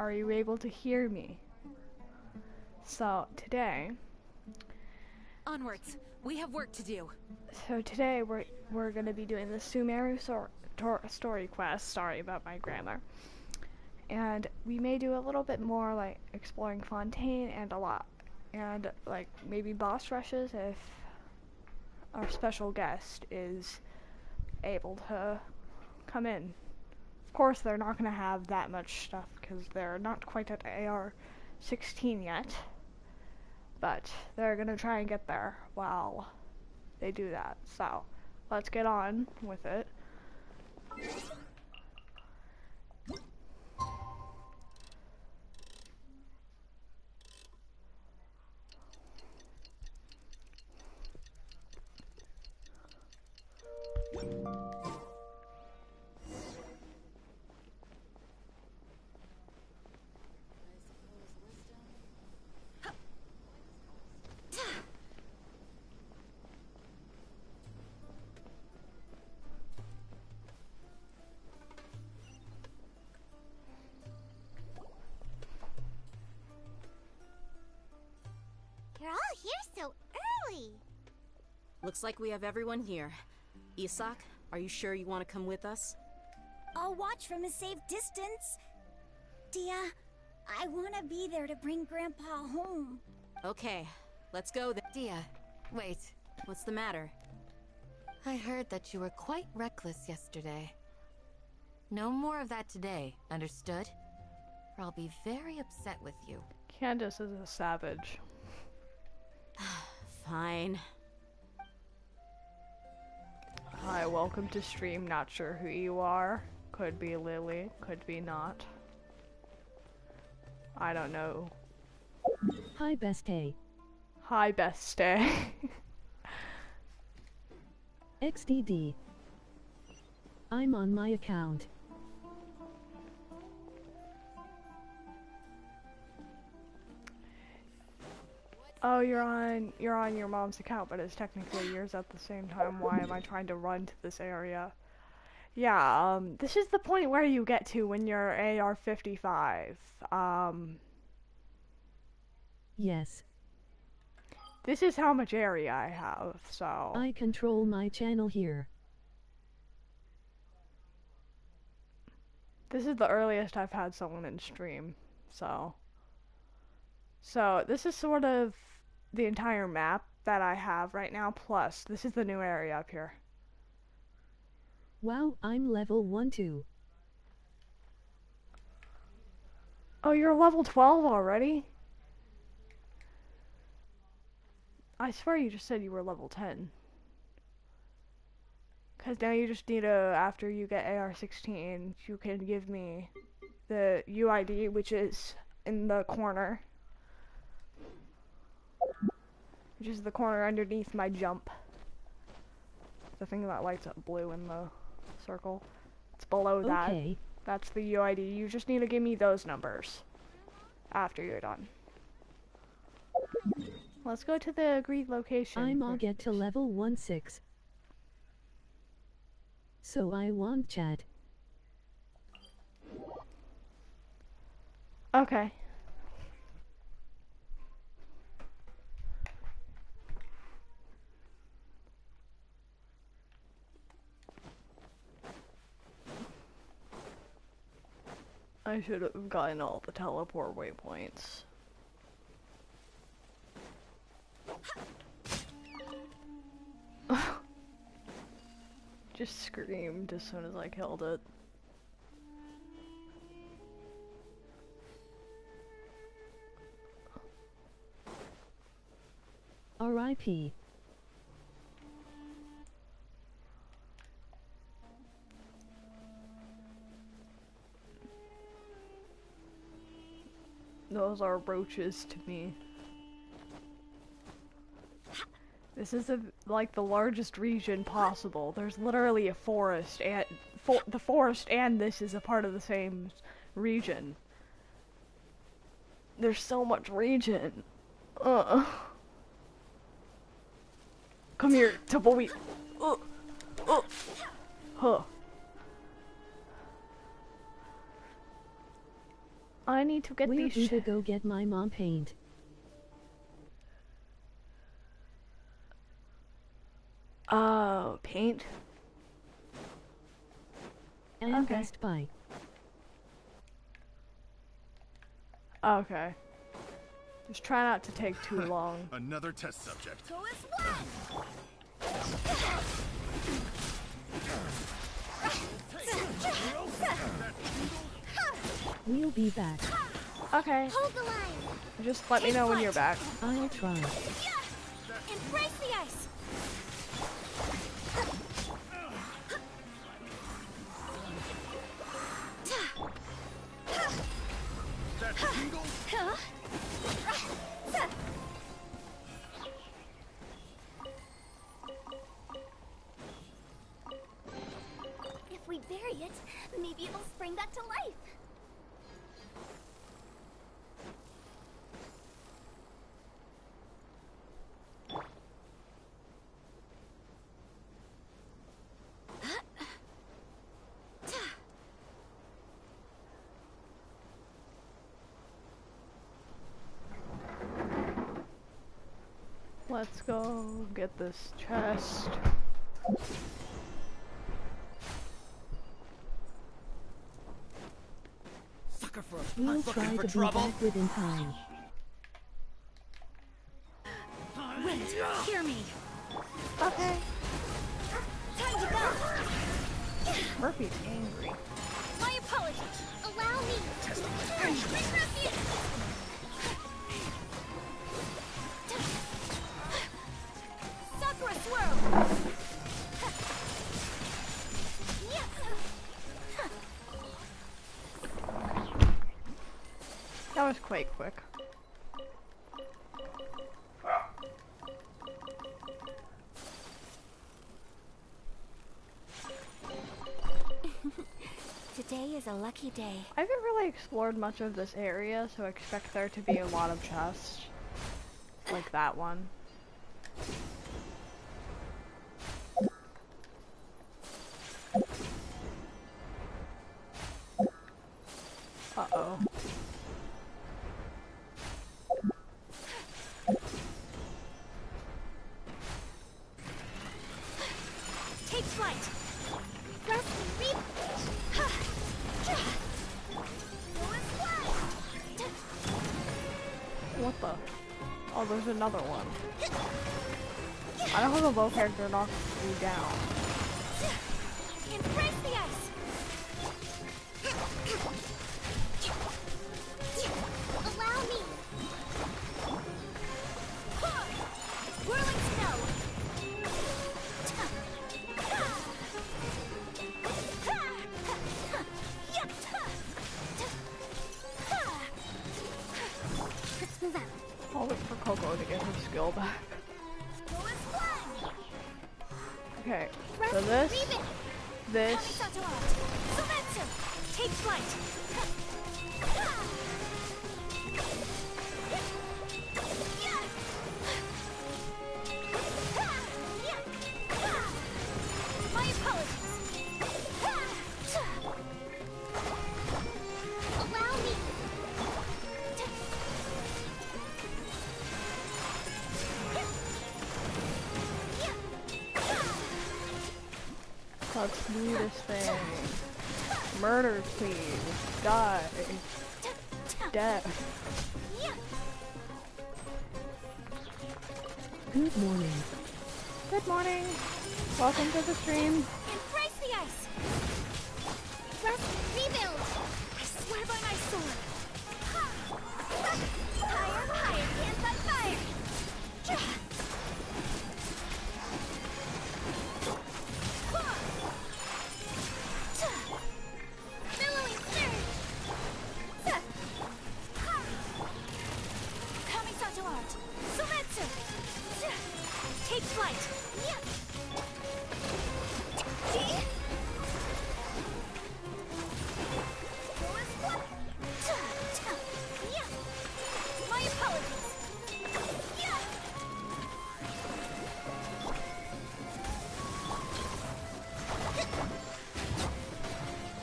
Are you able to hear me? So today Onwards. We have work to do. today we're gonna be doing the sumeru story quest. Sorry about my grammar. And we may do a little bit more like exploring Fontaine and a lot, and like maybe boss rushes if our special guest is able to come in. Of course, they're not going to have that much stuff because they're not quite at AR 16 yet, but they're going to try and get there while they do that. So let's get on with it. You're all here so early. Looks like we have everyone here. Isak, are you sure you want to come with us? I'll watch from a safe distance. Dia, I want to be there to bring Grandpa home. Okay, let's go then. Dia, wait. What's the matter? I heard that you were quite reckless yesterday. No more of that today, understood? Or I'll be very upset with you. Candace is a savage. Fine. Hi, welcome to stream. Not sure who you are. Could be Lily, could be not. I don't know. Hi, Bestie. Hi, Bestie. XDD. I'm on my account. Oh, you're on your mom's account, but it's technically yours at the same time. Why am I trying to run to this area? Yeah, this is the point where you get to when you're AR-55. Yes. This is how much area I have, so... I control my channel here. This is the earliest I've had someone in stream, so... So, this is sort of the entire map that I have right now, plus this is the new area up here. Wow, I'm level 1 too. Oh, you're level 12 already? I swear you just said you were level 10. Because now you just need to, after you get AR-16, you can give me the UID, which is in the corner. Which is the corner underneath my jump. The thing that lights up blue in the circle. It's below that. Okay. That's the UID. You just need to give me those numbers after you're done. Let's go to the agreed location. I'll get to level 16. So I won't chat. Okay. I should have gotten all the teleport waypoints. Just screamed as soon as I killed it. R.I.P. Those are roaches to me. This is like the largest region possible. There's literally a forest, and the forest and this is a part of the same region. There's so much region. Come here, tumbleweed. Huh. I need to get Where these. to go get my mom paint? Oh, paint. And Okay. Best Buy. Okay. Just try not to take too long. Another test subject. Go as one! We'll be back. Okay. Hold the line! Just let me know when you're back. I'll try. Embrace the ice! That tingle? If we bury it, maybe it'll spring back to life. Let's go get this chest. Sucker for We'll try to be back within time. Wait, hear me. Okay. Time to go. Murphy's angry. My apologies. Allow me. Bring refuge. Sakura swirl. That was quite quick. Today is a lucky day. I haven't really explored much of this area, so expect there to be a lot of chests. Like that one. Uh-oh. Take flight. Press reap. What the? Oh, there's another one. I don't have a bow character knock you down. Embrace the ice. Allow me. Whirling snow. Let's move out. I'll wait for Coco to get her skill back. Go as one. Okay, Press so this, reap it. this, Kamisato art. Sumetsu. Take flight. My apologies. Allow me. let's do this thing. Murder, please. Die. Death. Good morning. Good morning. Welcome to the stream. Embrace the ice. Press rebuild. I swear by my sword. Higher, higher, hands on fire. Billowing surge. Kamisato art. Sumetsu. Take flight. My apologies.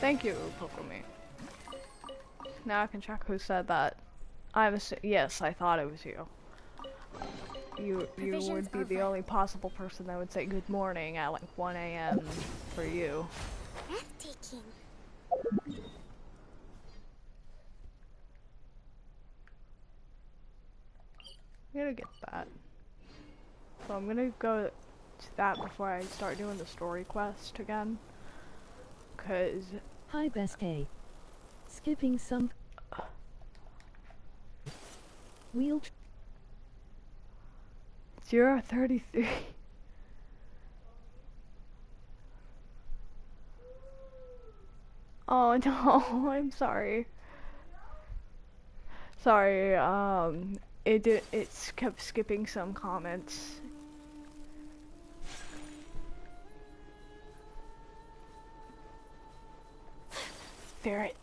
Thank you, Pokome. Now I can check who said that. Yes, I thought it was you. You Provisions would be the over. only possible person that would say good morning at like 1 a.m. for you. Breathtaking. I'm gonna get that. So I'm gonna go to that before I start doing the story quest again. Cause Hi Best A. Skipping some. Wheel. 033. Oh no, I'm sorry. Sorry, it kept skipping some comments. Ferret.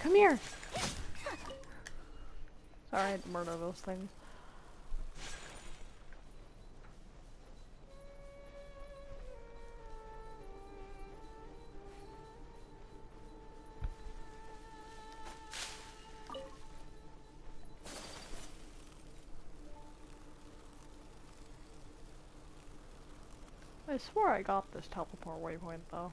Come here. Sorry, I had to murder those things. I swore I got this teleport waypoint though.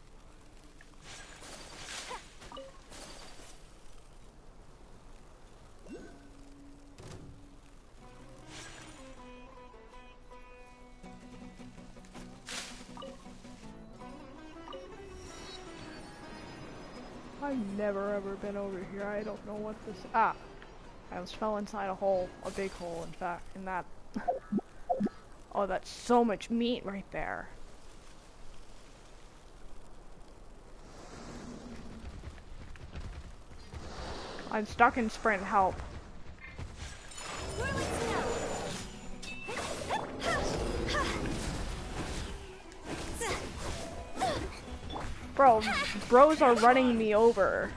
I've never ever been over here. I don't know what this. Ah! I almost fell inside a hole. A big hole, in fact. In that. Oh, that's so much meat right there. I'm stuck in sprint. Help. Bros are running me over.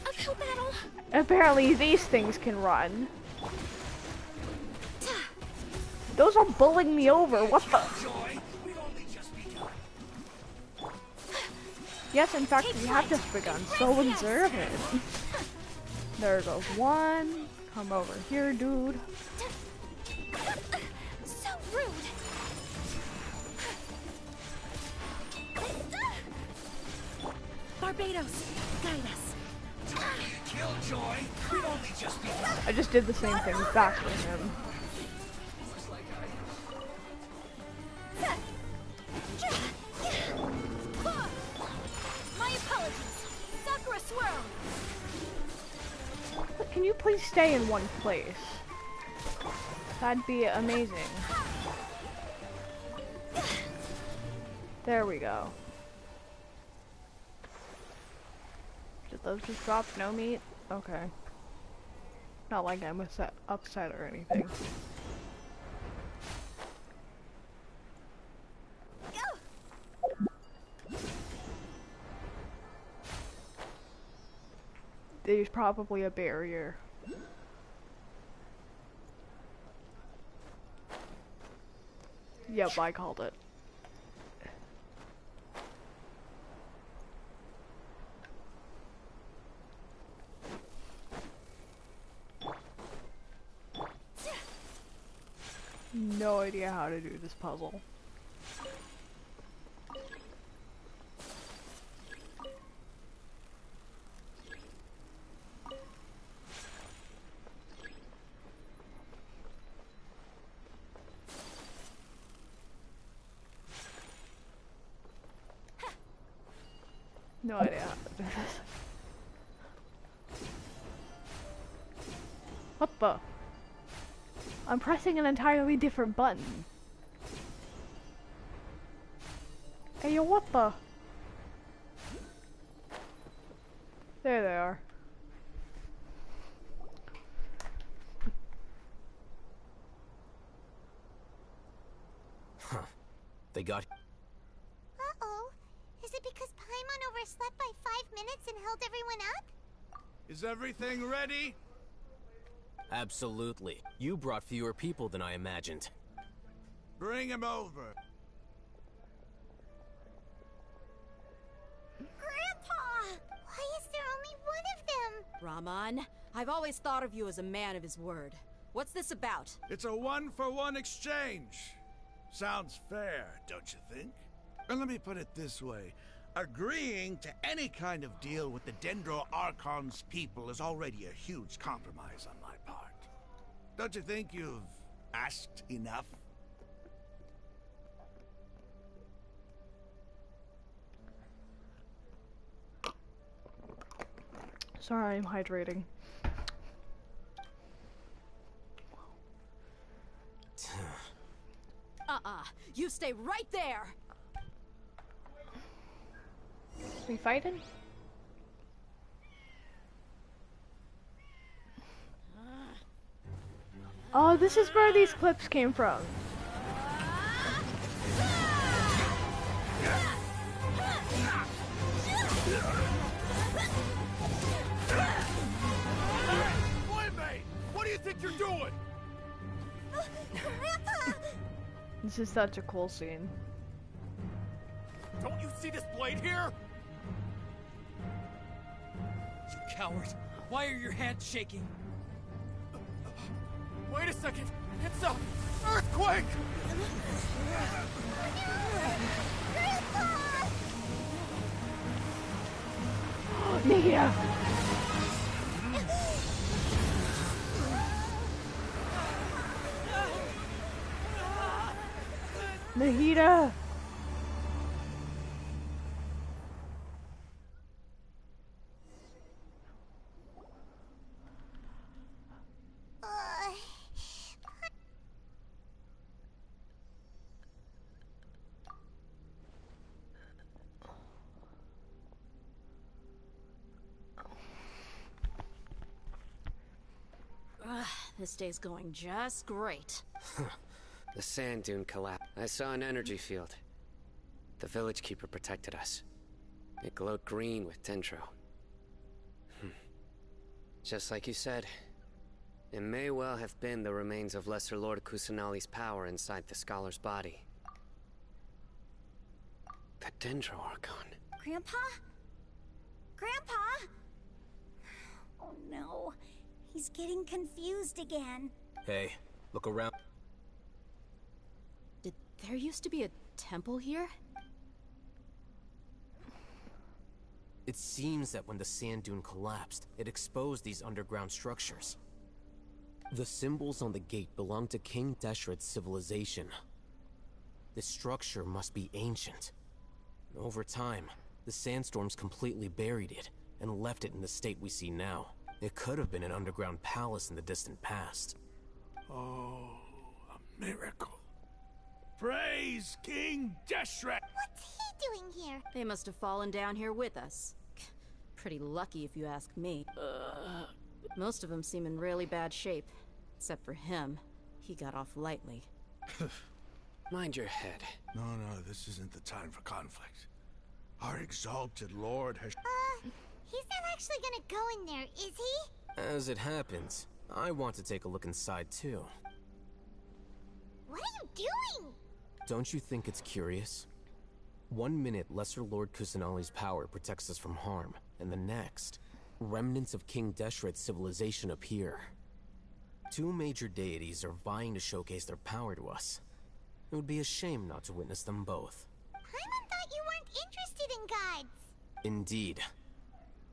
Uphill battle. Apparently these things can run. Those are bullying me over. What the? Yes, in fact, we have just begun. So observant. There goes one. Come over here, dude. So rude. Barbados, guide us. Killjoy, we've only just begun. I just did the same thing back to him. My apologies. Sakura swirl. Can you please stay in one place? That'd be amazing. There we go. Did those just drop no meat? Okay. Not like I'm upset or anything. There's probably a barrier. Yep, I called it. No idea how to do this puzzle. No idea how to do this. What the? I'm pressing an entirely different button. Hey, yo, what the? There they are. Huh. They got... Uh-oh. Is it because Paimon overslept by 5 minutes and held everyone up? Is everything ready? Absolutely. You brought fewer people than I imagined. Bring him over. son. I've always thought of you as a man of his word. What's this about? It's a one-for-one exchange. Sounds fair, don't you think? And let me put it this way. Agreeing to any kind of deal with the Dendro Archon's people is already a huge compromise on my part. Don't you think you've asked enough? Sorry, I'm hydrating. You stay right there! We fighting? Oh, this is where these clips came from. Boy, what do you think you're doing? Grandpa! This is such a cool scene. Don't you see this blade here? You coward! Why are your hands shaking? Wait a second! It's a earthquake! Nahida! Nahida! This day's going just great. The sand dune collapsed. I saw an energy field. The village keeper protected us. It glowed green with dendro. Just like you said, it may well have been the remains of Lesser Lord Kusanali's power inside the scholar's body. The Dendro Archon. Grandpa? Grandpa? Oh no. He's getting confused again. Hey, look around. Did there used to be a temple here? It seems that when the sand dune collapsed, it exposed these underground structures. The symbols on the gate belong to King Deshret's civilization. This structure must be ancient. Over time, the sandstorms completely buried it and left it in the state we see now. It could have been an underground palace in the distant past. Oh, a miracle. Praise King Deshret! What's he doing here? They must have fallen down here with us. Pretty lucky if you ask me. Most of them seem in really bad shape. Except for him. He got off lightly. Mind your head. No, this isn't the time for conflict. Our exalted lord has... He's not actually gonna go in there, is he? As it happens, I want to take a look inside too. What are you doing? Don't you think it's curious? 1 minute, Lesser Lord Kusanali's power protects us from harm, and the next, remnants of King Deshret's civilization appear. Two major deities are vying to showcase their power to us. It would be a shame not to witness them both. Paimon thought you weren't interested in gods. Indeed.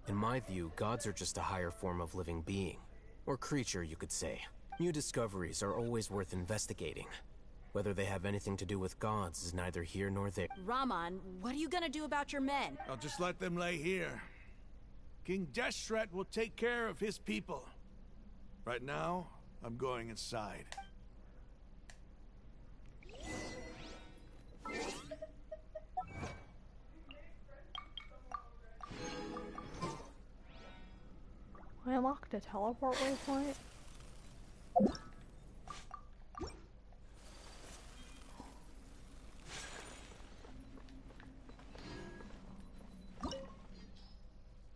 In my view, gods are just a higher form of living being. Or creature, you could say. New discoveries are always worth investigating. Whether they have anything to do with gods is neither here nor there. Raman, what are you gonna do about your men? I'll just let them lay here. King Deshret will take care of his people. Right now, I'm going inside. I unlocked a teleport waypoint.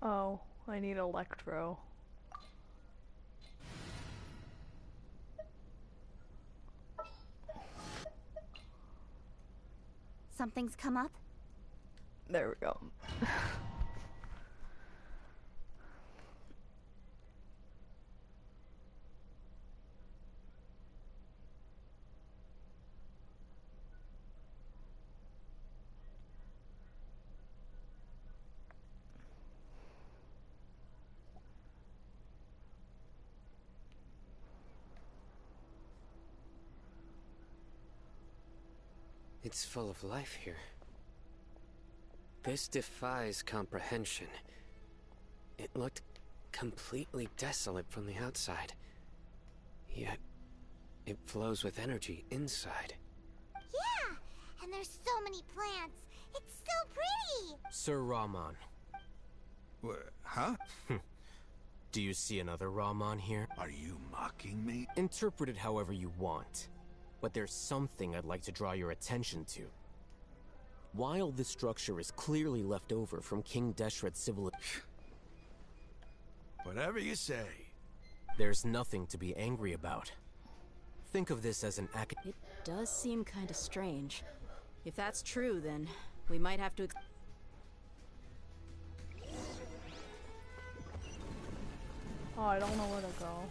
Oh, I need electro. Something's come up? There we go. It's full of life here. This defies comprehension. It looked completely desolate from the outside. Yet, it flows with energy inside. Yeah! And there's so many plants. It's so pretty! Sir Rahman. Huh? Do you see another Rahman here? Are you mocking me? Interpret it however you want. But there's something I'd like to draw your attention to. While this structure is clearly left over from King Deshret's civilization, Whatever you say. there's nothing to be angry about. Think of this as an It does seem kind of strange. If that's true, then we might have to... Oh, I don't know where to go.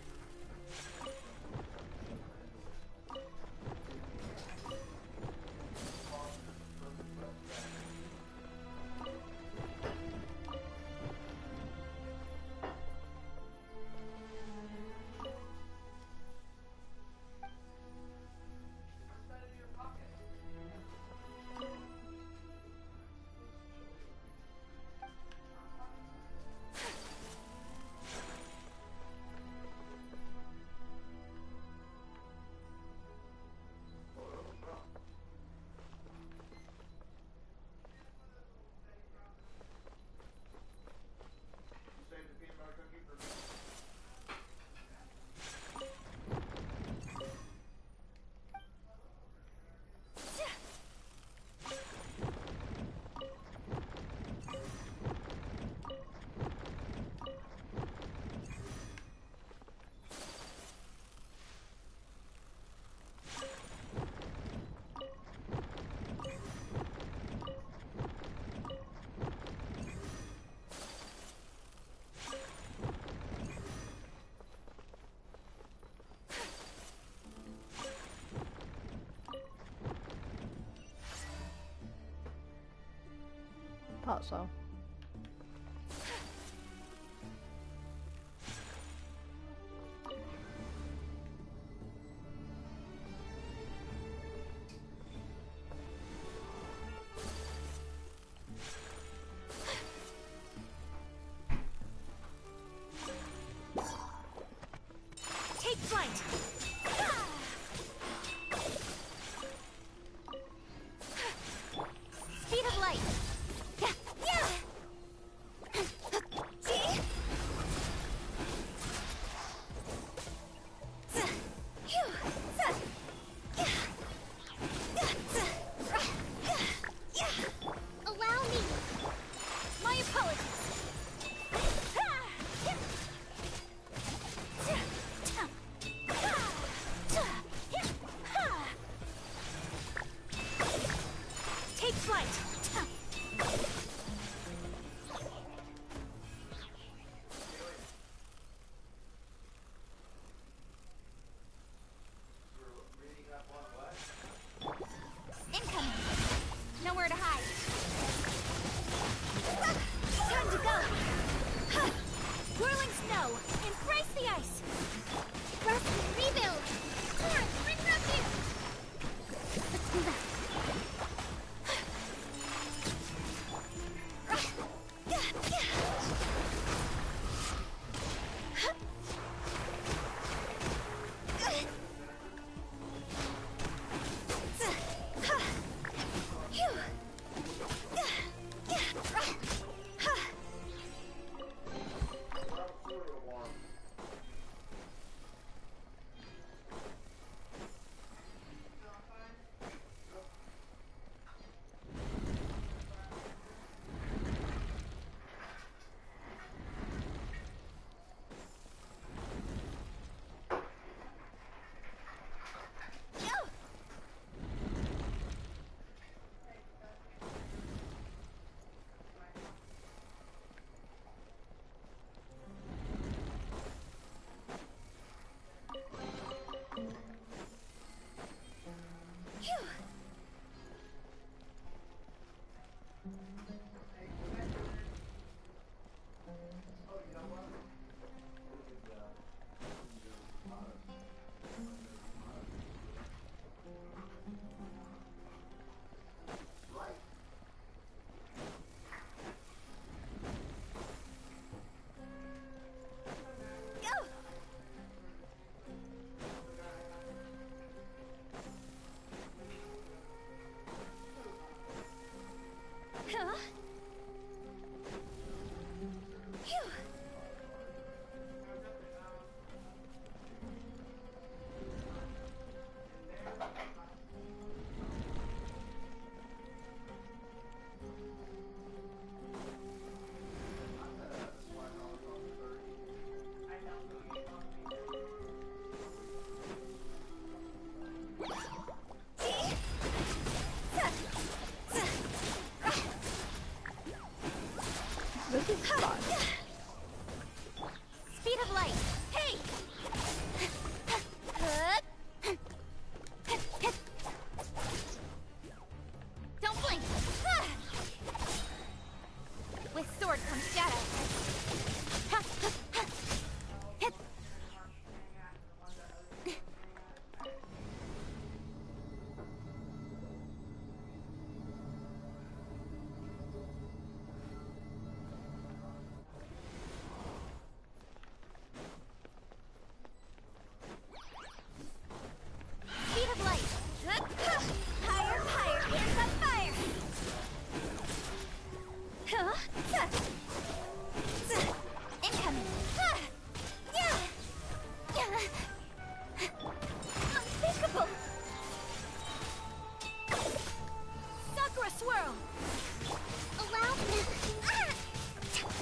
Thought so. Take flight! Speed of light! Allow me! My apologies! Take flight! Incoming! Nowhere to hide! Time to go! Whirling snow! Embrace the ice! Rest and rebuild! Torrent, bring rescue! Let's move out! swirl. Allow me.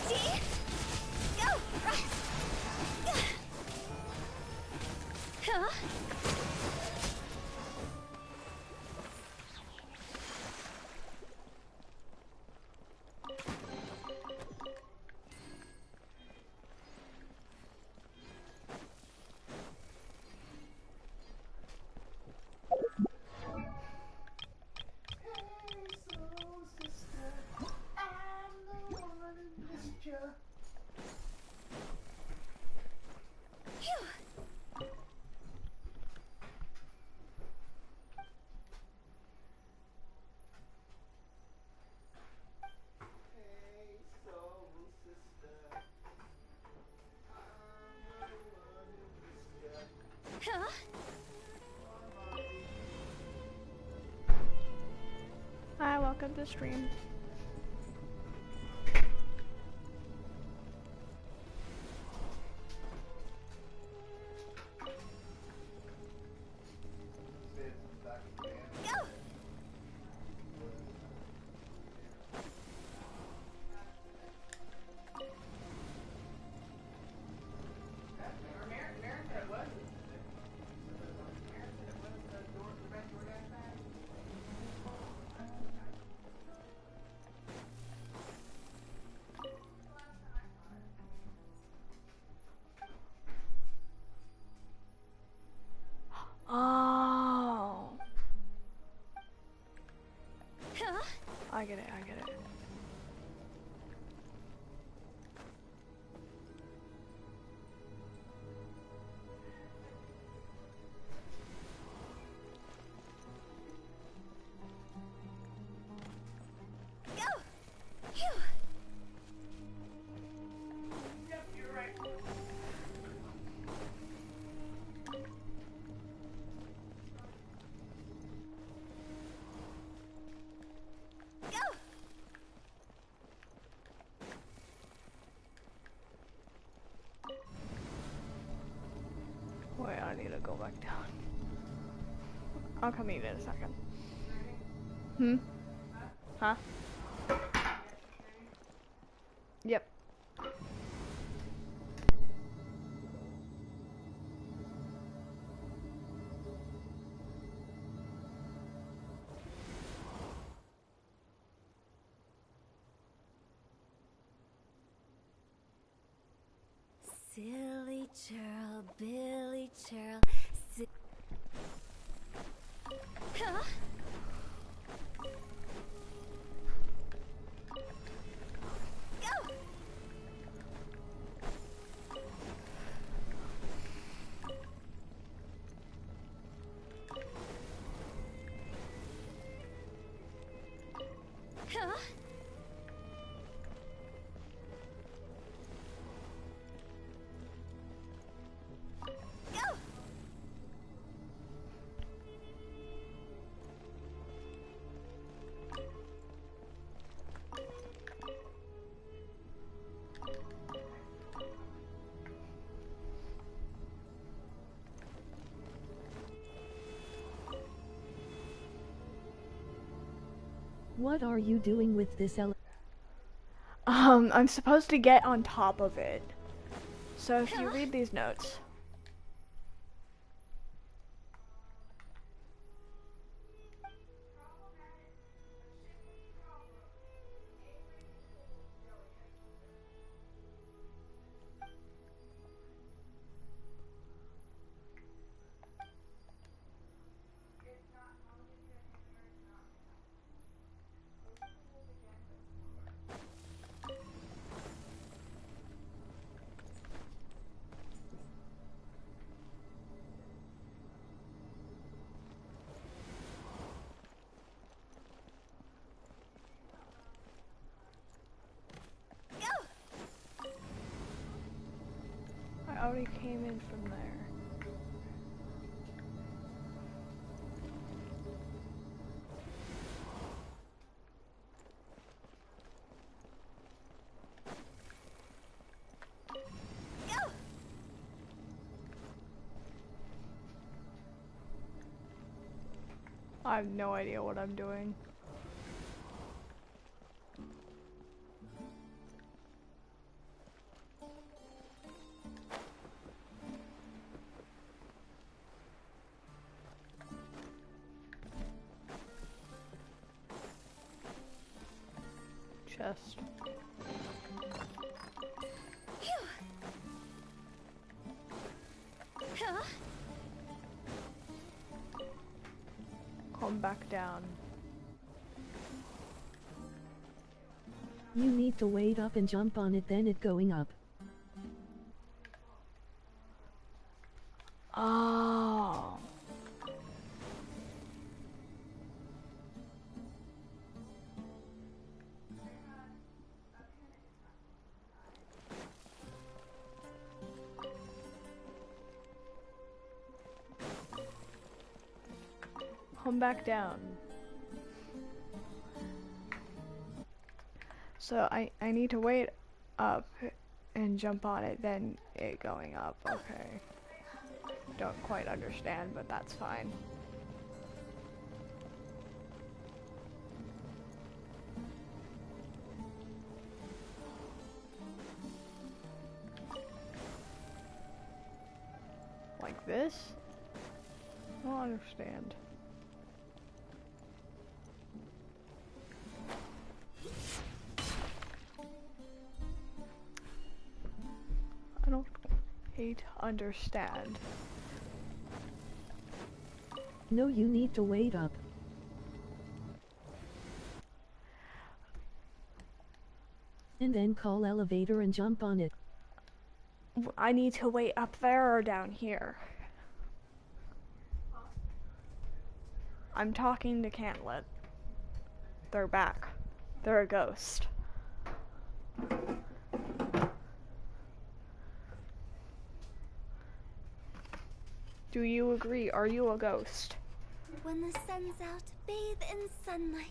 See? Go. Huh? Huh? Hi, welcome to stream. Go. Oh, Huh? I get it, I get it. Go. Phew. Go. Wait, I need to go back down. I'll come eat in a second. Hmm? Huh? Yep. Silly churl, Billy churl. Huh? Go. Huh? Go. What are you doing with this I'm supposed to get on top of it. So if you read these notes. I already came in from there. Go. I have no idea what I'm doing. chest. Phew. Huh? Come back down. You need to wait up and jump on it, then it going up. Oh. Come back down. So I need to wait up and jump on it, then it going up. Okay. Don't quite understand, but that's fine. Like this? I don't understand. I don't understand. No, you need to wait up. And then call elevator and jump on it. I need to wait up there or down here? I'm talking to Cantlet. They're back. They're a ghost. Do you agree? Are you a ghost? When the sun's out, bathe in sunlight.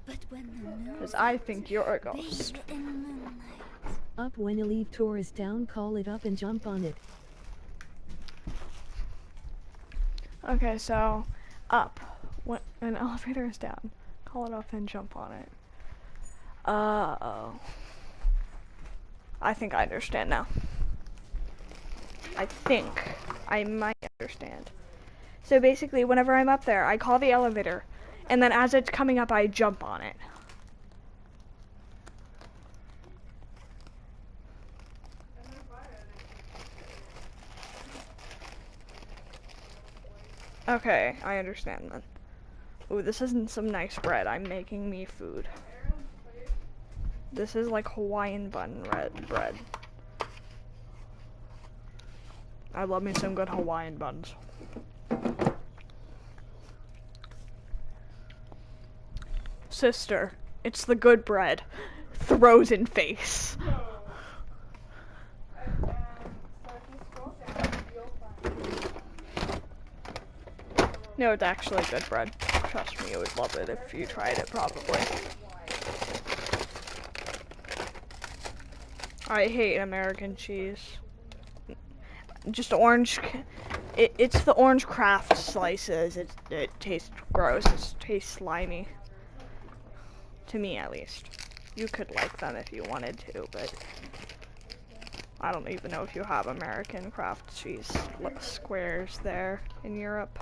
But when the moon, Because I think you're a ghost. bathe in moonlight. Up when Elite Tour is down, call it up and jump on it. Okay, so up. When an elevator is down, call it up and jump on it. Uh-oh. I think I understand now. I think I might understand. So basically, whenever I'm up there, I call the elevator, and then as it's coming up, I jump on it. Okay, I understand then. Ooh, this isn't some nice bread. I'm making me food. This is like Hawaiian bun bread. I love me some good Hawaiian buns. Sister, it's the good bread. Throws in face. No, it's actually good bread. Trust me, you would love it if you tried it, probably. I hate American cheese. Just orange. It's the orange craft slices. It tastes gross. It tastes slimy. To me, at least. You could like them if you wanted to, but I don't even know if you have American craft cheese squares there in Europe.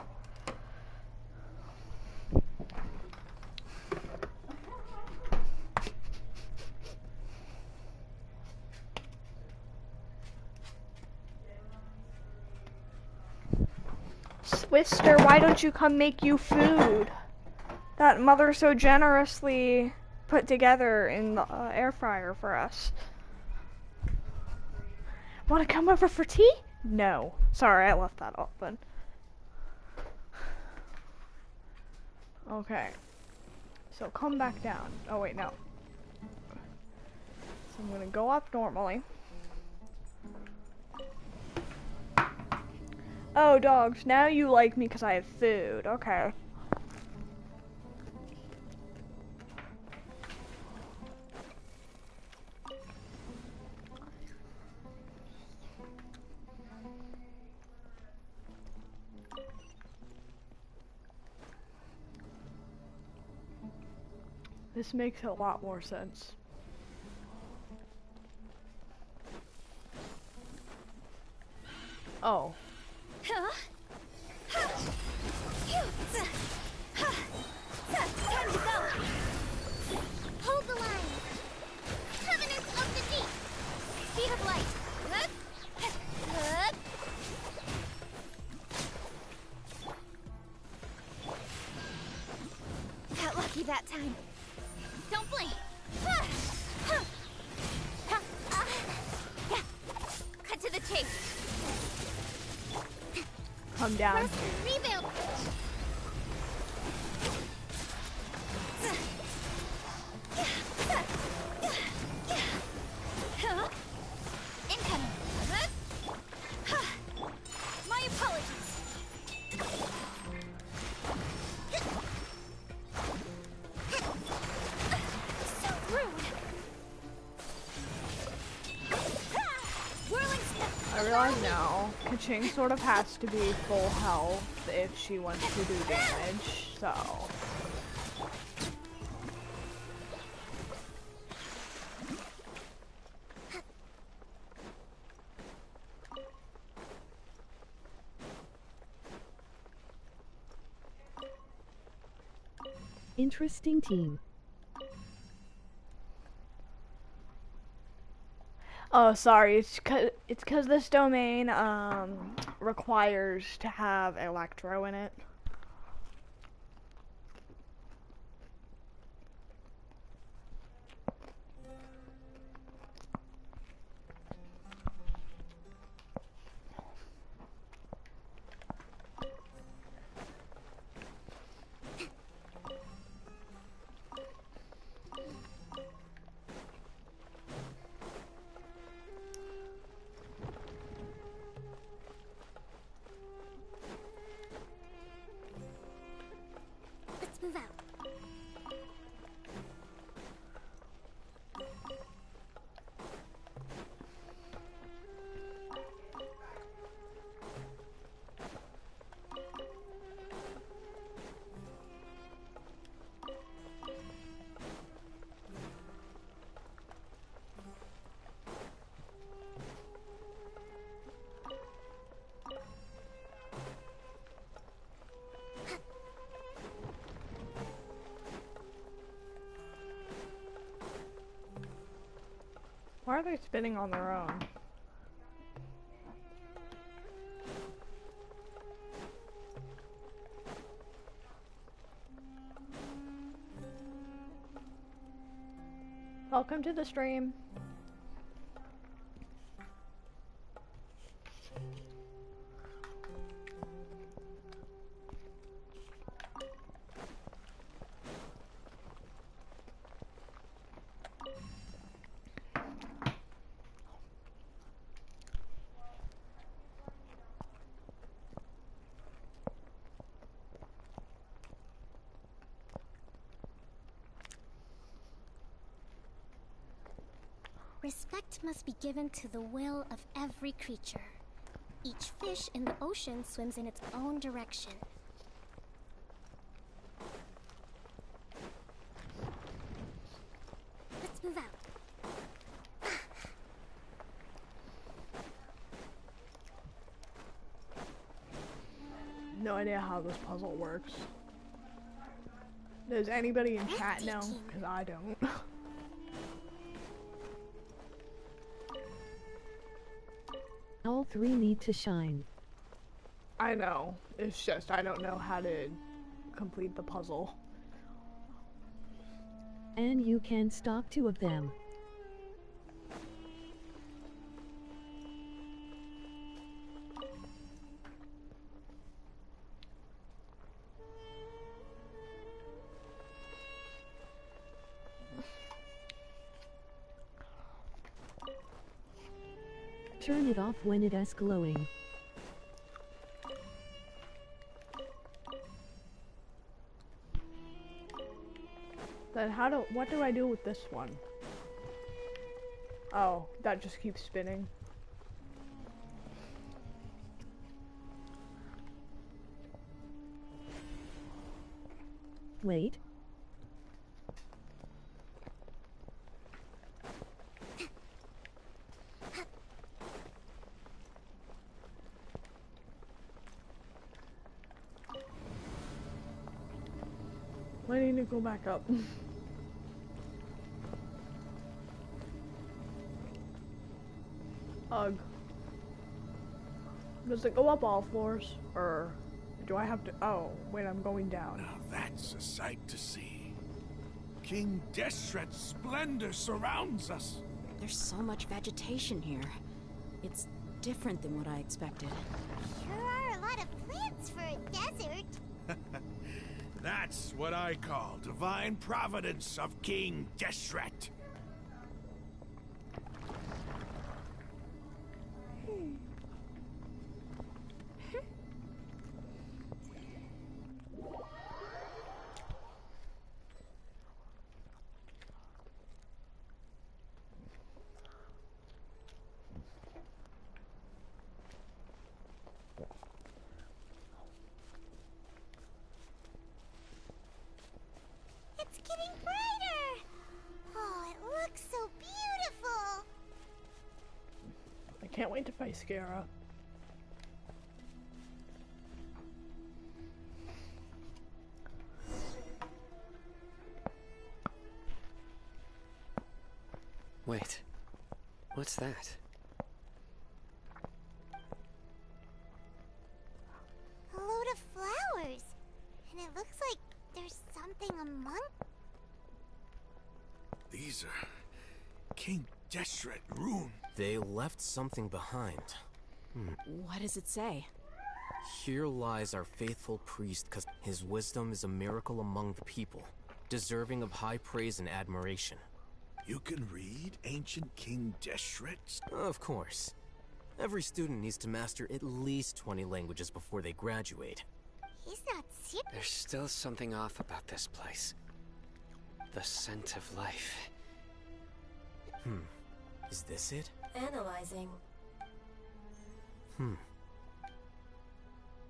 Swister, why don't you come make you food? That mother so generously put together in the air fryer for us. Want to come over for tea? No. Sorry, I left that open. Okay. So come back down. Oh wait, no. So I'm gonna go up normally. Oh, dogs, now you like me because I have food. Okay. This makes a lot more sense. Oh. Time to go. Hold the line. you that time. Don't blink. Cut to the chase. Come down. Rest and rebuild. Incoming. My apologies. So rude. Whirling I realize now, Kaching sort of has to be full health if she wants to do damage, so... Interesting team. Oh, sorry, it's cause this domain, requires to have Electro in it. Let's move out. Why are they spinning on their own? Welcome to the stream. Respect must be given to the will of every creature. Each fish in the ocean swims in its own direction. Let's move out. No idea how this puzzle works. Does anybody in chat know? Because I don't. All three need to shine. I know. It's just I don't know how to complete the puzzle. And you can stop two of them. Turn it off when it is glowing. Then what do I do with this one? Oh, that just keeps spinning. Wait. I need to go back up. Ugh. Does it go up all floors? Or do I have to? Oh, wait, I'm going down. Now that's a sight to see. King Deshret's splendor surrounds us. There's so much vegetation here. It's different than what I expected. Sure are a lot of plants for a desert. That's what I call divine providence of King Deshret. It's getting brighter! Oh, it looks so beautiful! I can't wait to fight Scara. Wait, what's that? A load of flowers. And it looks like there's something among... These are King Deshret runes. They left something behind. What does it say? Here lies our faithful priest, cause his wisdom is a miracle among the people, deserving of high praise and admiration. You can read ancient King Deshret's? Of course. Every student needs to master at least 20 languages before they graduate. He's not serious. There's still something off about this place. The scent of life. Is this it? Analyzing.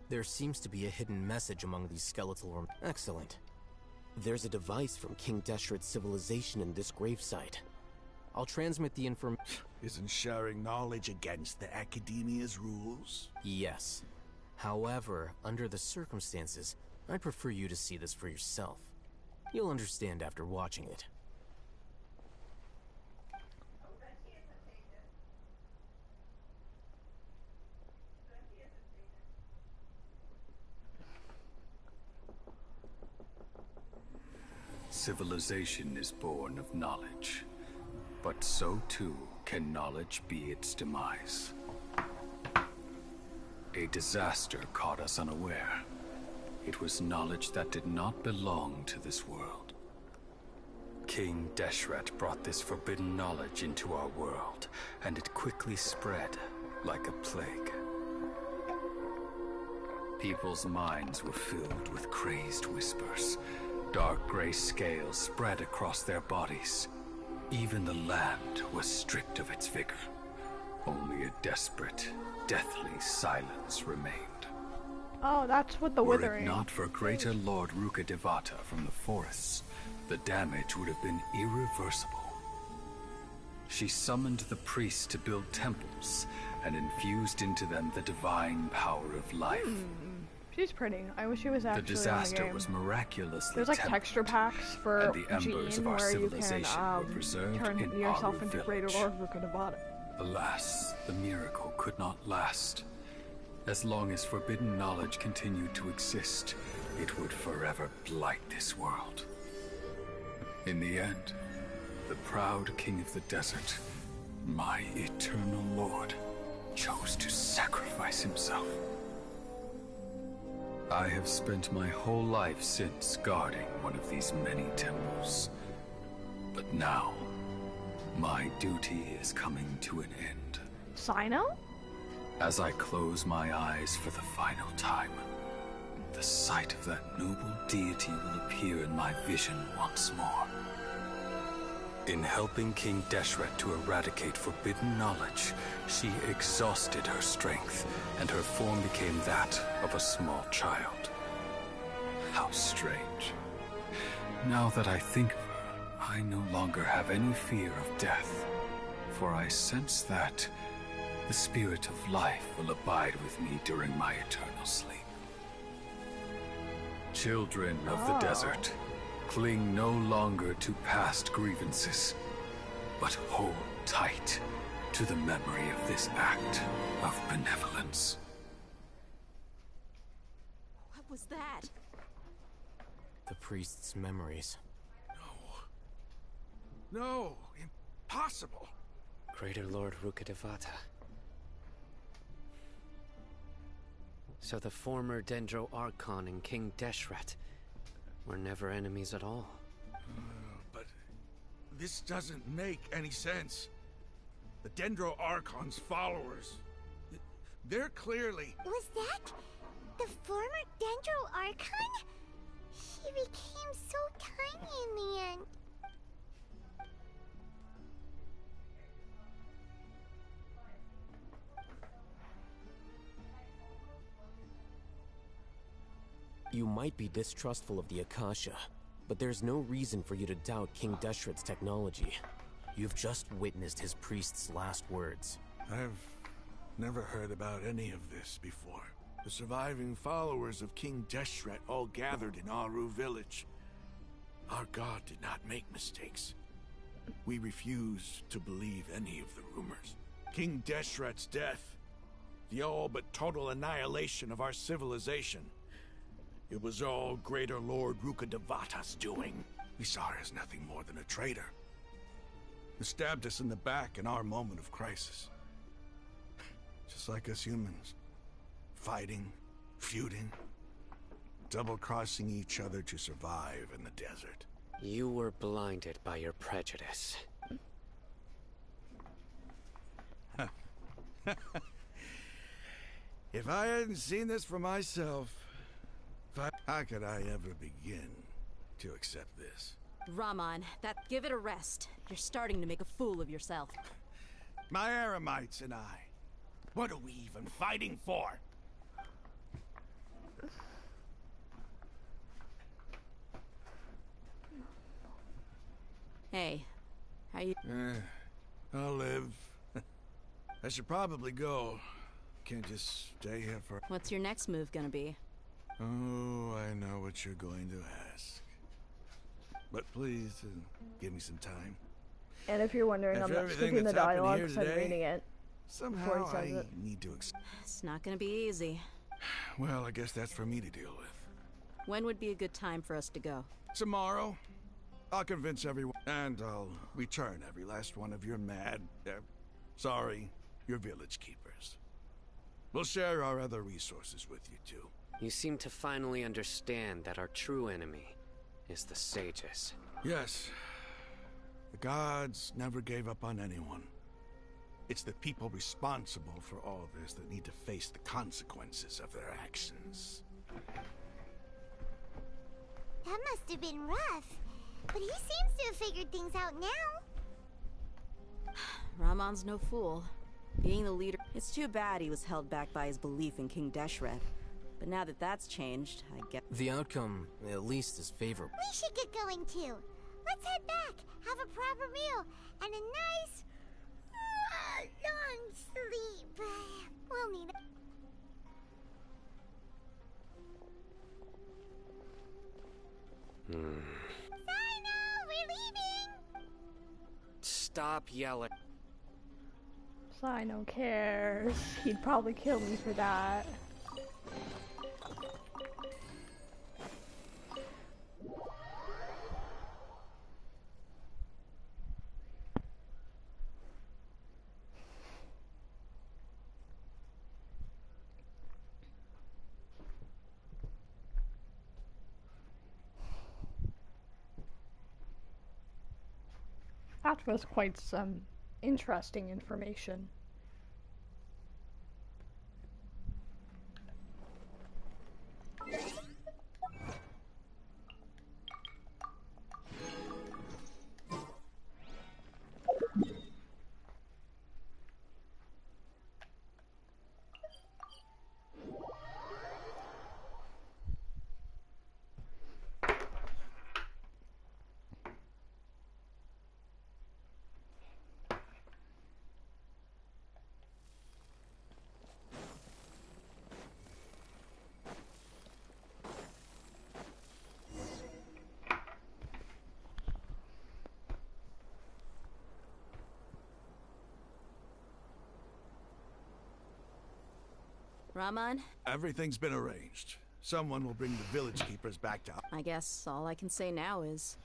There seems to be a hidden message among these skeletal remains. Excellent. There's a device from King Deshret's civilization in this gravesite. I'll transmit the information. Isn't sharing knowledge against the Academia's rules? Yes. However, under the circumstances, I'd prefer you to see this for yourself. You'll understand after watching it. Civilization is born of knowledge, but so too can knowledge be its demise. A disaster caught us unaware. It was knowledge that did not belong to this world. King Deshret brought this forbidden knowledge into our world, and it quickly spread like a plague. People's minds were filled with crazed whispers. Dark gray scales spread across their bodies. Even the land was stripped of its vigor. Only a desperate, deathly silence remained. Oh, that's what the Were withering. it not for greater Lord Ruka Devata from the forests, the damage would have been irreversible. She summoned the priests to build temples and infused into them the divine power of life. She's pretty. I wish she was actually The disaster in the game. was miraculously There's like tempered, texture packs for and the embers Gene of our where you can civilization were preserved turn in yourself our into Greater village. Lord Ruka Devata. Alas, the miracle could not last. As long as forbidden knowledge continued to exist, it would forever blight this world. In the end, the proud king of the desert, my eternal lord, chose to sacrifice himself. I have spent my whole life since guarding one of these many temples. But now, my duty is coming to an end. Sino? As I close my eyes for the final time, the sight of that noble deity will appear in my vision once more. In helping King Deshret to eradicate forbidden knowledge, she exhausted her strength, and her form became that of a small child. How strange. Now that I think of her, I no longer have any fear of death, for I sense that the spirit of life will abide with me during my eternal sleep. Children of the desert, cling no longer to past grievances, but hold tight to the memory of this act of benevolence. What was that? The priest's memories. No. No, impossible. Greater Lord Rukkhadevata. So the former Dendro Archon and King Deshret were never enemies at all. But this doesn't make any sense. The Dendro Archon's followers, they're clearly... Was that the former Dendro Archon? She became so tiny in the end. You might be distrustful of the Akasha, but there's no reason for you to doubt King Deshret's technology. You've just witnessed his priest's last words. I've never heard about any of this before. The surviving followers of King Deshret all gathered in Aru village. Our god did not make mistakes. We refused to believe any of the rumors. King Deshret's death, the all but total annihilation of our civilization, it was all Greater Lord Rukkhadevata's doing. We saw her as nothing more than a traitor. He stabbed us in the back in our moment of crisis. Just like us humans. Fighting, feuding, double-crossing each other to survive in the desert. You were blinded by your prejudice. If I hadn't seen this for myself, how could I ever begin to accept this? Raman, give it a rest. You're starting to make a fool of yourself. My Eremites and I. What are we even fighting for? Hey, how you... I'll live. I should probably go. Can't just stay here for... What's your next move gonna be? Oh, I know what you're going to ask. But please, give me some time. And if you're wondering, I'm not skipping the dialogue because I'm reading it. Somehow I need to... It's not gonna be easy. Well, I guess that's for me to deal with. When would be a good time for us to go? Tomorrow. I'll convince everyone, and I'll return every last one of your your village keepers. We'll share our other resources with you too. You seem to finally understand that our true enemy is the sages. Yes. The gods never gave up on anyone. It's the people responsible for all this that need to face the consequences of their actions. That must have been rough. But he seems to have figured things out now. Ramon's no fool. Being the leader... It's too bad he was held back by his belief in King Deshret. But now that that's changed, I guess... The outcome, at least, is favorable. We should get going too. Let's head back, have a proper meal, and a nice... long sleep. We'll need it. We're leaving! Stop yelling. Sino cares. He'd probably kill me for that. That was quite some interesting information. Raman? Everything's been arranged. Someone will bring the village keepers back to... I guess all I can say now is...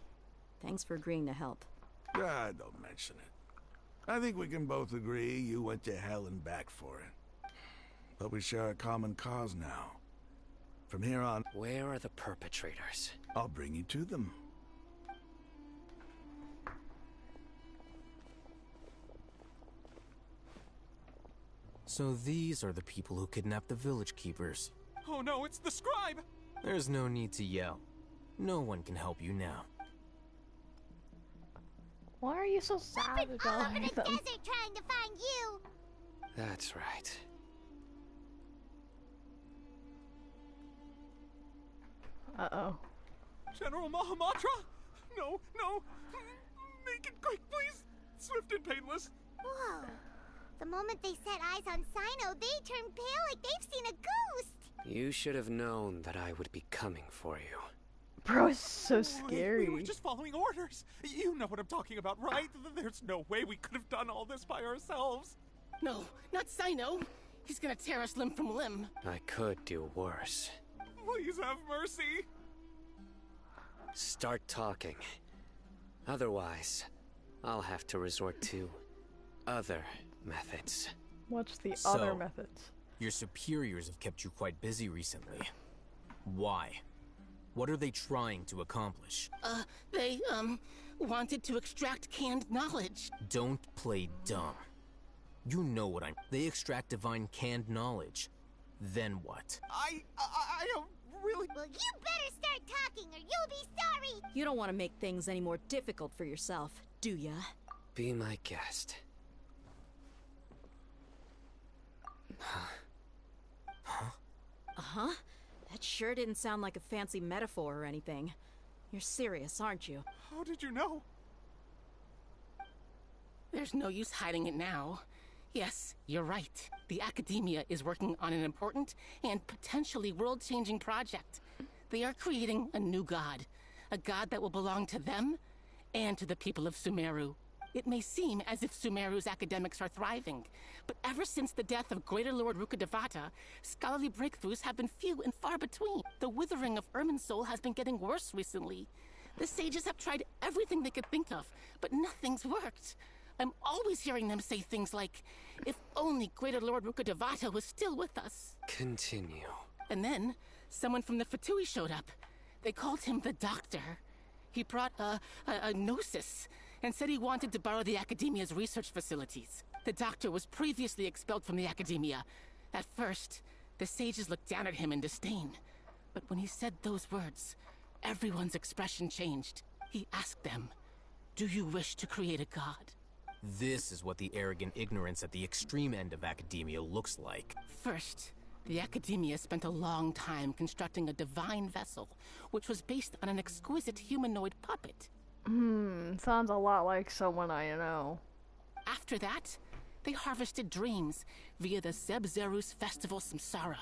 thanks for agreeing to help. Ah, don't mention it. I think we can both agree you went to hell and back for it. But we share a common cause now. From here on... Where are the perpetrators? I'll bring you to them. So these are the people who kidnapped the village keepers. Oh no, it's the scribe! There's no need to yell. No one can help you now. Why are you so sad We've been all about over the them? desert trying to find you. That's right. Uh-oh. General Mahamatra? No, no. Make it quick, please. Swift and painless. Whoa. The moment they set eyes on Sino, they turn pale like they've seen a ghost. You should have known that I would be coming for you. Bro, it's so We scary. were just following orders. You know what I'm talking about, right? There's no way we could have done all this by ourselves. No, not Sino. He's gonna tear us limb from limb. I could do worse. Please have mercy. Start talking. Otherwise, I'll have to resort to other methods. What's the So, other methods? Your superiors have kept you quite busy recently. Why? What are they trying to accomplish? They, wanted to extract canned knowledge. Don't play dumb. You know what I'm... They extract divine canned knowledge. Then what? I don't really... Well, you better start talking or you'll be sorry. You don't want to make things any more difficult for yourself, do ya? Be my guest. Uh-huh. That sure didn't sound like a fancy metaphor or anything. You're serious, aren't you? How did you know? There's no use hiding it now. Yes, you're right. The Academia is working on an important and potentially world-changing project. They are creating a new god. A god that will belong to them and to the people of Sumeru. It may seem as if Sumeru's academics are thriving, but ever since the death of Greater Lord Rukkhadevata, scholarly breakthroughs have been few and far between. The withering of Irminsul has been getting worse recently. The sages have tried everything they could think of, but nothing's worked. I'm always hearing them say things like, if only Greater Lord Rukkhadevata was still with us. Continue. And then, someone from the Fatui showed up. They called him the Doctor. He brought a gnosis, and said he wanted to borrow the Academia's research facilities. The Doctor was previously expelled from the Academia. At first, the sages looked down at him in disdain. But when he said those words, everyone's expression changed. He asked them, do you wish to create a god? This is what the arrogant ignorance at the extreme end of academia looks like. First, the Academia spent a long time constructing a divine vessel, which was based on an exquisite humanoid puppet. Sounds a lot like someone I know. After that, they harvested dreams via the Zeb-Zerus Festival Samsara,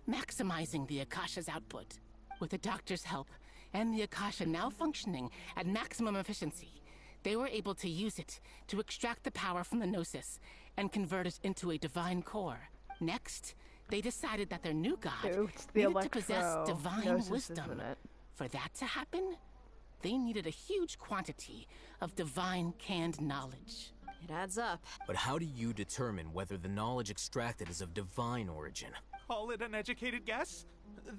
maximizing the Akasha's output. With the Doctor's help, and the Akasha now functioning at maximum efficiency, they were able to use it to extract the power from the Gnosis and convert it into a divine core. Next, they decided that their new god needed to possess divine Gnosis, wisdom. isn't it? For that to happen, they needed a huge quantity of divine canned knowledge. It adds up. But how do you determine whether the knowledge extracted is of divine origin? Call it an educated guess?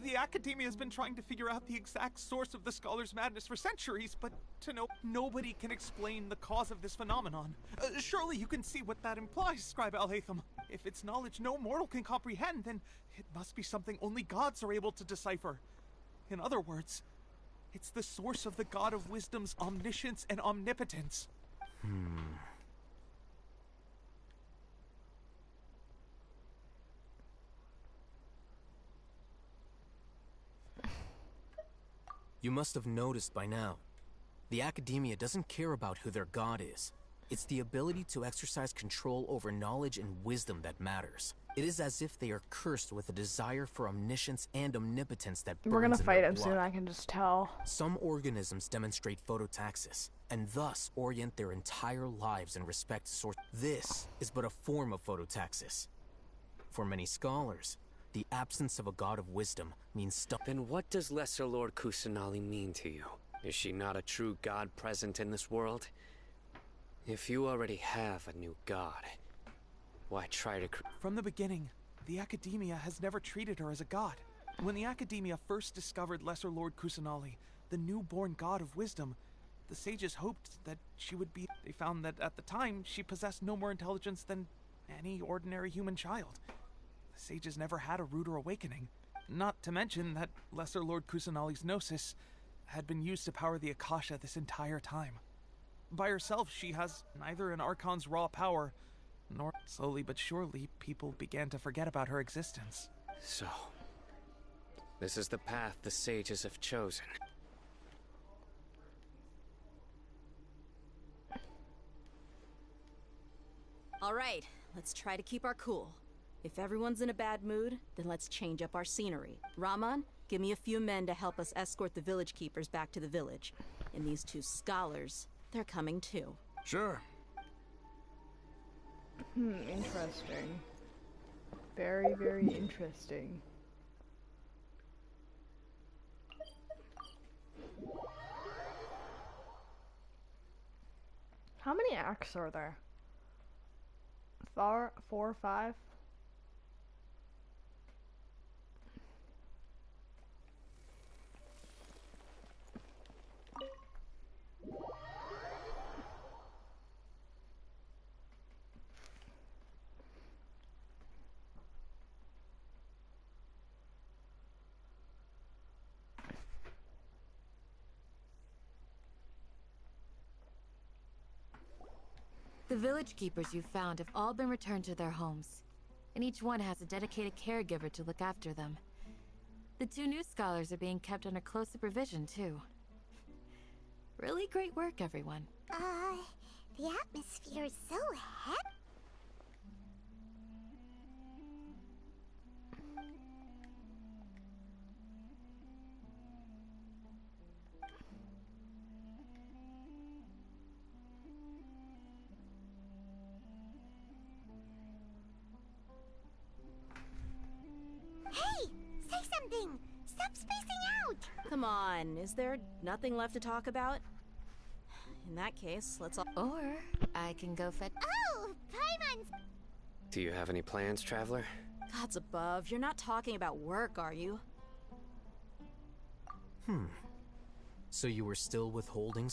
The Academia has been trying to figure out the exact source of the Scholar's madness for centuries, but to know nobody can explain the cause of this phenomenon. Surely you can see what that implies, Scribe Alhaitham. If it's knowledge no mortal can comprehend, then it must be something only gods are able to decipher. In other words, it's the source of the God of Wisdom's omniscience and omnipotence. You must have noticed by now. The Academia doesn't care about who their god is. It's the ability to exercise control over knowledge and wisdom that matters. It is as if they are cursed with a desire for omniscience and omnipotence that burns We're gonna in fight their him soon, blood. I can just tell. Some organisms demonstrate phototaxis, and thus orient their entire lives in respect to source. This is but a form of phototaxis. For many scholars, the absence of a god of wisdom means stuff. Then what does Lesser Lord Kusanali mean to you? Is she not a true god present in this world? If you already have a new god, why try to From the beginning, the Academia has never treated her as a god. When the Academia first discovered Lesser Lord Kusanali, the newborn god of wisdom, the sages hoped that she would be... They found that at the time, she possessed no more intelligence than any ordinary human child. The sages never had a ruder awakening. Not to mention that Lesser Lord Kusanali's gnosis had been used to power the Akasha this entire time. By herself, she has neither an Archon's raw power, nor slowly but surely, people began to forget about her existence. So, this is the path the sages have chosen. All right, let's try to keep our cool. If everyone's in a bad mood, then let's change up our scenery. Rahman, give me a few men to help us escort the village keepers back to the village. And these two scholars, they're coming too. Sure. Interesting. Very, very interesting. How many acts are there? 4 or 5? The village keepers you've found have all been returned to their homes, and each one has a dedicated caregiver to look after them. The 2 new scholars are being kept under close supervision, too. Really great work, everyone. The atmosphere is so heavy. Hey! Say something! Stop spacing out! Come on, is there nothing left to talk about? In that case, let's all... Or I can go fetch... Oh! Paimon's... Do you have any plans, Traveler? Gods above, you're not talking about work, are you? So you were still withholding...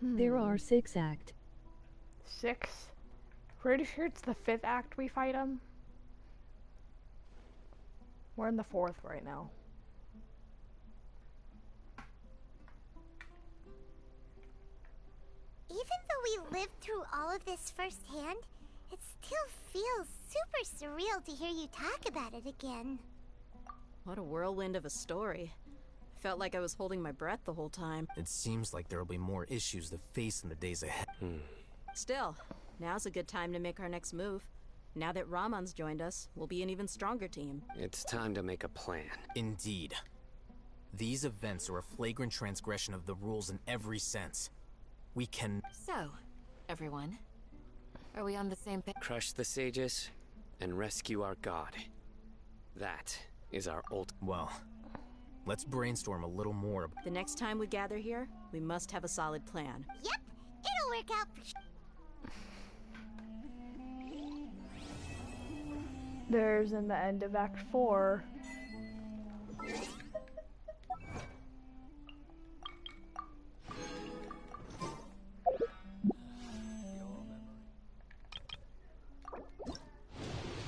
There are 6 act. 6? Pretty sure it's the 5th act we fight him. We're in the 4th right now. Even though we lived through all of this firsthand, it still feels super surreal to hear you talk about it again. What a whirlwind of a story. Felt like I was holding my breath the whole time. It seems like there'll be more issues to face in the days ahead. Still, now's a good time to make our next move. Now that Rahman's joined us, we'll be an even stronger team. It's time to make a plan. Indeed. These events are a flagrant transgression of the rules in every sense. We can... So, everyone, are we on the same page? Crush the sages and rescue our god. That is our Well, let's brainstorm a little more. The next time we gather here, we must have a solid plan. Yep, it'll work out for sure. There's in the end of Act 4.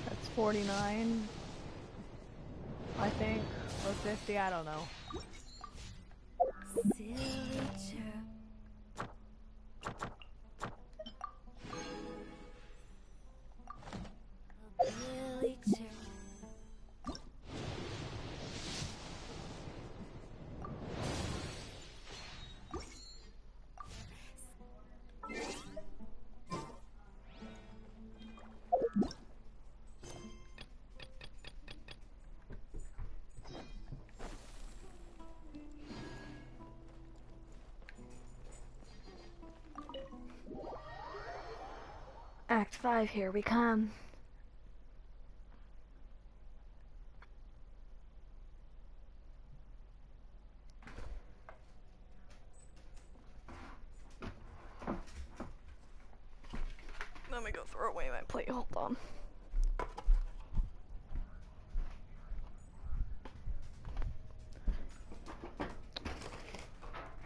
That's 49, I think, or 50, I don't know. Silly chirp. Silly chirp. Act 5, here we come. Let me go throw away my plate, hold on.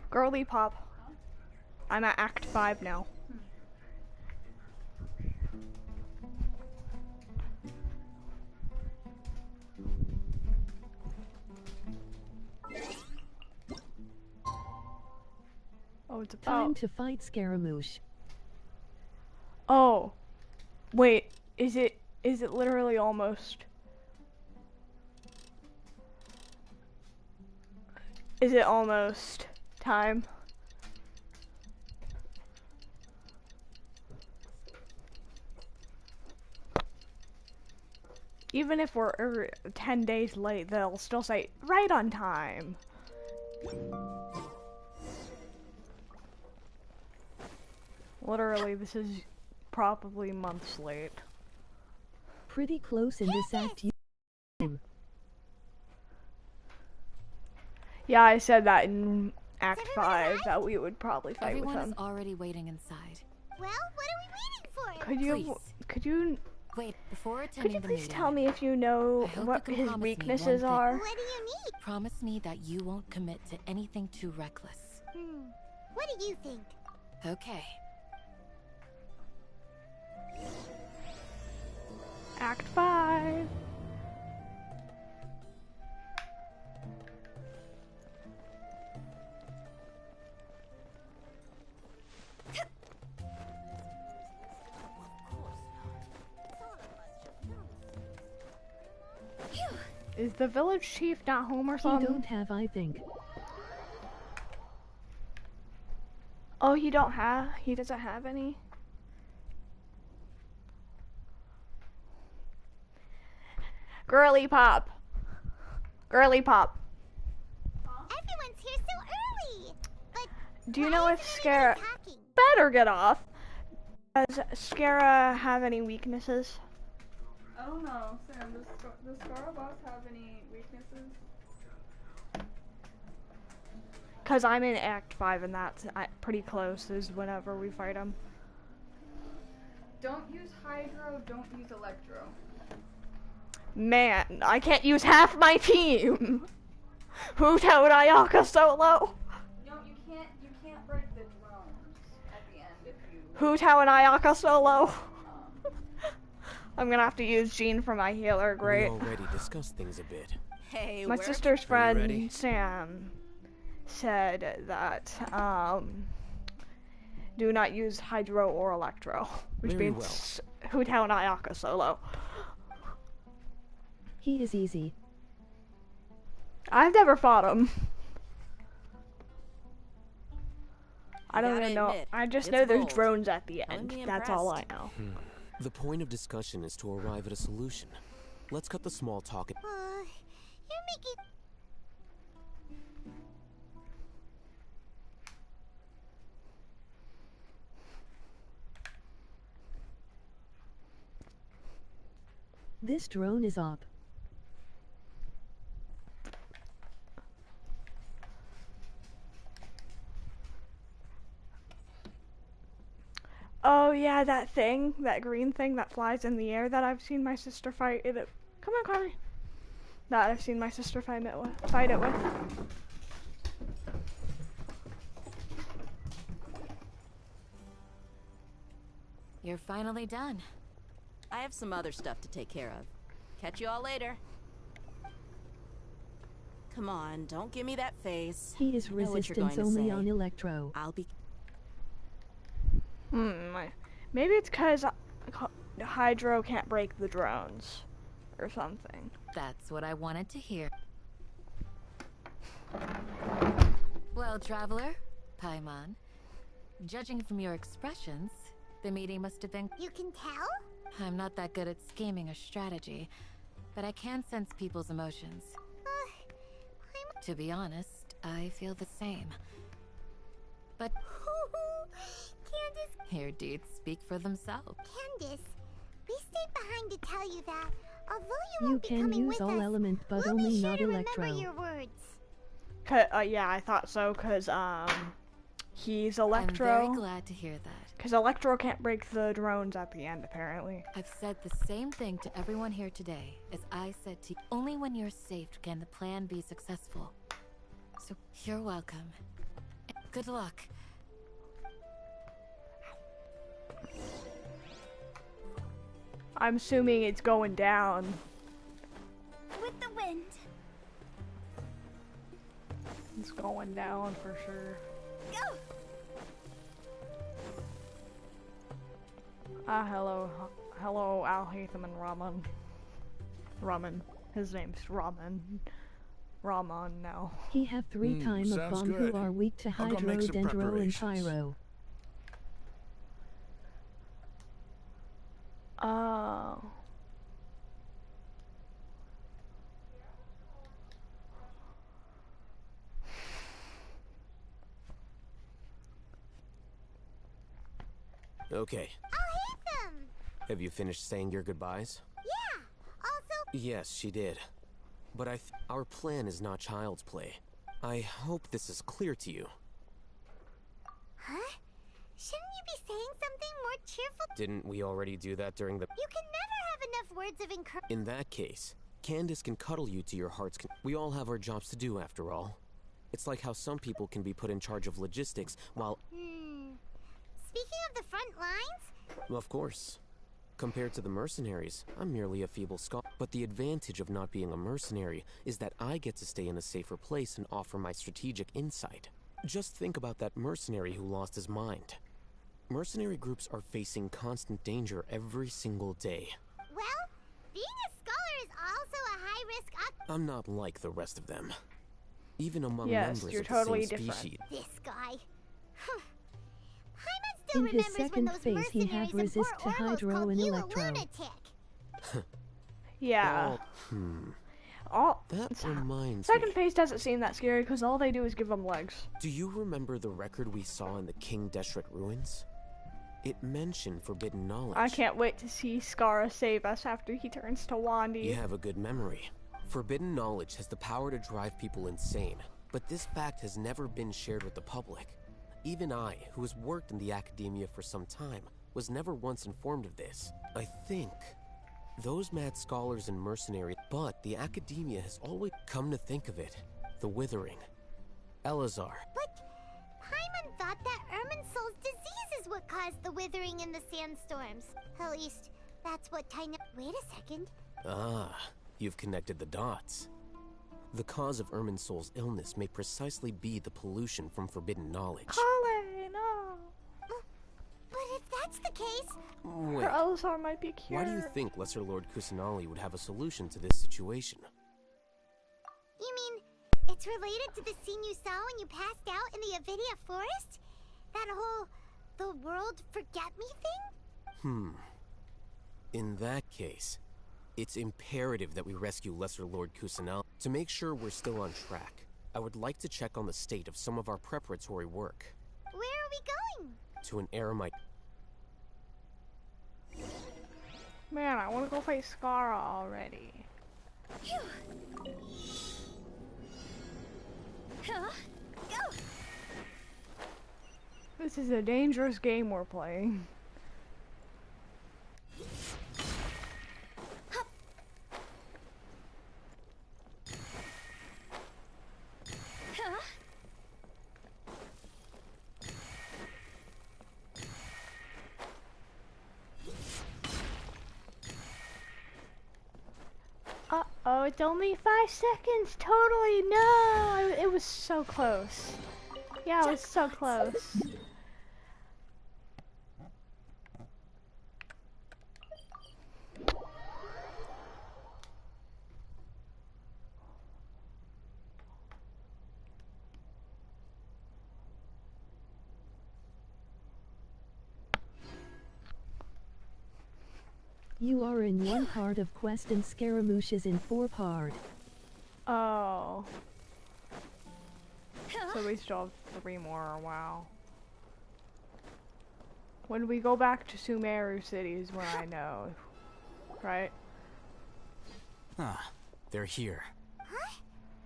Girly pop. I'm at Act 5 now. Oh, it's about... Time to fight Scaramouche. Oh. Wait, is it literally almost... Is it almost time? Even if we're 10 days late, they'll still say, right on time. Literally, this is probably months late. Pretty close in this act. Yeah, I said that in Act 5, that we would probably fight Everyone with them. is already waiting inside. Well, what are we waiting for? Could you wait before attending the please meeting? tell me if you know I hope what you can his promise me weaknesses one thing. are? What do you need? Promise me that you won't commit to anything too reckless. What do you think? Okay. Act 5. Is the village chief not home or He something? don't have, I think. Oh, he doesn't have any? Girly pop. Girly pop. Everyone's here so early. But Do you know if Scara Scara... Better get off. Does Scara have any weaknesses? I don't know, Sam. Does Scar boss have any weaknesses? Because I'm in Act 5 and that's pretty close is whenever we fight him. Don't use Hydro, don't use Electro. Man, I can't use half my team! Huto and Ayaka solo! No, you can't break the drones at the end if you... Huto and Ayaka solo! I'm gonna have to use Jean for my healer, great. We already discussed things a bit. Hey, My sister's Are you ready? friend, Sam, said that, do not use Hydro or Electro, which Very means Huto and Ayaka solo. He is easy. I've never fought him. I don't Gotta even know. admit, I just it's know there's bold. drones at the Telling end. me That's all I impressed. know. The point of discussion is to arrive at a solution. Let's cut the small talk. You're making... This drone is up. Oh yeah, that thing, that green thing that flies in the air that I've seen my sister fight it. Come on, Carly. That I've seen my sister fight it with. You're finally done. I have some other stuff to take care of. Catch you all later. Come on, don't give me that face. He is I know what you're resistance going to only say. on Electro. I'll be... Maybe it's because Hydro can't break the drones. Or something. That's what I wanted to hear. Well, traveler, Paimon, judging from your expressions, the meeting must have been... You can tell? I'm not that good at scheming or strategy, but I can sense people's emotions. To be honest, I feel the same. But... Candace? Your deeds speak for themselves. Candace, we stayed behind to tell you that, although you You won't be can coming use with all us, element, but we'll only be sure not to electro. remember your words. Yeah, I thought so, cause he's I'm Electro. very glad to hear that. Cause Electro can't break the drones at the end, apparently. I've said the same thing to everyone here today as I said to you. Only when you're safe can the plan be successful. So you're welcome. Good luck. I'm assuming it's going down. With the wind. It's going down for sure. Go! Hello, Al Hatham and Raman. Raman. His name's Raman. Raman now. He have 3 times of bomb good. who are weak to I'll go make hydro, some dendro, and preparations. pyro. Oh. Okay. I'll hate them! Have you finished saying your goodbyes? Yeah! Also, Yes, she did. But our plan is not child's play. I hope this is clear to you. huh? Shouldn't you be saying something more cheerful? Didn't we already do that during the... You can never have enough words of encouragement. In that case, Candace can cuddle you to your heart's we all have our jobs to do after all. It's like how some people can be put in charge of logistics while... Speaking of the front lines, Of course. Compared to the mercenaries, I'm merely a feeble scholar. But the advantage of not being a mercenary is that I get to stay in a safer place and offer my strategic insight. Just think about that mercenary who lost his mind. Mercenary groups are facing constant danger every single day. well, being a scholar is also a high-risk I'm not like the rest of them. Even among Yes, members you're of totally the same different. species. This guy. Paimon still In his remembers when second those phase, he mercenaries have in resist Port to Orlos hydro called and you electro. a lunatic. Yeah. That reminds Second me. phase doesn't seem that scary because all they do is give them legs. Do you remember the record we saw in the King Deshret ruins? It mentioned forbidden knowledge. I can't wait to see Skara save us after he turns to Wandy. You have a good memory. Forbidden knowledge has the power to drive people insane, but this fact has never been shared with the public. Even I, who has worked in the academia for some time, was never once informed of this. I think those mad scholars and mercenaries, but the academia has always come to think of it. The Withering. Elazar. But Paimon thought that Irminsul's disease is what caused the withering in the sandstorms. At least, that's what Taina... Wait a second. Ah, you've connected the dots. The cause of Irminsul's illness may precisely be the pollution from forbidden knowledge. Colin, no. But if that's the case... Wait, Her Elzar might be cured. why do you think Lesser Lord Kusanali would have a solution to this situation? You mean, it's related to the scene you saw when you passed out in the Avidia forest? That whole... the world forget me thing? In that case, it's imperative that we rescue Lesser Lord Kusanali. To make sure we're still on track, I would like to check on the state of some of our preparatory work. Where are we going? To an eremite. Man, I want to go fight Skara already. Go! This is a dangerous game we're playing. Uh-oh, it's only 5 seconds. Totally, no! It was so close. Yeah, it was so close. You are in one part of quest and Scaramouche is in 4 part. Oh. So we still have 3 more, wow. When we go back to Sumeru City is when I know, right? Ah, they're here. Huh?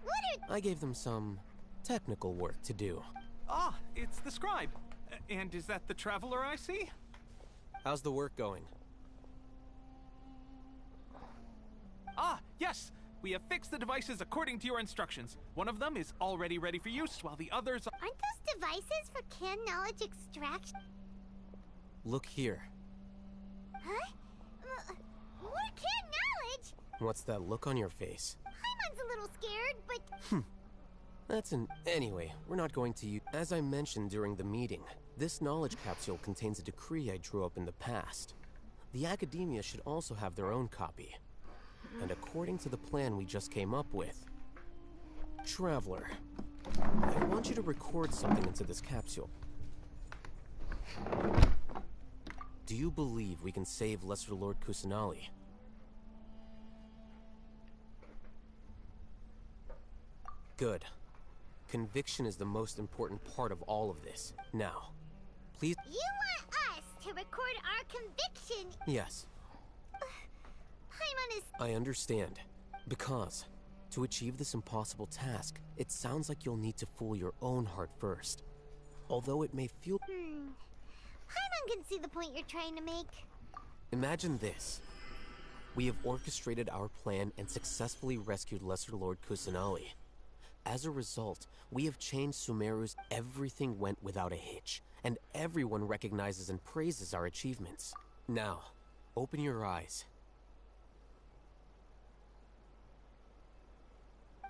What are... I gave them some technical work to do. Ah, it's the scribe. And is that the traveler I see? How's the work going? Ah, yes! We have fixed the devices according to your instructions. One of them is already ready for use, while the others are... Aren't those devices for canned knowledge extraction? Look here. Huh? More canned knowledge? What's that look on your face? Paimon's a little scared, but... Anyway, we're not going to use... As I mentioned during the meeting, this knowledge capsule contains a decree I drew up in the past. The Academia should also have their own copy. And according to the plan we just came up with... Traveler, I want you to record something into this capsule. Do you believe we can save Lesser Lord Kusanali? Good. Conviction is the most important part of all of this. Now, please... You want us to record our conviction? Yes. Paimon is... I understand. Because, to achieve this impossible task, it sounds like you'll need to fool your own heart first. Although it may feel... Paimon can see the point you're trying to make. Imagine this. We have orchestrated our plan and successfully rescued Lesser Lord Kusanali. As a result, we have changed Sumeru's everything went without a hitch, and everyone recognizes and praises our achievements. Now, open your eyes.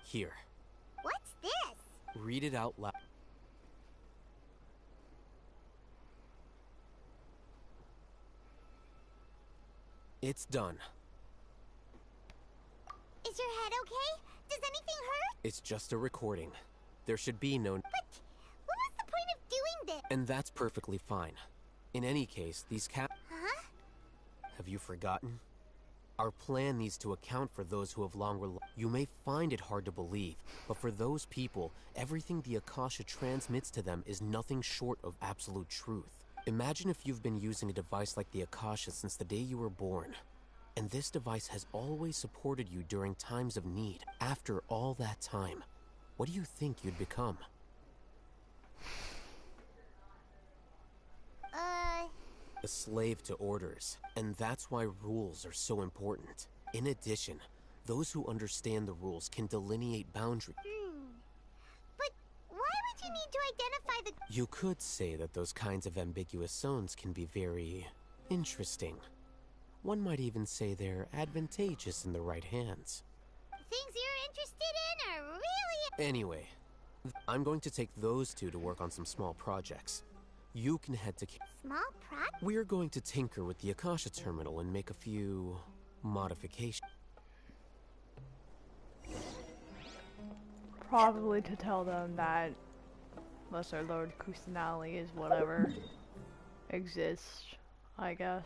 Here. What's this? Read it out loud. It's done. Is your head okay? Does anything hurt? It's just a recording. There should be no... But what was the point of doing this? And that's perfectly fine. In any case, these Huh? Have you forgotten? Our plan needs to account for those who have long You may find it hard to believe, but for those people, everything the Akasha transmits to them is nothing short of absolute truth. Imagine if you've been using a device like the Akasha since the day you were born. And this device has always supported you during times of need. After all that time, what do you think you'd become? A slave to orders, and that's why rules are so important. In addition, those who understand the rules can delineate boundaries. But why would you need to identify the... You could say that those kinds of ambiguous zones can be very interesting. One might even say they're advantageous in the right hands. Things you're interested in are really... Anyway, I'm going to take those two to work on some small projects. You can head to... Small projects? We're going to tinker with the Akasha terminal and make a few... modifications. Probably to tell them that Lesser Lord Kusanali is whatever exists, I guess.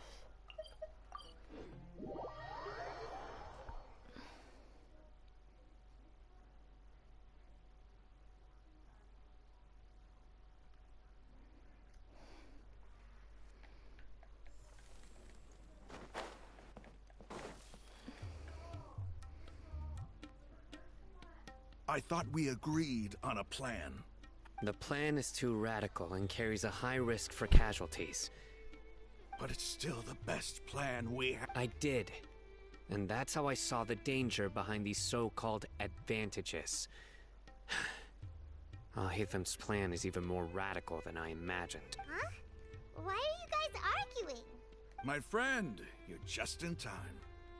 I thought we agreed on a plan. The plan is too radical and carries a high risk for casualties. But it's still the best plan we have. I did. And that's how I saw the danger behind these so-called advantages. Al-Haytham's plan is even more radical than I imagined. Huh? Why are you guys arguing? My friend, you're just in time.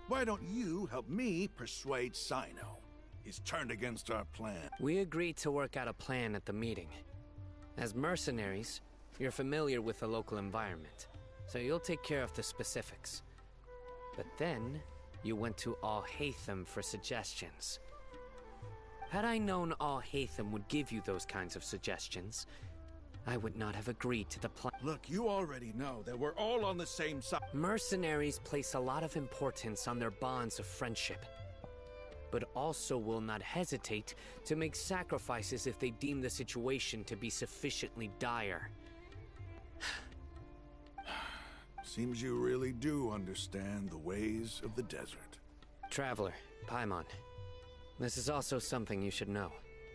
Why don't you help me persuade Sino? He's turned against our plan. We agreed to work out a plan at the meeting. As mercenaries, you're familiar with the local environment, so you'll take care of the specifics. But then, you went to Al-Haytham for suggestions. Had I known Al-Haytham would give you those kinds of suggestions, I would not have agreed to the plan. Look, you already know that we're all on the same side. Mercenaries place a lot of importance on their bonds of friendship, but also will not hesitate to make sacrifices if they deem the situation to be sufficiently dire. Seems you really do understand the ways of the desert. Traveler, Paimon. This is also something you should know.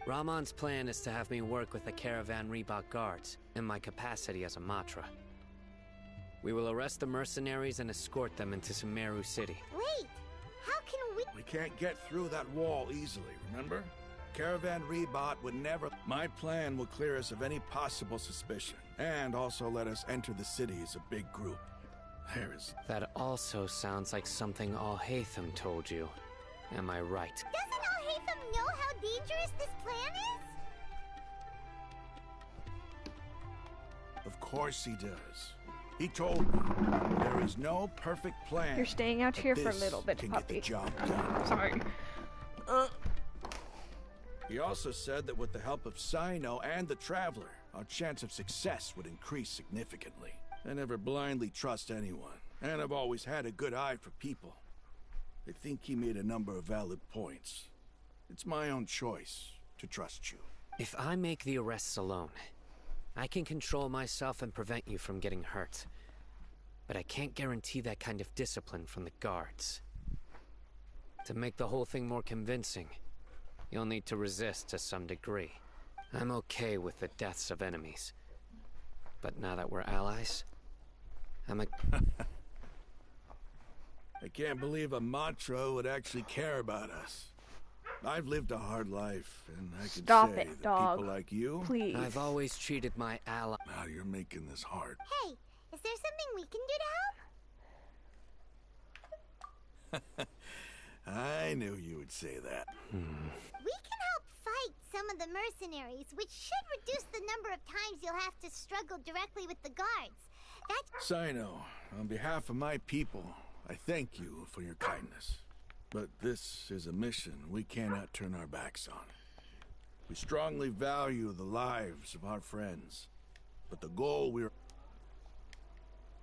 Ramon's plan is to have me work with the Caravan Reebok guards in my capacity as a Matra. We will arrest the mercenaries and escort them into Sumeru City. Wait, how can we... We can't get through that wall easily, remember? Caravan Reebok would never... My plan will clear us of any possible suspicion, and also let us enter the city as a big group. There is... That also sounds like something Al-Haytham told you. Am I right? Doesn't Al-Haytham know how dangerous this plan is? Of course he does. He told me there is no perfect plan. You're staying out here for a this little bit, can puppy. Get the job done. Sorry. He also said that with the help of Sino and the Traveler, our chance of success would increase significantly. I never blindly trust anyone, and I've always had a good eye for people. I think he made a number of valid points. It's my own choice to trust you. If I make the arrests alone, I can control myself and prevent you from getting hurt. But I can't guarantee that kind of discipline from the guards. To make the whole thing more convincing, you'll need to resist to some degree. I'm okay with the deaths of enemies. But now that we're allies, I can't believe a Matra would actually care about us. I've lived a hard life, and I can Stop say it, that dog. people like you... Please. I've always treated my ally... Now you're making this hard. Hey, is there something we can do to help? I knew you would say that. We can help fight some of the mercenaries, which should reduce the number of times you'll have to struggle directly with the guards. That's... Sino, on behalf of my people, I thank you for your kindness. But this is a mission we cannot turn our backs on. We strongly value the lives of our friends, but the goal we're...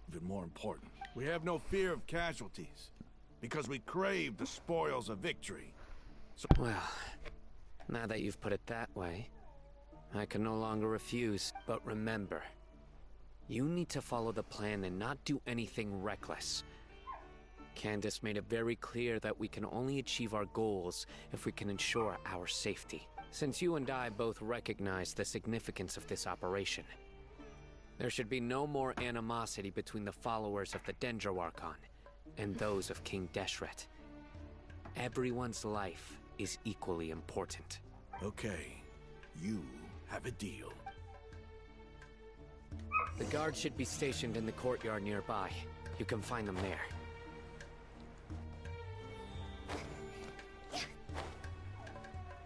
even more important. We have no fear of casualties, because we crave the spoils of victory. So Well, now that you've put it that way, I can no longer refuse. But remember, you need to follow the plan and not do anything reckless. Candace made it very clear that we can only achieve our goals if we can ensure our safety. Since you and I both recognize the significance of this operation, there should be no more animosity between the followers of the Dendro Archon and those of King Deshret. Everyone's life is equally important. okay, you have a deal. The guards should be stationed in the courtyard nearby. You can find them there.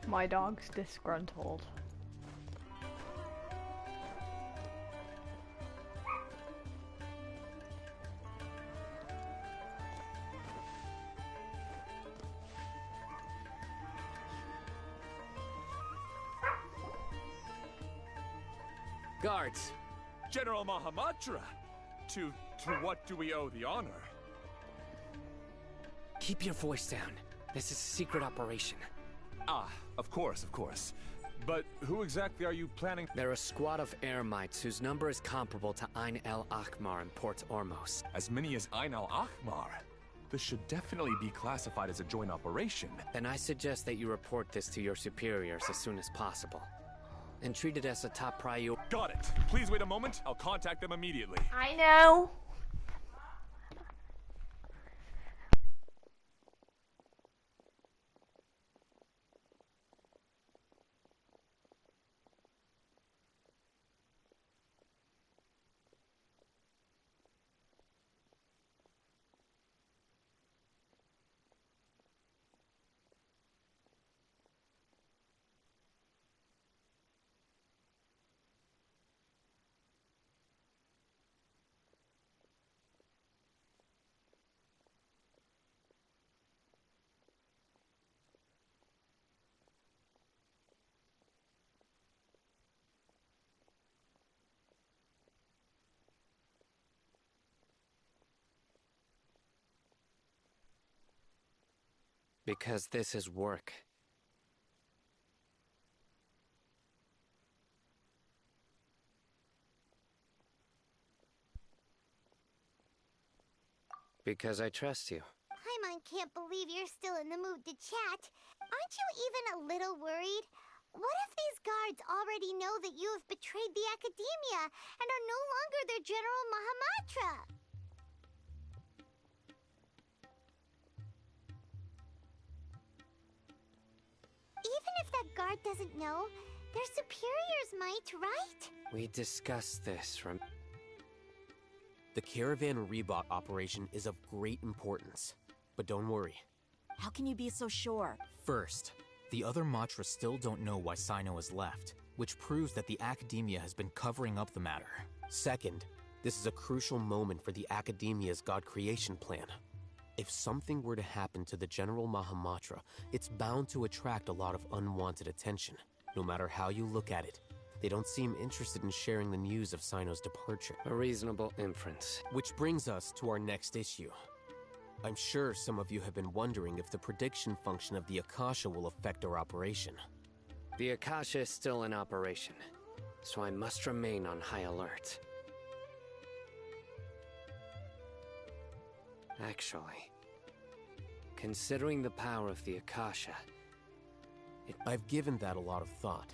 My dog's disgruntled. Guards! General Mahamatra! To what do we owe the honor? Keep your voice down. This is a secret operation. Ah, of course. But who exactly are you planning? They're a squad of Eremites whose number is comparable to Ain el Akhmar in Port Ormos. As many as Ain al Akhmar. This should definitely be classified as a joint operation. Then I suggest that you report this to your superiors as soon as possible. And treat it as a top priority. Got it. Please wait a moment. I'll contact them immediately. I know. Because this is work. Because I trust you. Paimon can't believe you're still in the mood to chat. Aren't you even a little worried? What if these guards already know that you have betrayed the Academia and are no longer their General Mahamatra? Even if that guard doesn't know, their superiors might, right? We discussed this from... The Caravan Rebot operation is of great importance. But don't worry. How can you be so sure? First, the other Matra still don't know why Sino has left, which proves that the Academia has been covering up the matter. Second, this is a crucial moment for the Academia's God creation plan. If something were to happen to the General Mahamatra, it's bound to attract a lot of unwanted attention. No matter how you look at it, they don't seem interested in sharing the news of Sino's departure. A reasonable inference. Which brings us to our next issue. I'm sure some of you have been wondering if the prediction function of the Akasha will affect our operation. The Akasha is still in operation, so I must remain on high alert. Actually, considering the power of the Akasha, I've given that a lot of thought.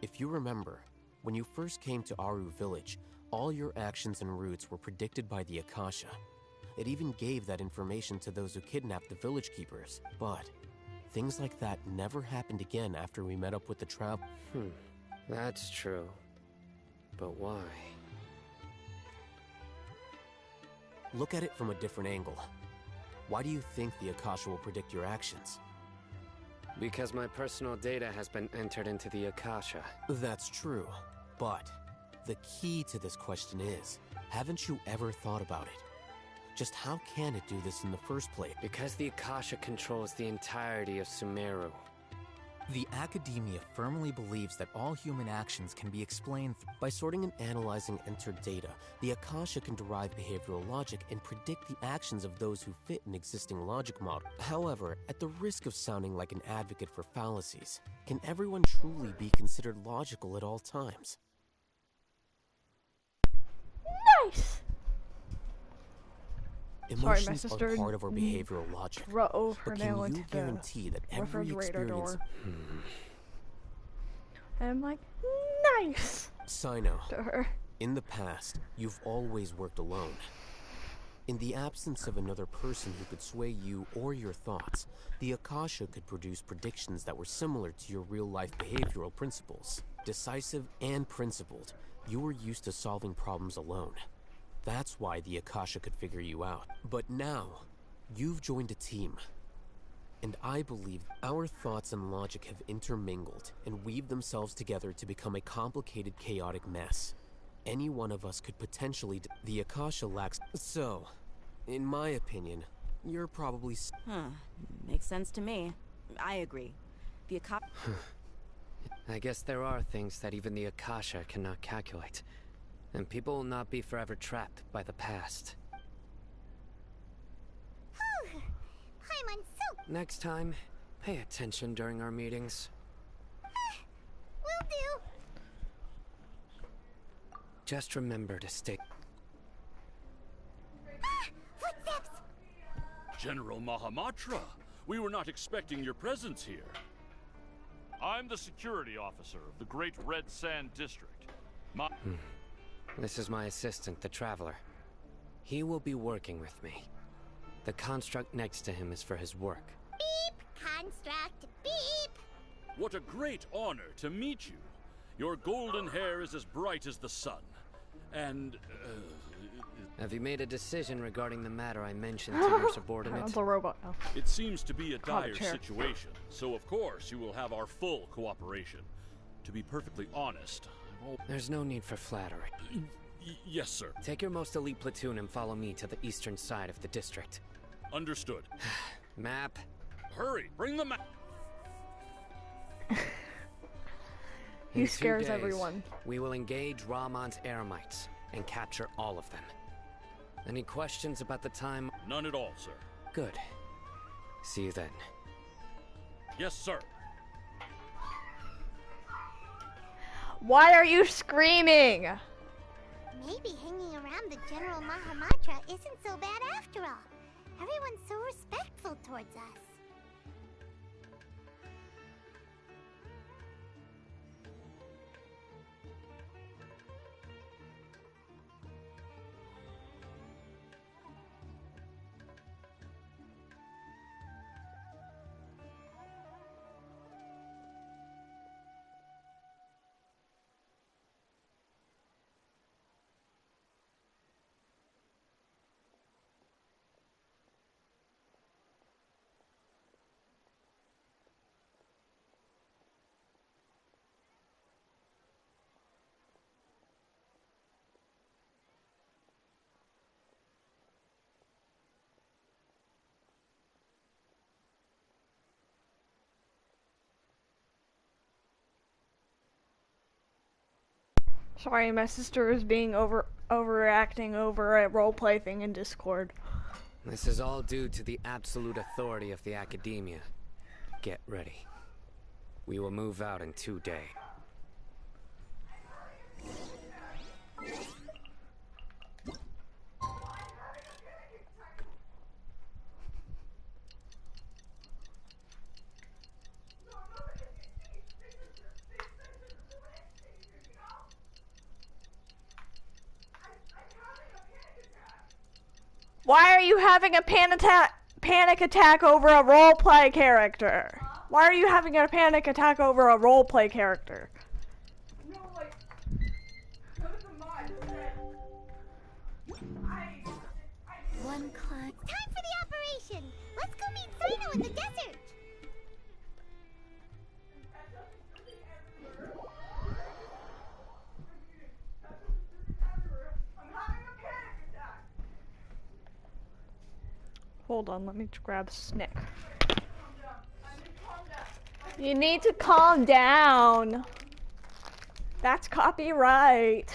If you remember, when you first came to Aru Village, all your actions and routes were predicted by the Akasha. It even gave that information to those who kidnapped the village keepers. But things like that never happened again after we met up with the travel. That's true. But why? Look at it from a different angle. Why do you think the Akasha will predict your actions? Because my personal data has been entered into the Akasha. That's true. But the key to this question is, haven't you ever thought about it? Just how can it do this in the first place? Because the Akasha controls the entirety of Sumeru. The Academia firmly believes that all human actions can be explained by sorting and analyzing entered data. The Akasha can derive behavioral logic and predict the actions of those who fit an existing logic model. However, at the risk of sounding like an advocate for fallacies, can everyone truly be considered logical at all times? Nice! Emotions are part of our behavioral logic. Drove her but nail can into you guarantee that the every refrigerator experience... door. And I'm like, nice! Sino, to her. In the past, you've always worked alone. In the absence of another person who could sway you or your thoughts, the Akasha could produce predictions that were similar to your real-life behavioral principles. Decisive and principled, you were used to solving problems alone. That's why the Akasha could figure you out. But now, you've joined a team. And I believe our thoughts and logic have intermingled and weaved themselves together to become a complicated, chaotic mess. Any one of us could potentially... The Akasha lacks... So, in my opinion, you're probably... Makes sense to me. I agree. The Akasha... I guess there are things that even the Akasha cannot calculate. And people will not be forever trapped by the past. Paimon Soup! Next time, pay attention during our meetings. Will do! Just remember to stay... Footsteps! General Mahamatra, we were not expecting your presence here. I'm the security officer of the Great Red Sand District. This is my assistant, the Traveler. He will be working with me. The construct next to him is for his work. Beep! Construct, beep! What a great honor to meet you. Your golden hair is as bright as the sun. And, Have you made a decision regarding the matter I mentioned to your subordinate? That's a robot now. It seems to be a dire chair. situation, so of course you will have our full cooperation. To be perfectly honest, There's no need for flattery. Yes, sir. Take your most elite platoon and follow me to the eastern side of the district. Understood. Map. Hurry, bring the map. He In scares 2 days, everyone. We will engage Ramon's Eremites and capture all of them. Any questions about the time? None at all, sir. Good. See you then. Yes, sir. Why are you screaming? Maybe hanging around the General Mahamatra isn't so bad after all. everyone's so respectful towards us. Sorry, my sister is being overreacting over a roleplay thing in Discord. This is all due to the absolute authority of the Academia. Get ready. We will move out in 2 days. Why are you having a panic attack over a roleplay character? Why are you having a panic attack over a roleplay character? No, like, go to the mod. One clock. Time for the operation! Let's go meet Sino in the desert! Hold on, let me grab Snick. You need to calm down. That's copyright.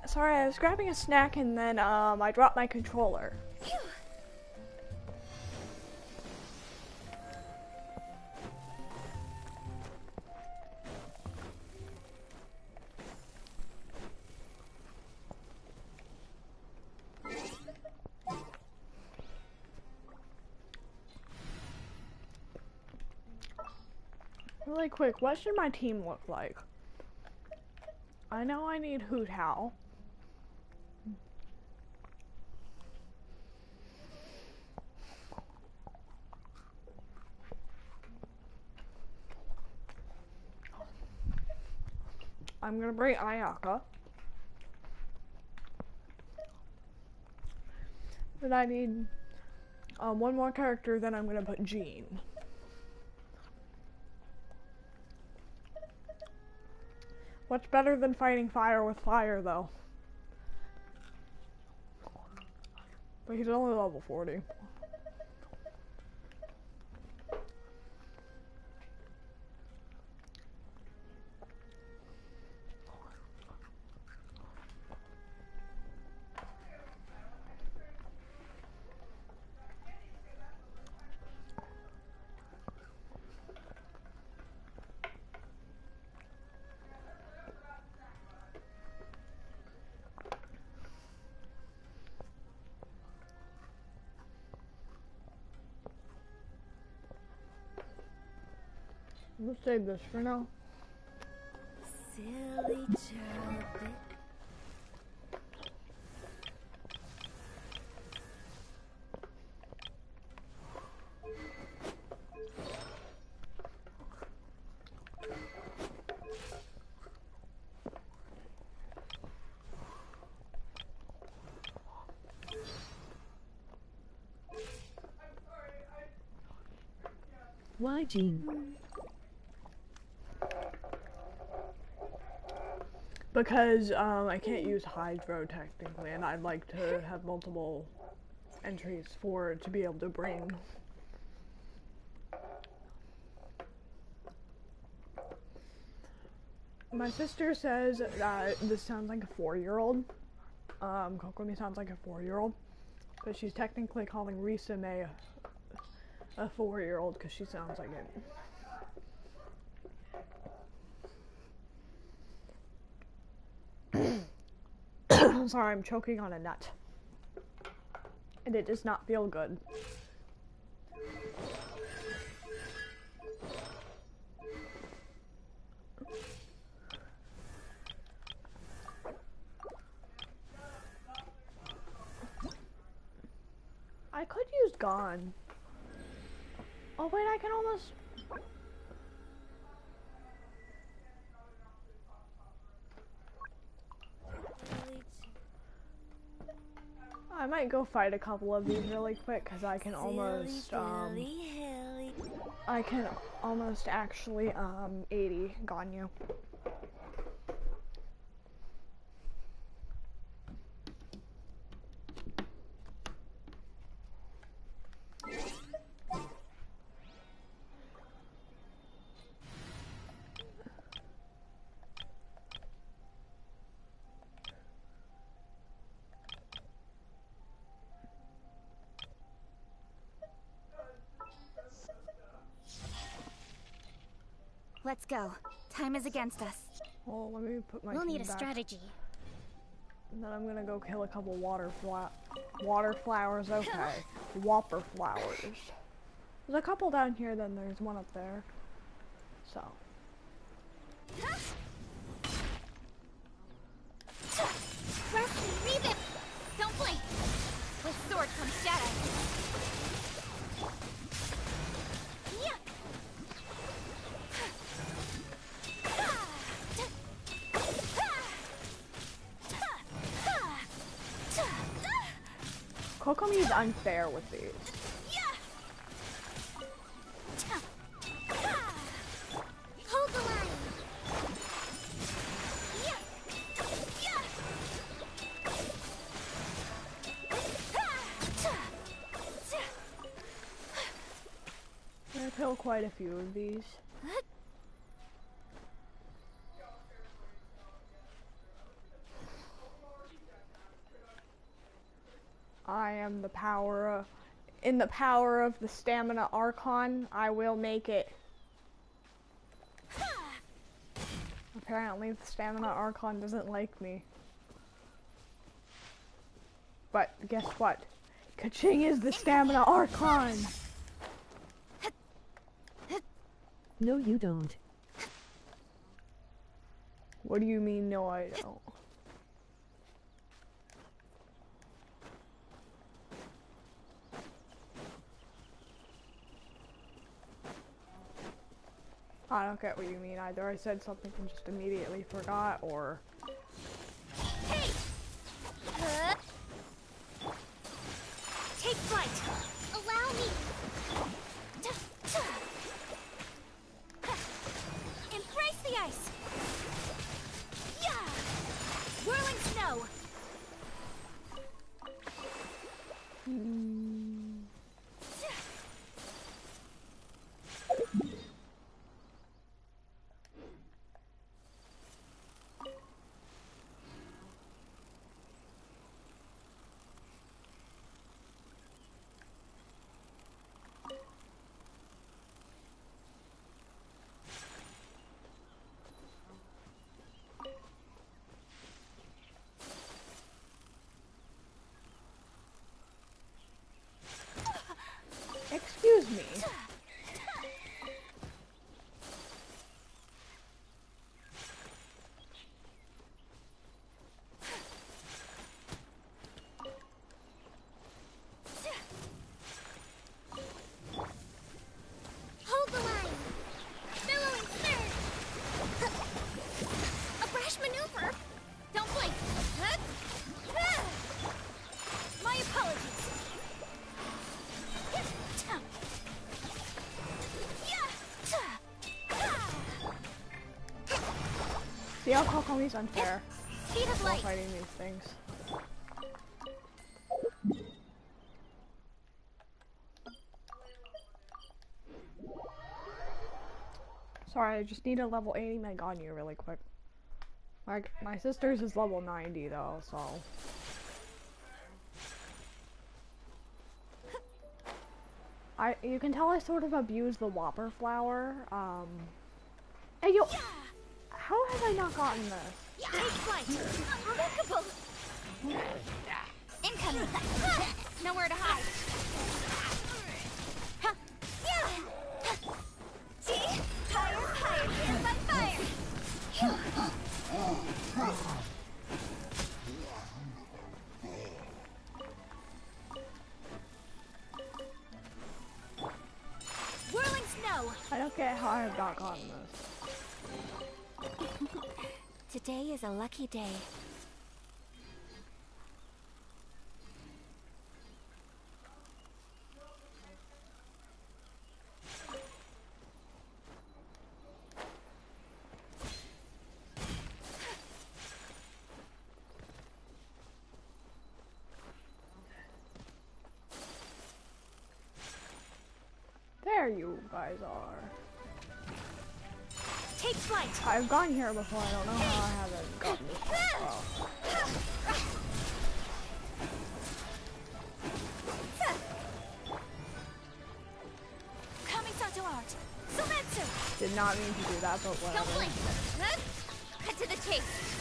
Sorry, I was grabbing a snack and then I dropped my controller. Really quick, what should my team look like? I know I need Hoot Howl. I'm gonna bring Ayaka. Then I need one more character, then I'm gonna put Jean. What's better than fighting fire with fire, though? But he's only level 40. Let's save this for now. Silly chirpy. Why, Jean? Because I can't use hydro technically, and I'd like to have multiple entries for to be able to bring. My sister says that this sounds like a 4-year-old. Kokomi sounds like a 4-year-old, but she's technically calling Risa May a 4-year-old because she sounds like it. Sorry, I'm choking on a nut. And it does not feel good. I could use Gone. Oh wait, I can almost... I might go fight a couple of these really quick because I can almost I can almost actually 80 Ganyu. Let's go. Time is against us. Well, let me put my We'll need a back. strategy. And then I'm gonna go kill a couple water flowers. Okay, whopper flowers. There's a couple down here. Then there's one up there. So. Rest, leave it. Don't blink. With sword comes shadow. Kokomi is unfair with these. Hold the line. I kill quite a few of these. I am the power in the power of the stamina Archon, I will make it. Apparently the stamina Archon doesn't like me. But guess what? Kaching is the stamina Archon! No, you don't. What do you mean, no I don't? I don't get what you mean either. I said something and just immediately forgot, or... Hey! Take flight! Allow me! Embrace the ice! Yeah! Whirling snow! See how Kokomi's unfair? Speed of While light. fighting these things. Sorry, I just need a level 80 meg on you really quick. Like, my sister's is level 90 though, so. You can tell I sort of abuse the Whopper flower. Hey, yo, how have I not gotten this? Take flight. Unremarkable. Incoming. Nowhere to hide. Huh. Yeah. See? Higher, higher. Hands on fire. Whirling snow. I don't get how I have not gotten this. Today is a lucky day. There you guys are. Take flight. I've gone here before, I don't know how I haven't gotten this far. Coming to art. Sumeru. Did not mean to do that, but Don't whatever. blink. Cut to the chase.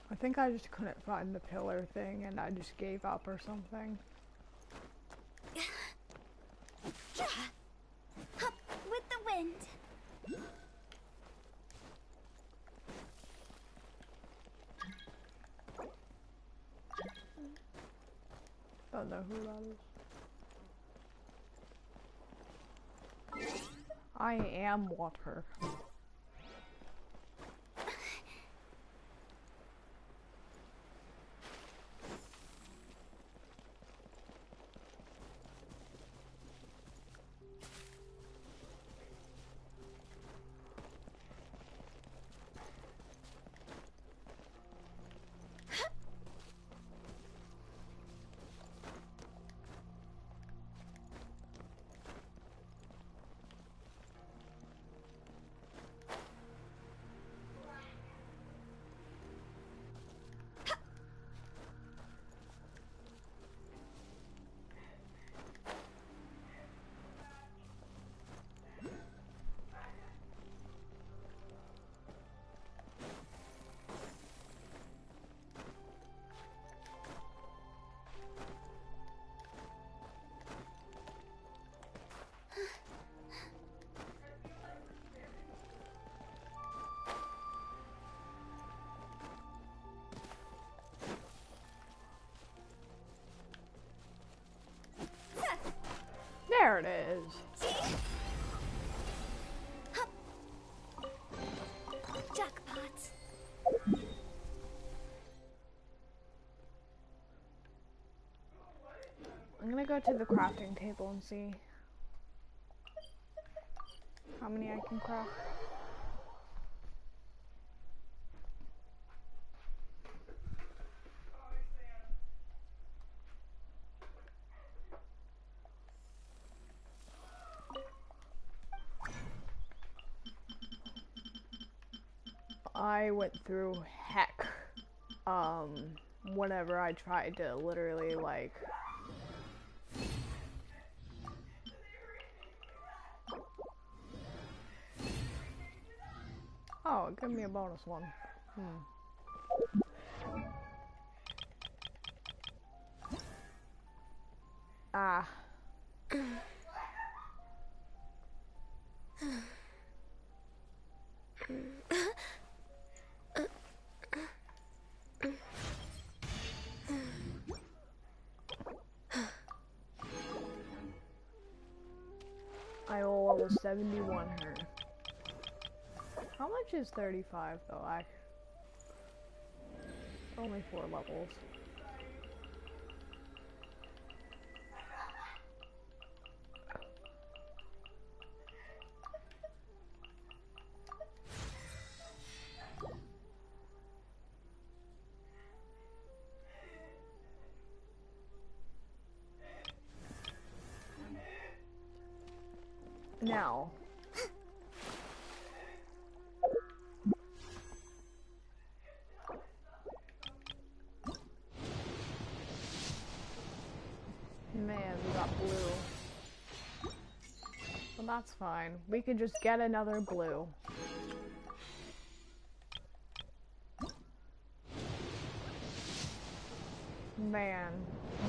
I think I just couldn't find the pillar thing and I just gave up or something. Up with the wind. Don't know who that is. I am water. There it is. Jackpot. I'm gonna go to the crafting table and see how many I can craft. I went through heck whenever I tried to literally like oh, give me a bonus one. Ah. equals 71 her. How much is 35 though? Only 4 levels. Now, man, we got blue. Well, that's fine. We could just get another blue. Man,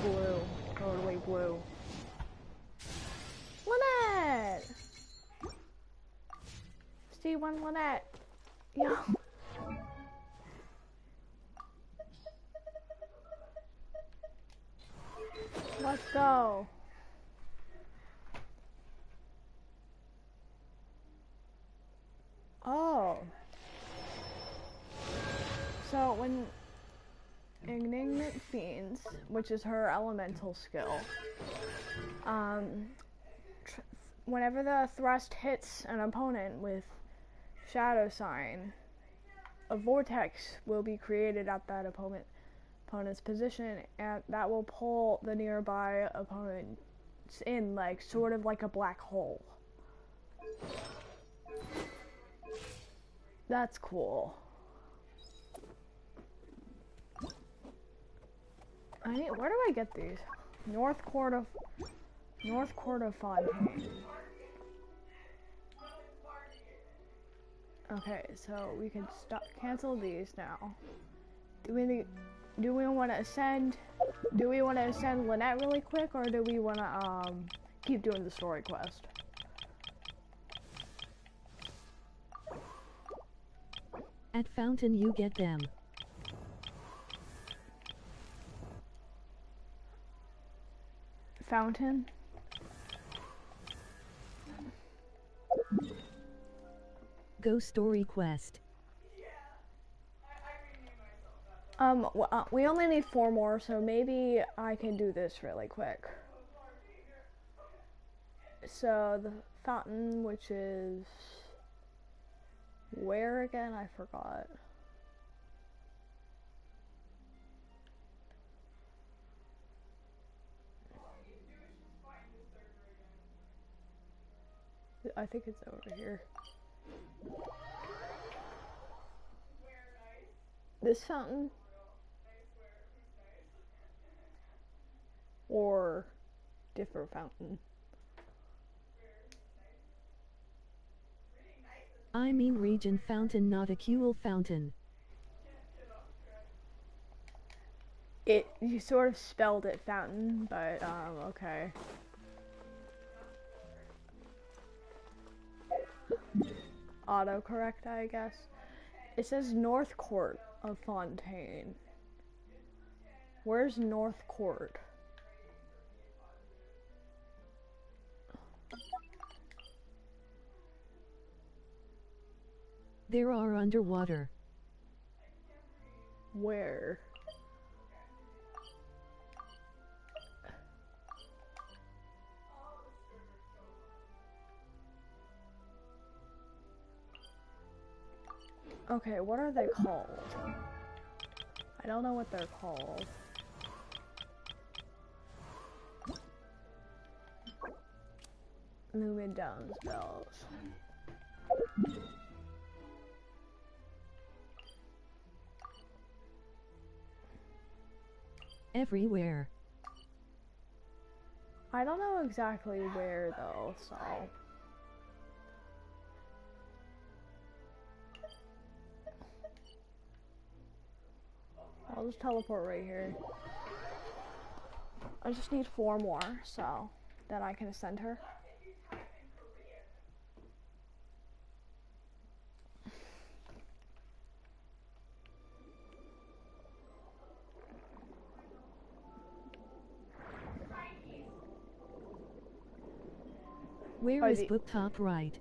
blue. Totally blue. Lynette! C1 Lynette. Yeah. Let's go. Oh. So when Ignitant Fiends, which is her elemental skill, whenever the thrust hits an opponent with Shadow Sign, a vortex will be created at that opponent's position, and that will pull the nearby opponents in, like, sort of like a black hole. That's cool. Where do I get these? North Court of Fontaine. Okay, so we can cancel these now. Do we want to ascend? Do we want to ascend Lynette really quick, or do we want to keep doing the story quest? At Fountain you get them. Fountain? Go story quest. We only need 4 more, so maybe I can do this really quick. So, the fountain, which is... where again? I forgot. I think it's over here. This fountain? Or different fountain? I mean region fountain, not a cool fountain. You sort of spelled it fountain, but okay. Autocorrect, I guess. It says North Court of Fontaine. Where's North Court? There are underwater. Where? Okay, what are they called? I don't know what they're called. Lumen Downs Bells. Everywhere. I don't know exactly where though, so... I'll just teleport right here. I just need 4 more, so then I can ascend her. Where is book top right?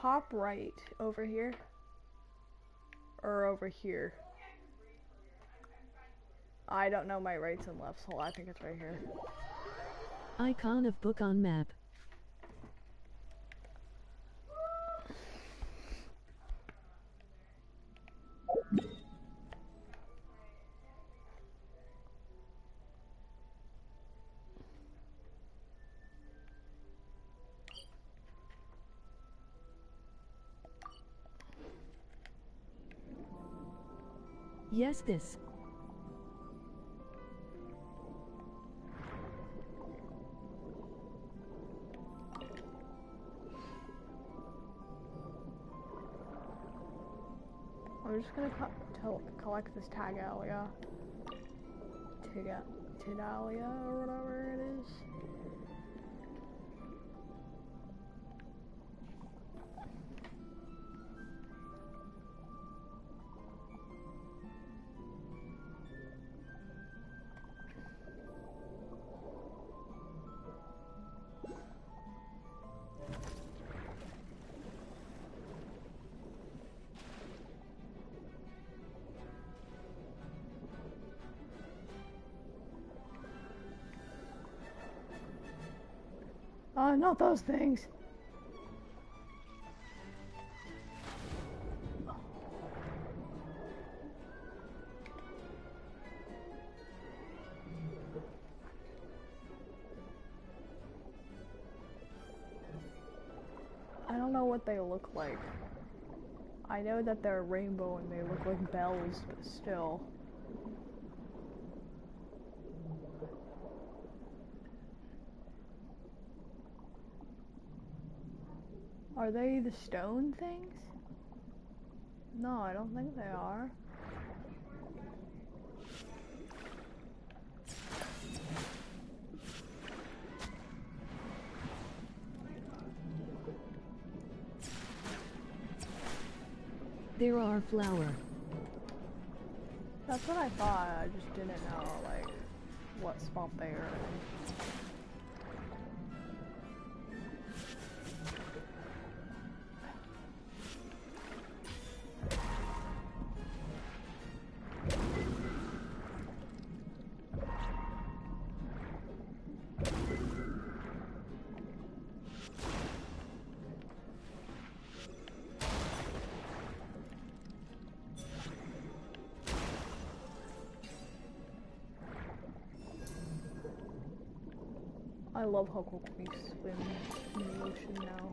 Top right. Over here? Or over here? I don't know my rights and lefts, so I think it's right here. Icon of book on map. Yes, this. I'm just gonna collect this Tagalia. Tidalia or whatever it is. Not those things. I don't know what they look like. I know that they're rainbow and they look like bells, but still. Are they the stone things? No, I don't think they are. There are flower. That's what I thought, I just didn't know, like, what spot they are in. I love how quick we swim in the ocean now.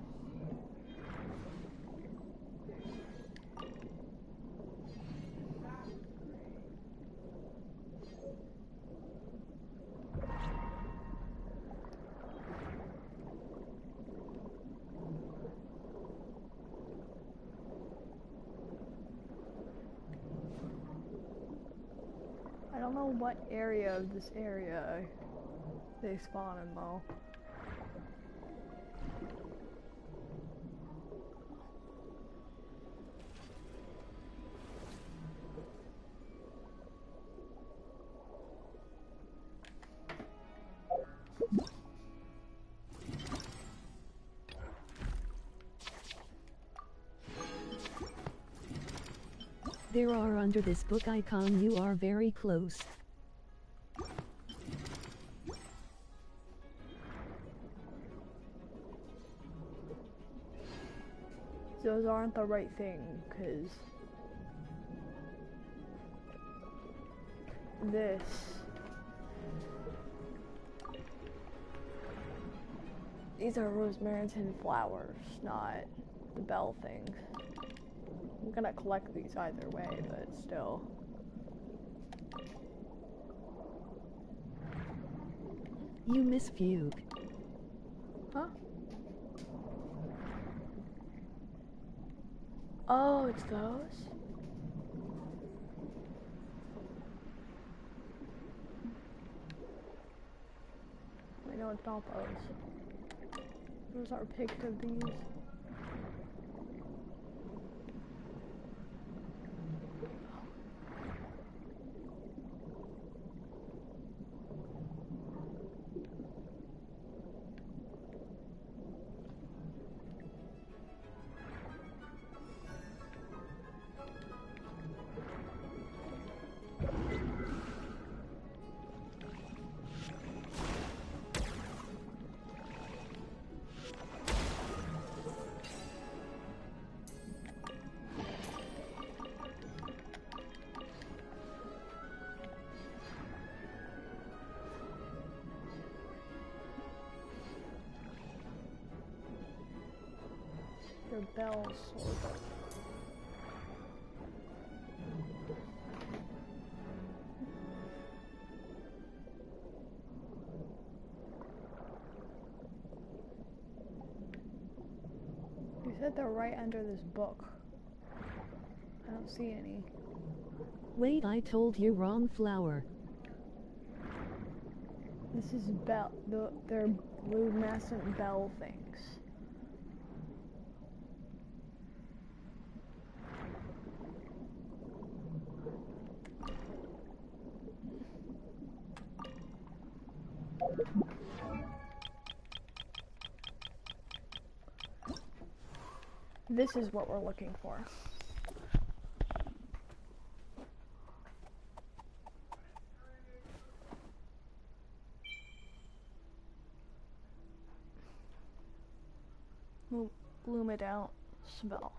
I don't know what area of this area they spawn in though. There are under this book icon. You are very close. Those aren't the right thing, because these are rosemarin flowers, not the bell things. I'm gonna collect these either way, but still. You miss Fugue. Huh? Oh, it's those? I know it's not those. Those are picked of these. Their bells. You said they're right under this book. I don't see any. Wait, I told you wrong, flower. This is bell. They're luminescent bell things. This is what we're looking for. Bloom it out. Spell.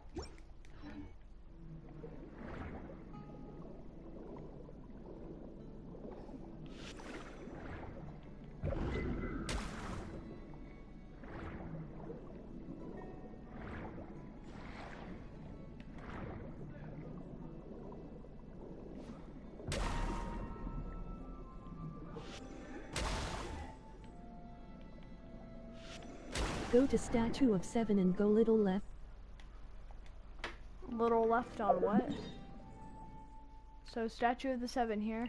Go to Statue of 7 and go little left. Little left on what? So Statue of the 7 here.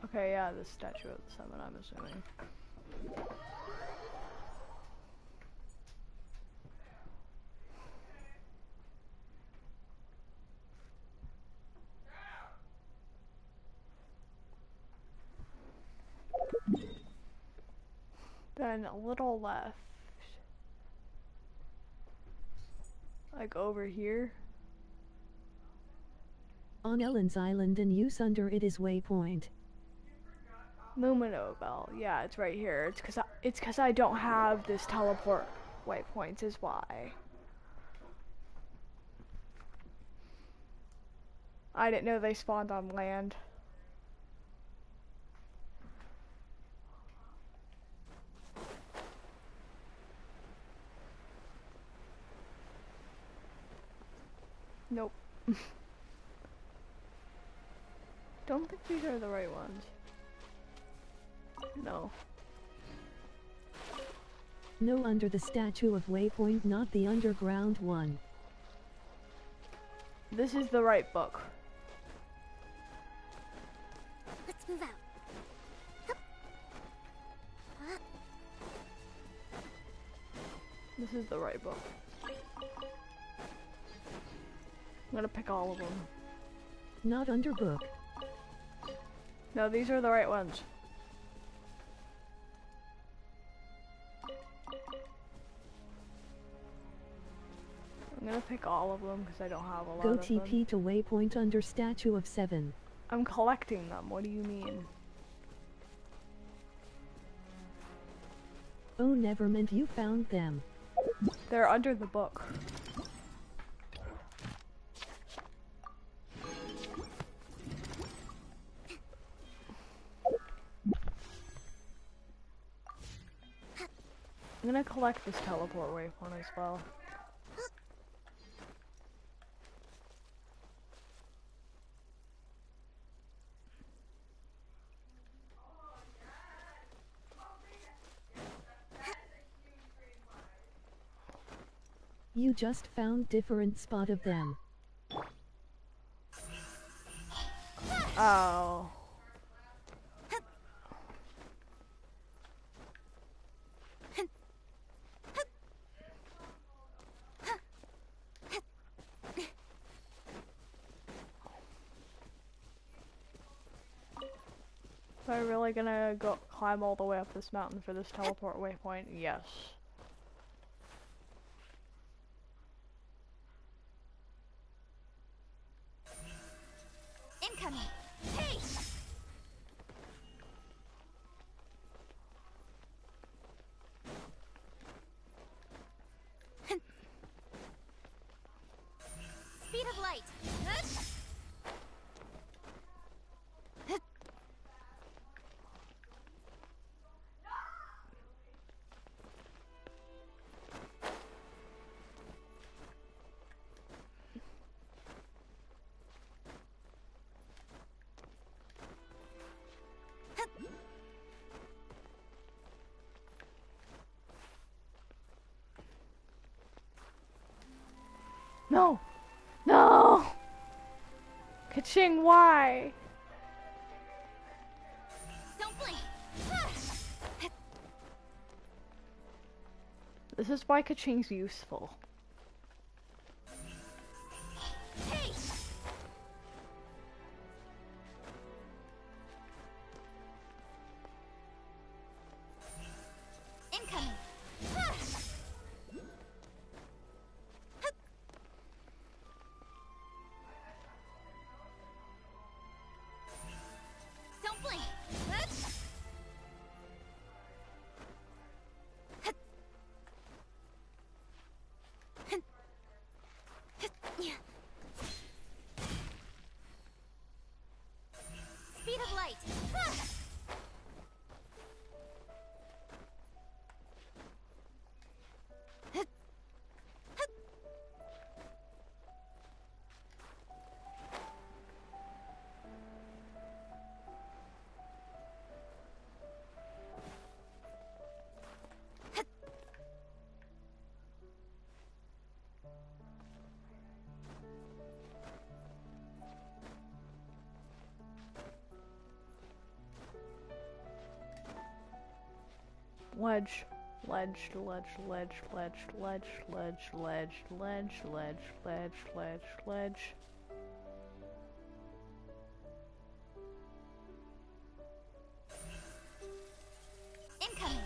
Okay, yeah, the Statue of the 7, I'm assuming. Then a little left. Like over here. On Ellen's Island and use under it is waypoint. Lumino Bell. Yeah, it's right here. It's cause I don't have this teleport waypoints is why. I didn't know they spawned on land. Nope. Don't think these are the right ones. No. No, under the Statue of Waypoint, not the underground one. This is the right book. Let's move out. Hup. This is the right book. I'm gonna pick all of them. Not under book. No, these are the right ones. I'm gonna pick all of them because I don't have a lot Go of them. TP to waypoint under Statue of 7. I'm collecting them. What do you mean? Oh, never meant you found them. They're under the book. I'm gonna collect this teleport waypoint as well. You just found different spot of them. Oh. Am I really gonna go climb all the way up this mountain for this teleport waypoint? Yes. Incoming. Hey! Speed of light. No! No! Ka-ching, why? Don't blink. This is why Ka-ching's useful. Hey! Incoming. Don't blink. Speed of light. Ledge. Ledge, ledge, ledge, ledge, ledge, ledge, ledge, ledge, ledge, ledge, ledge, ledge. Incoming.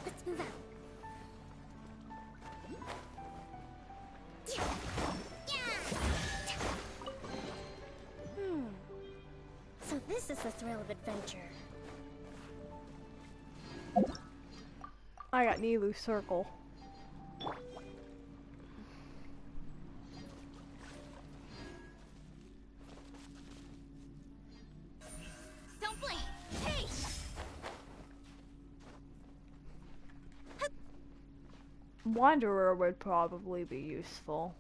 Let's move out. So this is the thrill of adventure. I got Nilu Circle. Don't blink. Hey! Wanderer would probably be useful.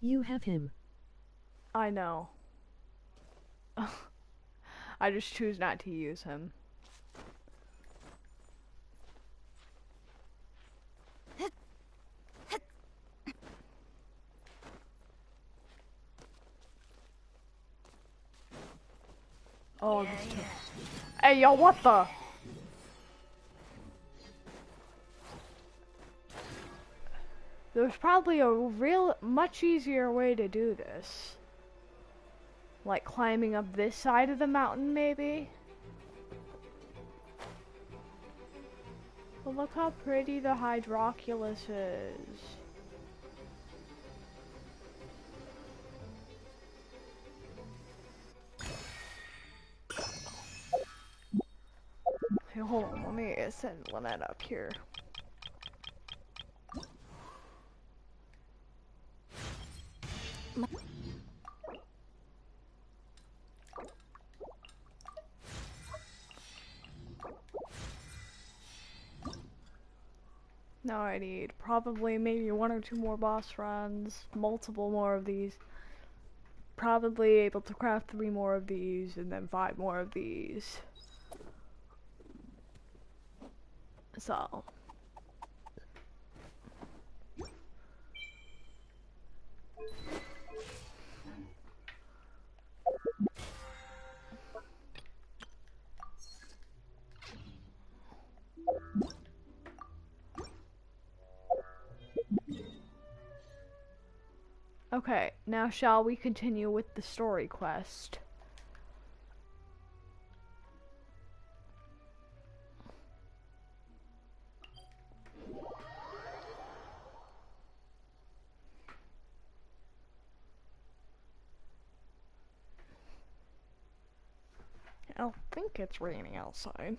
You have him. I know. I just choose not to use him. Oh, this too. Hey, yo, what the? There's probably a much easier way to do this. Like climbing up this side of the mountain, maybe? But look how pretty the Hydroculus is. Hey, hold on, let me send Lynette up here. Now I need probably maybe 1 or 2 more boss runs, multiple more of these. Probably able to craft 3 more of these, and then 5 more of these. So. Okay, now shall we continue with the story quest? I don't think it's raining outside.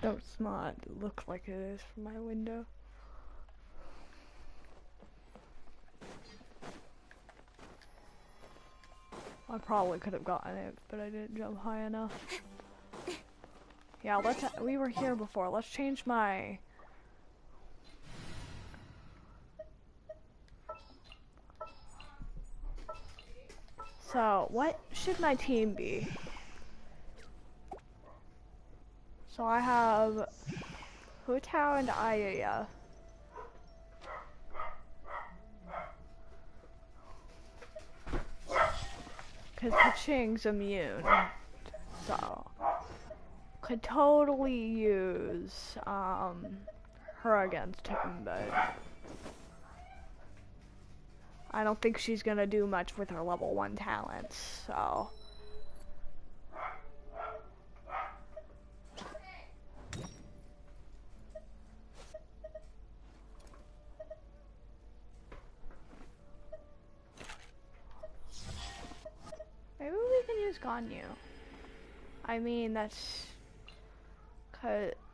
Though it's not. It looks like it is from my window. I probably could have gotten it, but I didn't jump high enough. Yeah, we were here before. Let's change my... So, what should my team be? So I have Hu Tao and Ayaya. Because Paching's immune. So, could totally use her against him, but I don't think she's gonna do much with her level 1 talents, so. Maybe we can use Ganyu. I mean, that's...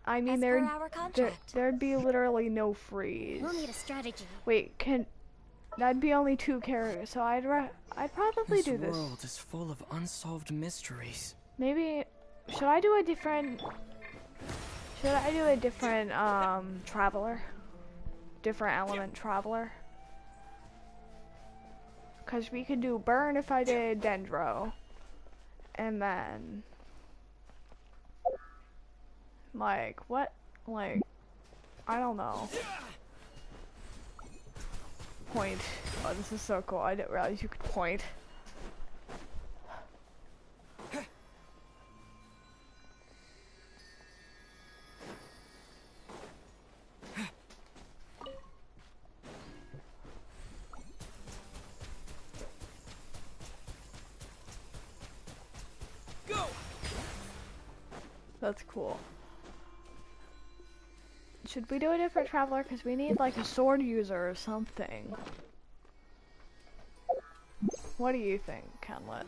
I mean, there'd be literally no freeze. We'll need a strategy. Wait, that'd be only 2 characters, so I'd probably do this. This world is full of unsolved mysteries. Maybe, should I do a different traveler? Different element traveler? Because we could do burn if I did Dendro. And then... Like, what? Like, I don't know. Point. Oh, this is so cool. I didn't realize you could point. Go! That's cool. Should we do a different traveler? Because we need like a sword user or something. What do you think, Kenlet?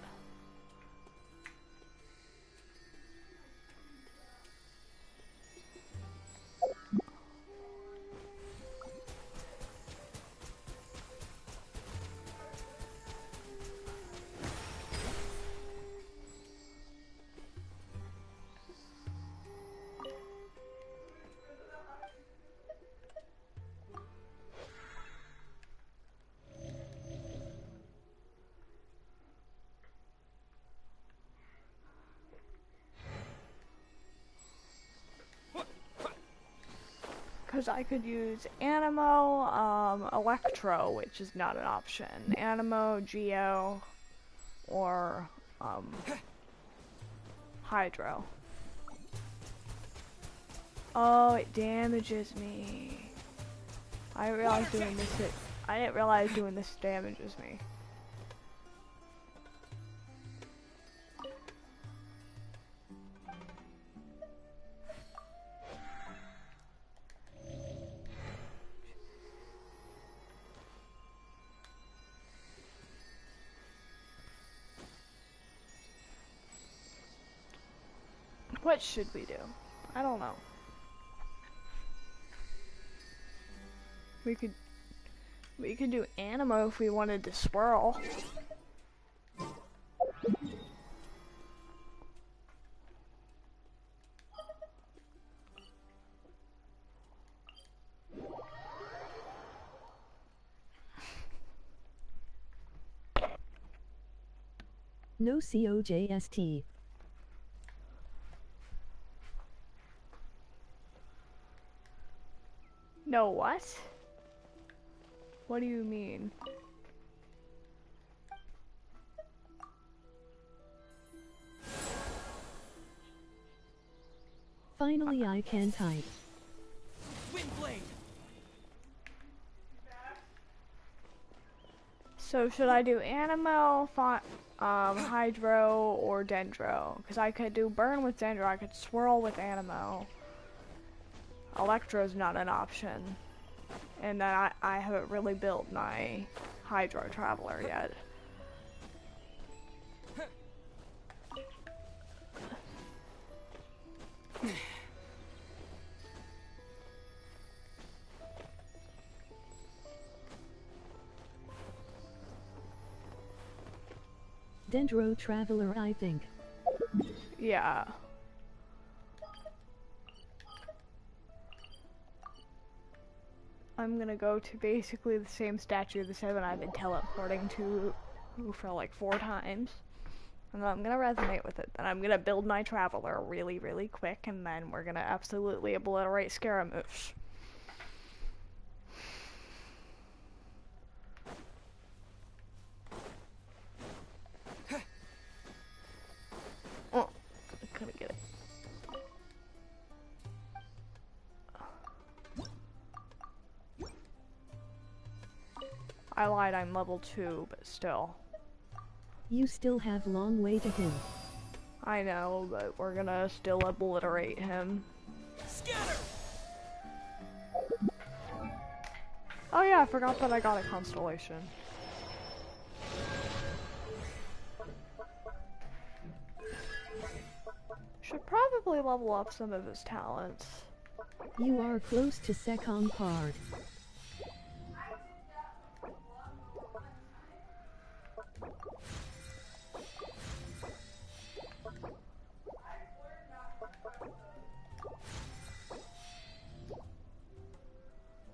Because I could use Animo, Electro, which is not an option, Animo, Geo, or Hydro. Oh, it damages me. I didn't realize doing this damages me. What should we do? I don't know. We could do Animo if we wanted to swirl. No COJST. No what? What do you mean? Finally I can type. Windblade. So should I do Animo, Hydro, or Dendro? Because I could do Burn with Dendro, I could Swirl with Animo. Electro's not an option. And then I haven't really built my Hydro Traveler yet. Dendro Traveler, I think. Yeah. I'm gonna go to basically the same statue the 7 I've been teleporting to for like 4 times. And then I'm gonna resonate with it. Then I'm gonna build my Traveler really, really quick, and then we're gonna absolutely obliterate Scaramouche. Oh, I couldn't get it. I lied, I'm level 2, but still. You still have long way to him. I know, but we're gonna still obliterate him. Scatter! Oh yeah, I forgot that I got a constellation. Should probably level up some of his talents. You are close to second part.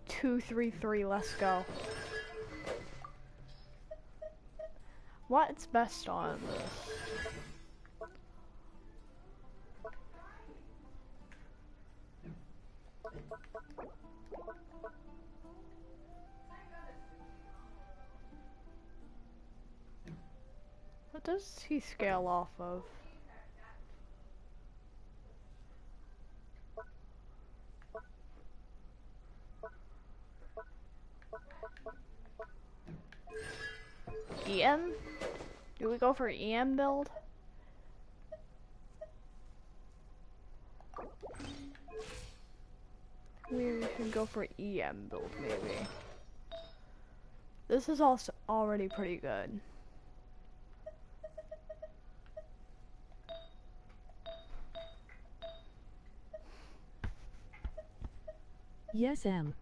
Two, 3, 3, let's go. What's best on this? What does he scale off of? EM? Do we go for EM build? We should go for EM build maybe. This is also already pretty good. Yes, M.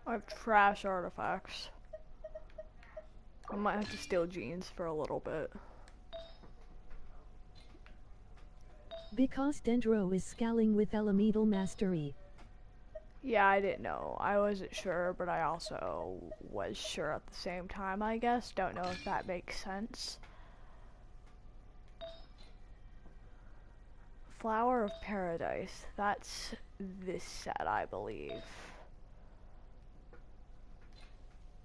I have trash artifacts. I might have to steal Jeans for a little bit. Because Dendro is scaling with elemental mastery. Yeah, I didn't know. I wasn't sure, but I also was sure at the same time, I guess. Don't know if that makes sense. Flower of Paradise. That's this set, I believe.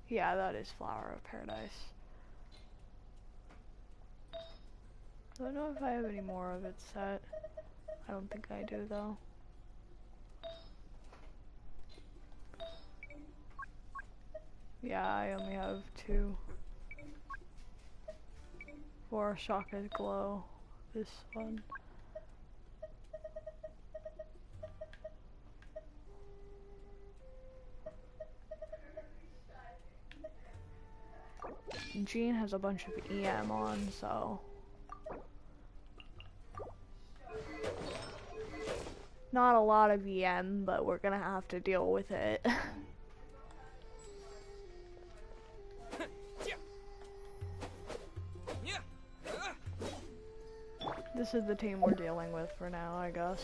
Yeah, that is Flower of Paradise. I don't know if I have any more of it set. I don't think I do, though. Yeah, I only have 2. 4 Shaka's Glow. This one. Jean has a bunch of EM on, so... Not a lot of EM, but we're gonna have to deal with it. This is the team we're dealing with for now, I guess.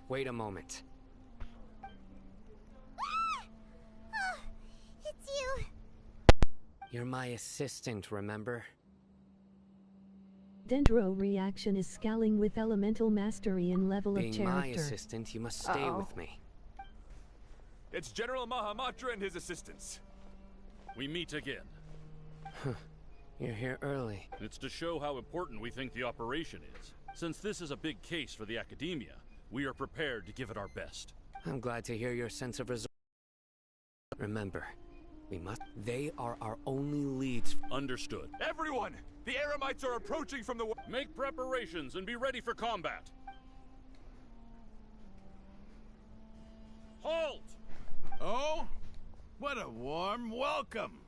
Wait a moment. Oh, it's you. You're my assistant, remember? Dendro reaction is scaling with elemental mastery and level of character. Being my assistant, you must stay with me. It's General Mahamatra and his assistants. We meet again. You're here early. It's to show how important we think the operation is. Since this is a big case for the Academia, we are prepared to give it our best. I'm glad to hear your sense of resolve. Remember, we must... They are our only leads. Understood. Everyone! The Eremites are approaching from the... Make preparations and be ready for combat. Halt! Oh? What a warm welcome.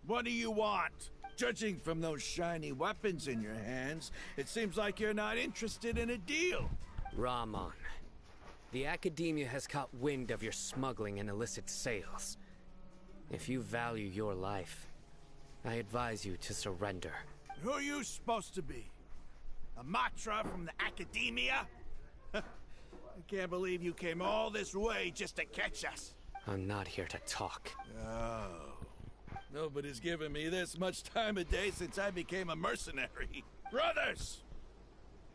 What do you want? Judging from those shiny weapons in your hands, it seems like you're not interested in a deal. Ramon, the Academia has caught wind of your smuggling and illicit sales. If you value your life, I advise you to surrender. Who are you supposed to be? A Matra from the Academia? I can't believe you came all this way just to catch us. I'm not here to talk. Oh. Nobody's given me this much time of day since I became a mercenary. Brothers!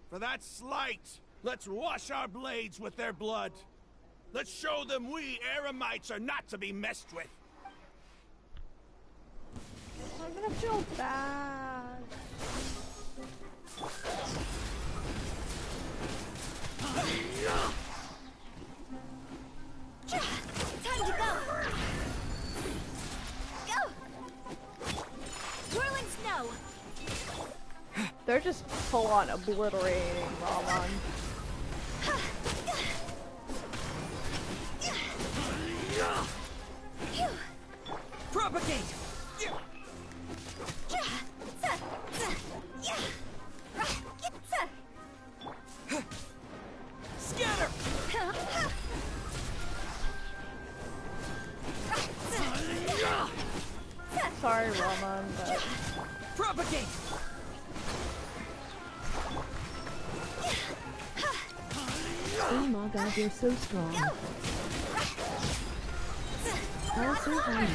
For that slight, let's wash our blades with their blood. Let's show them we Eremites are not to be messed with. I'm gonna feel bad. Time to go! Go! Whirling snow! They're just full on obliterating Ramon. Propagate! Scatter! Sorry, Ramon, but... Propagate! Oh my god, you're so strong. How so high.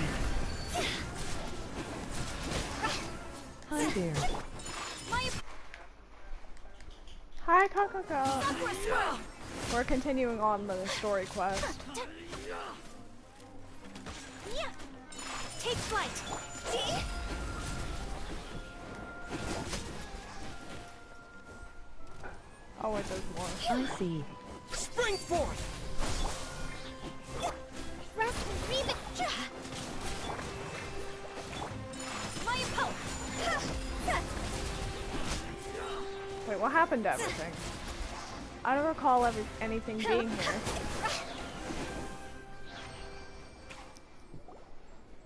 Hi there. Hi, Kakako. We're continuing on the story quest. Take flight! See? Oh, wait, there's more. I see. Spring forth! Rest and breathe it! My power! Wait, what happened to everything? I don't recall anything being here.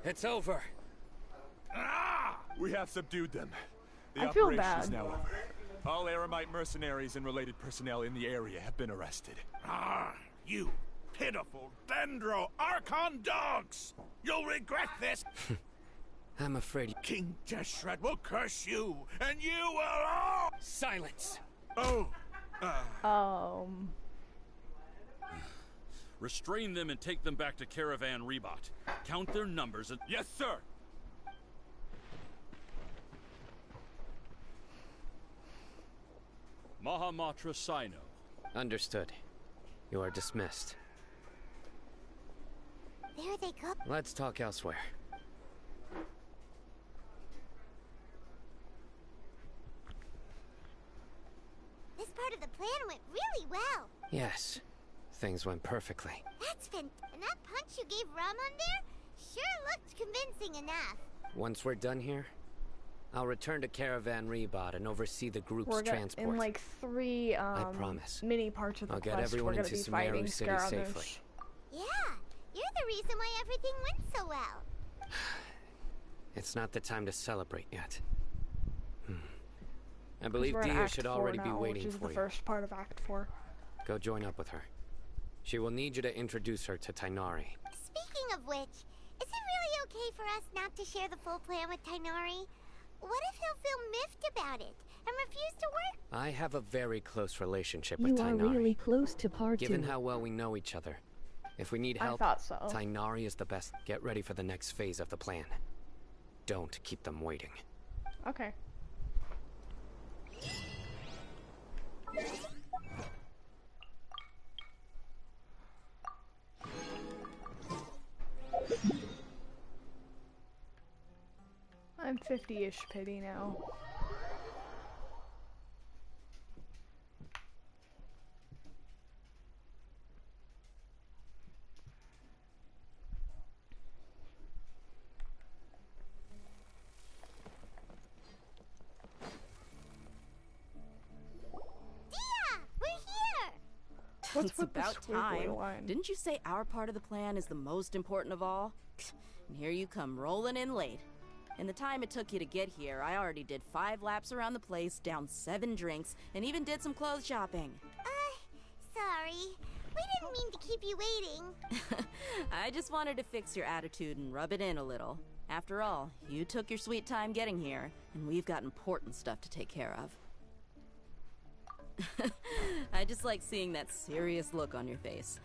It's over. We have subdued them. The I feel operation bad. is now over. All Eremite mercenaries and related personnel in the area have been arrested. Ah, you pitiful Dendro Archon dogs! You'll regret this! I'm afraid... King Deshret will curse you, and you will all... Silence! Oh, Restrain them and take them back to Caravan Rebot. Count their numbers and... Yes, sir! Mahamatra Sino. Understood. You are dismissed. There they go. Let's talk elsewhere. This part of the plan went really well. Yes. Things went perfectly. That's and that punch you gave Ramon there sure looked convincing enough. Once we're done here, I'll return to Caravan Rebot and oversee the group's transport. In like 3 I promise. mini parts of the I'll quest, get everyone we're gonna into be fighting Sumeru City Scaramouche. safely. Yeah, you're the reason why everything went so well. It's not the time to celebrate yet. I believe We're in Dia Act should 4 already now, be waiting which is for the you. first part of Act 4. Go join up with her. She will need you to introduce her to Tainari. Speaking of which, is it really okay for us not to share the full plan with Tainari? What if he'll feel miffed about it and refuse to work? I have a very close relationship You with are Tainari. really close to part 2. Given how well we know each other, if we need I help, thought so. Tainari is the best. Get ready for the next phase of the plan. Don't keep them waiting. Okay. I'm 50-ish pity now. What's It's with the about squiggly time. line? Didn't you say our part of the plan is the most important of all? And here you come rolling in late. In the time it took you to get here, I already did 5 laps around the place, downed 7 drinks, and even did some clothes shopping. Sorry. We didn't mean to keep you waiting. I just wanted to fix your attitude and rub it in a little. After all, you took your sweet time getting here, and we've got important stuff to take care of. I just like seeing that serious look on your face.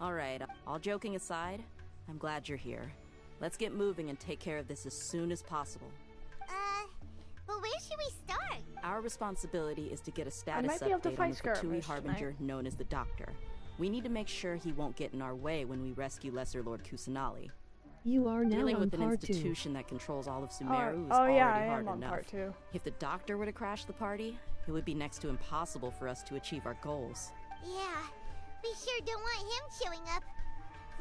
Alright, all joking aside, I'm glad you're here. Let's get moving and take care of this as soon as possible. But where should we start? Our responsibility is to get a status might be able to update on fight the Fatui Skirmish Harbinger tonight. known as the Doctor. We need to make sure he won't get in our way when we rescue Lesser Lord Kusanali. You are now Dealing on with an part 2. institution that controls all of Sumeru is oh already yeah, I hard am on enough. part 2. If the Doctor were to crash the party, it would be next to impossible for us to achieve our goals. Yeah, we sure don't want him showing up.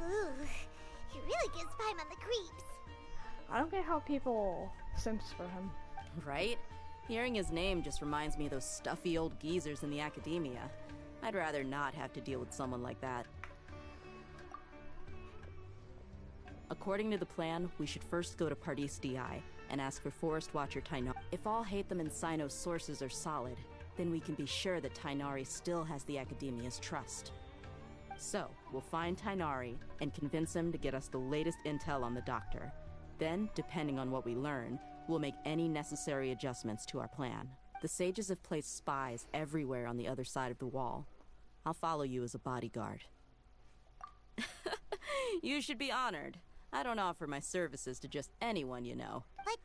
Ooh, he really gives Paimon the creeps. I don't get how people simps for him. Right? Hearing his name just reminds me of those stuffy old geezers in the academia. I'd rather not have to deal with someone like that. According to the plan, we should first go to Pardis DI and ask for Forest Watcher Tainari. If all Hatham and Sino's sources are solid, then we can be sure that Tainari still has the Academia's trust. So, we'll find Tainari and convince him to get us the latest intel on the Doctor. Then, depending on what we learn, we'll make any necessary adjustments to our plan. The sages have placed spies everywhere on the other side of the wall. I'll follow you as a bodyguard. You should be honored. I don't offer my services to just anyone you know. But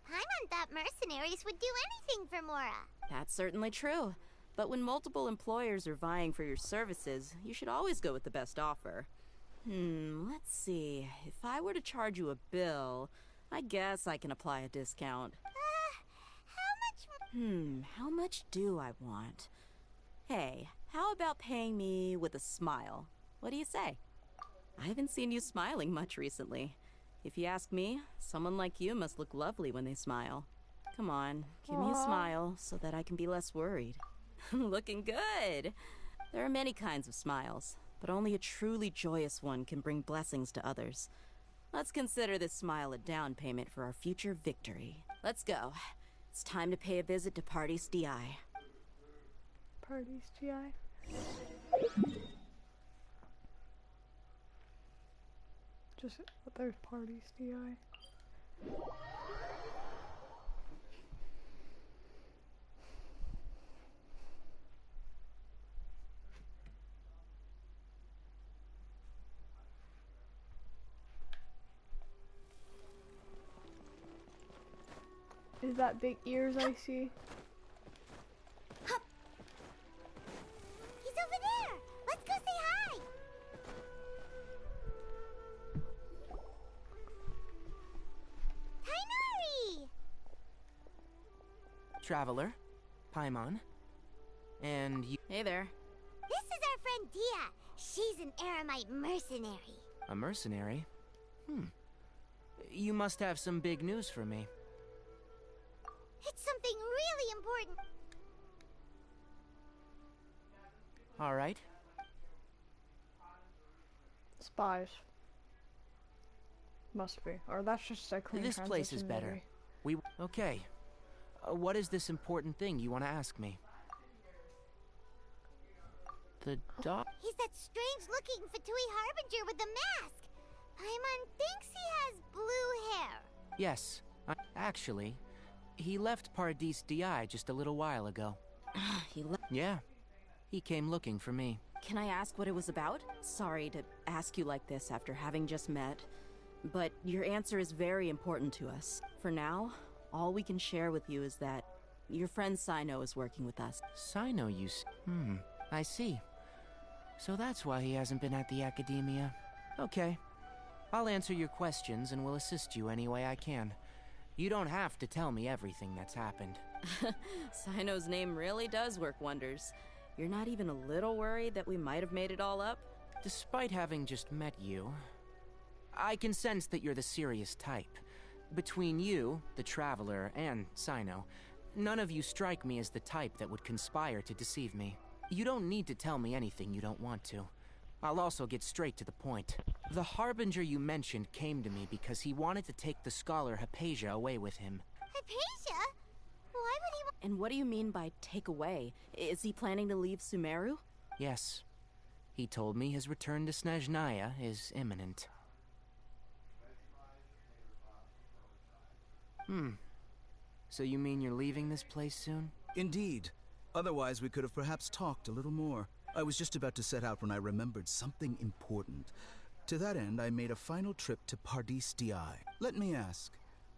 Paimon thought mercenaries would do anything for Mora. That's certainly true. But when multiple employers are vying for your services, you should always go with the best offer. Let's see. If I were to charge you a bill, I guess I can apply a discount. How much? How much do I want? Hey, how about paying me with a smile? What do you say? I haven't seen you smiling much recently. If you ask me, someone like you must look lovely when they smile. Come on, give me a smile so that I can be less worried. Looking good! There are many kinds of smiles, but only a truly joyous one can bring blessings to others. Let's consider this smile a down payment for our future victory. Let's go. It's time to pay a visit to Pardis DI. Pardis GI. Just there's Pardis DI. Is that big ears I see? He's over there! Let's go say hi! Tainari! Traveler, Paimon, and you. Hey there. This is our friend Dia. She's an Aramite mercenary. A mercenary? You must have some big news for me. It's something really important. All right. Spies. Must be. Or that's just a clean This place is transition, better. maybe. Okay. What is this important thing you want to ask me? The dog. He's that strange-looking Fatui Harbinger with the mask. Paimon thinks he has blue hair. Yes. Actually, he left Pardis DI just a little while ago. Yeah. He came looking for me. Can I ask what it was about? Sorry to ask you like this after having just met, but your answer is very important to us. For now, all we can share with you is that your friend Sino is working with us. Sino, I see. So that's why he hasn't been at the academia. Okay. I'll answer your questions and will assist you any way I can. You don't have to tell me everything that's happened. Sino's name really does work wonders. You're not even a little worried that we might have made it all up? Despite having just met you, I can sense that you're the serious type. Between you, the Traveler, and Sino, none of you strike me as the type that would conspire to deceive me. You don't need to tell me anything you don't want to. I'll also get straight to the point. The Harbinger you mentioned came to me because he wanted to take the scholar Hypatia away with him. Hypatia? Why would he And what do you mean by take away? Is he planning to leave Sumeru? Yes. He told me his return to Snezhnaya is imminent. So you mean you're leaving this place soon? Indeed. Otherwise, we could have perhaps talked a little more. I was just about to set out when I remembered something important. To that end, I made a final trip to Pardis Di. Let me ask,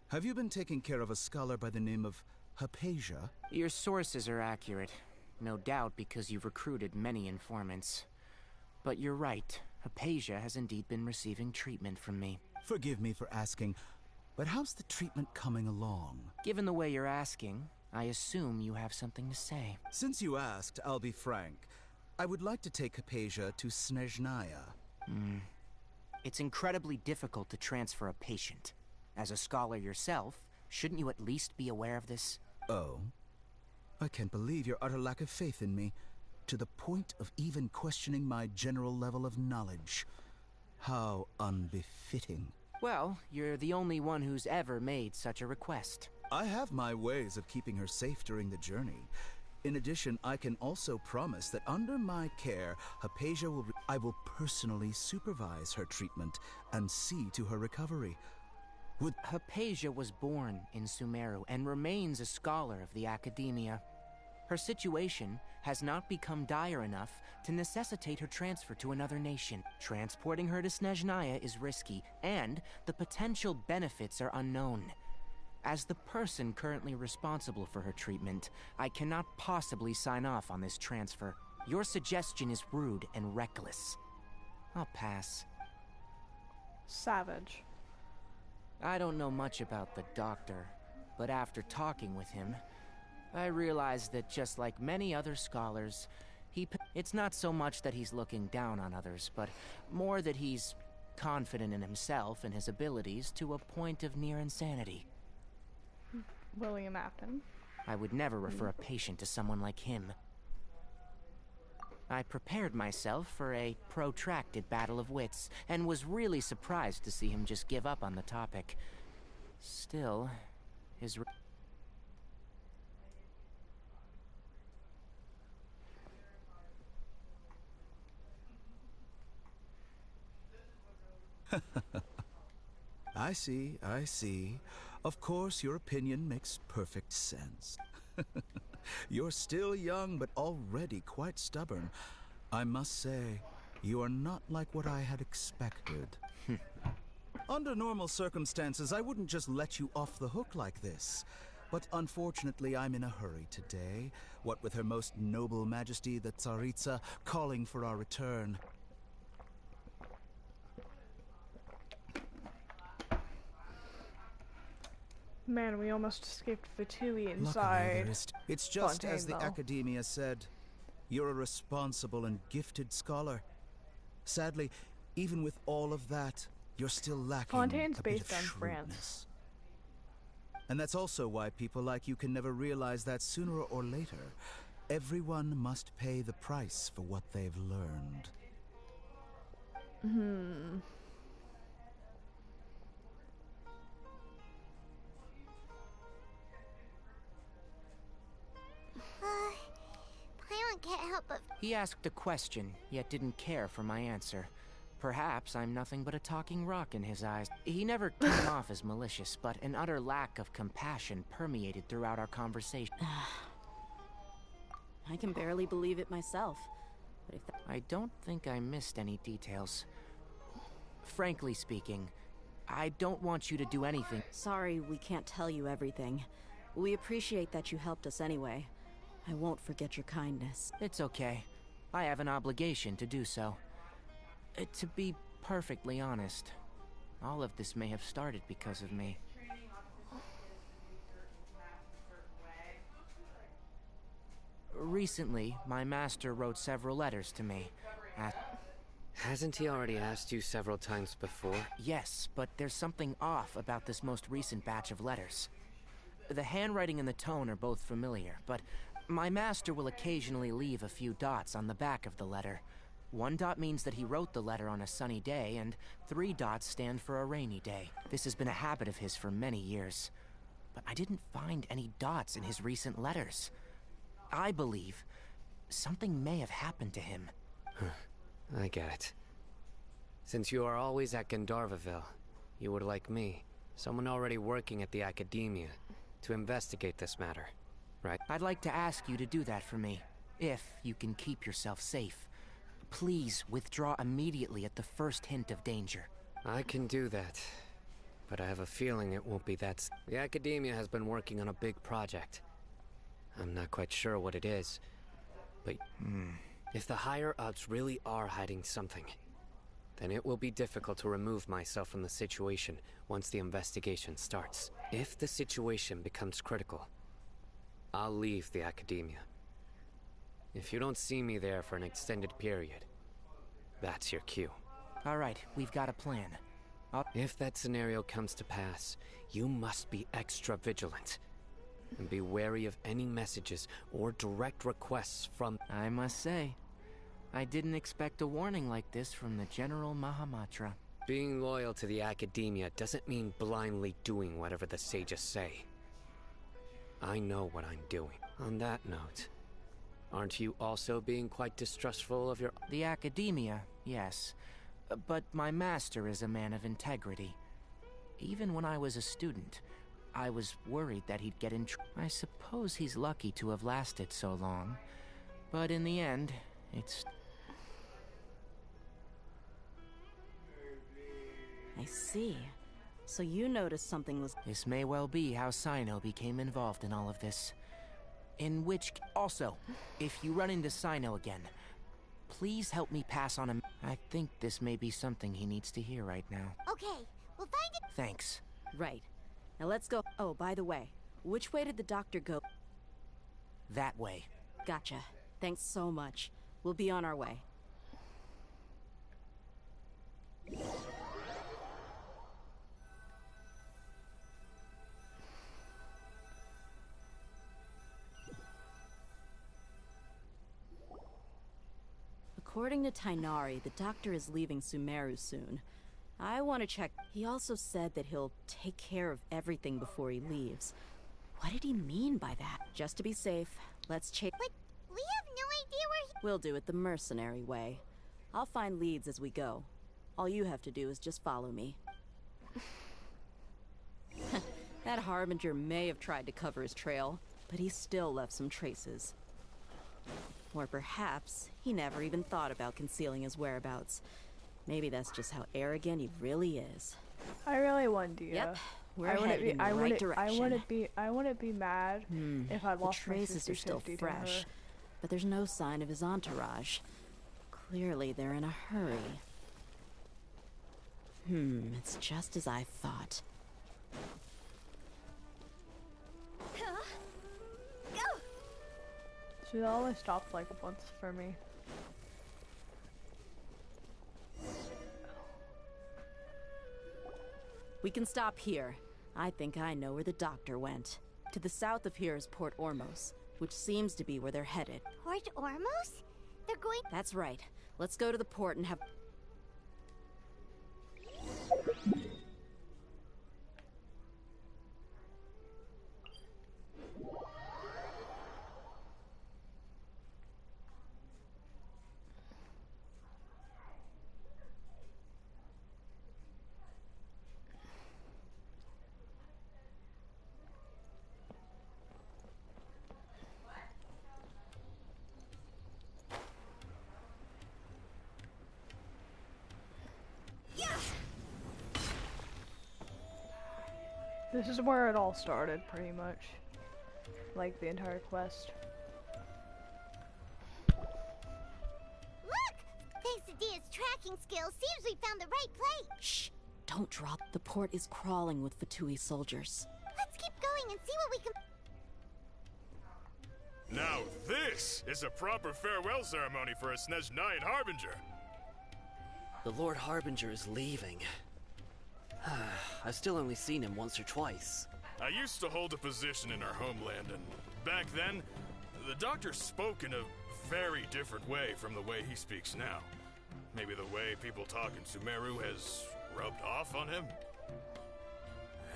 have you been taking care of a scholar by the name of Hypatia? Your sources are accurate. No doubt because you've recruited many informants. But you're right. Hypatia has indeed been receiving treatment from me. Forgive me for asking, but how's the treatment coming along? Given the way you're asking, I assume you have something to say. Since you asked, I'll be frank. I would like to take Hypatia to Snezhnaya. It's incredibly difficult to transfer a patient. As a scholar yourself, shouldn't you at least be aware of this? Oh? I can't believe your utter lack of faith in me, to the point of even questioning my general level of knowledge. How unbefitting. Well, you're the only one who's ever made such a request. I have my ways of keeping her safe during the journey. In addition, I can also promise that under my care, Hypatia I will personally supervise her treatment and see to her recovery. Hypatia was born in Sumeru and remains a scholar of the Academia. Her situation has not become dire enough to necessitate her transfer to another nation. Transporting her to Snezhnaya is risky, and the potential benefits are unknown. As the person currently responsible for her treatment, I cannot possibly sign off on this transfer. Your suggestion is rude and reckless. I'll pass. Savage. I don't know much about the doctor, but after talking with him, I realized that just like many other scholars, it's not so much that he's looking down on others, but more that he's confident in himself and his abilities to a point of near insanity. William Afton. I would never refer a patient to someone like him. I prepared myself for a protracted battle of wits, and was really surprised to see him just give up on the topic. Still, his... I see, I see. Of course, your opinion makes perfect sense. You're still young, but already quite stubborn. I must say, you are not like what I had expected. Under normal circumstances, I wouldn't just let you off the hook like this. But unfortunately, I'm in a hurry today. What with Her Most Noble Majesty, the Tsaritsa, calling for our return. Man, we almost escaped Fatui inside. It's just Fontaine, as the though. Academia said. You're a responsible and gifted scholar. Sadly, even with all of that, you're still lacking Fontaine's a bit based of on shrewdness. France. And that's also why people like you can never realize that sooner or later, everyone must pay the price for what they've learned. Paimon can't help but... He asked a question, yet didn't care for my answer. Perhaps I'm nothing but a talking rock in his eyes. He never came off as malicious, but an utter lack of compassion permeated throughout our conversation. I can barely believe it myself. But if I don't think I missed any details. Frankly speaking, I don't want you to do anything. Sorry we can't tell you everything. We appreciate that you helped us anyway. I won't forget your kindness. It's okay. I have an obligation to do so. To be perfectly honest, all of this may have started because of me. Recently, my master wrote several letters to me. Hasn't he already asked you several times before? Yes, but there's something off about this most recent batch of letters. The handwriting and the tone are both familiar, but my master will occasionally leave a few dots on the back of the letter. 1 dot means that he wrote the letter on a sunny day, and 3 dots stand for a rainy day. This has been a habit of his for many years. But I didn't find any dots in his recent letters. I believe something may have happened to him. I get it. Since you are always at Gandharvaville, you would like me, someone already working at the Academia, to investigate this matter, right? I'd like to ask you to do that for me, if you can keep yourself safe. Please withdraw immediately at the first hint of danger. I can do that, but I have a feeling it won't be that. The Academia has been working on a big project. I'm not quite sure what it is, but if the higher-ups really are hiding something, then it will be difficult to remove myself from the situation once the investigation starts. If the situation becomes critical, I'll leave the Academia. If you don't see me there for an extended period, that's your cue. All right, we've got a plan. If that scenario comes to pass, you must be extra vigilant. And be wary of any messages or direct requests from... I must say, I didn't expect a warning like this from the General Mahamatra. Being loyal to the Academia doesn't mean blindly doing whatever the sages say. I know what I'm doing. On that note, aren't you also being quite distrustful of your... The Academia, yes. But my master is a man of integrity. Even when I was a student, I was worried that he'd get in trouble. I suppose he's lucky to have lasted so long. But in the end, it's... I see. So you noticed something was... This may well be how Sino became involved in all of this. Also, if you run into Sino again, please help me pass on him. I think this may be something he needs to hear right now. Okay, we'll find it. Thanks. Right. Now let's go. Oh, by the way, which way did the doctor go? That way. Gotcha. Thanks so much. We'll be on our way. According to Tainari, the doctor is leaving Sumeru soon. I want to check. He also said that he'll take care of everything before he leaves. What did he mean by that? Just to be safe, let's check. But we have no idea where he... We'll do it the mercenary way. I'll find leads as we go. All you have to do is just follow me. That Harbinger may have tried to cover his trail, but he still left some traces. Or perhaps he never even thought about concealing his whereabouts. Maybe that's just how arrogant he really is. I really wouldn't, Dia. Yep, we're headed in the right direction. I wouldn't be mad if I lost the traces my are still 50-50 fresh, to her. but there's no sign of his entourage. Clearly, they're in a hurry. It's just as I thought. Go! She only stopped like once for me. We can stop here. I think I know where the doctor went. To the south of here is Port Ormos, which seems to be where they're headed. Port Ormos? They're going... That's right. Let's go to the port and have... This is where it all started, pretty much. Like the entire quest. Look! Thanks to Dia's tracking skills, seems we found the right place. Shh! Don't drop. The port is crawling with Fatui soldiers. Let's keep going and see what we can... Now this is a proper farewell ceremony for a Snezhnayan Harbinger. The Lord Harbinger is leaving. I've still only seen him once or twice. I used to hold a position in our homeland, and back then, the doctor spoke in a very different way from the way he speaks now. Maybe the way people talk in Sumeru has rubbed off on him?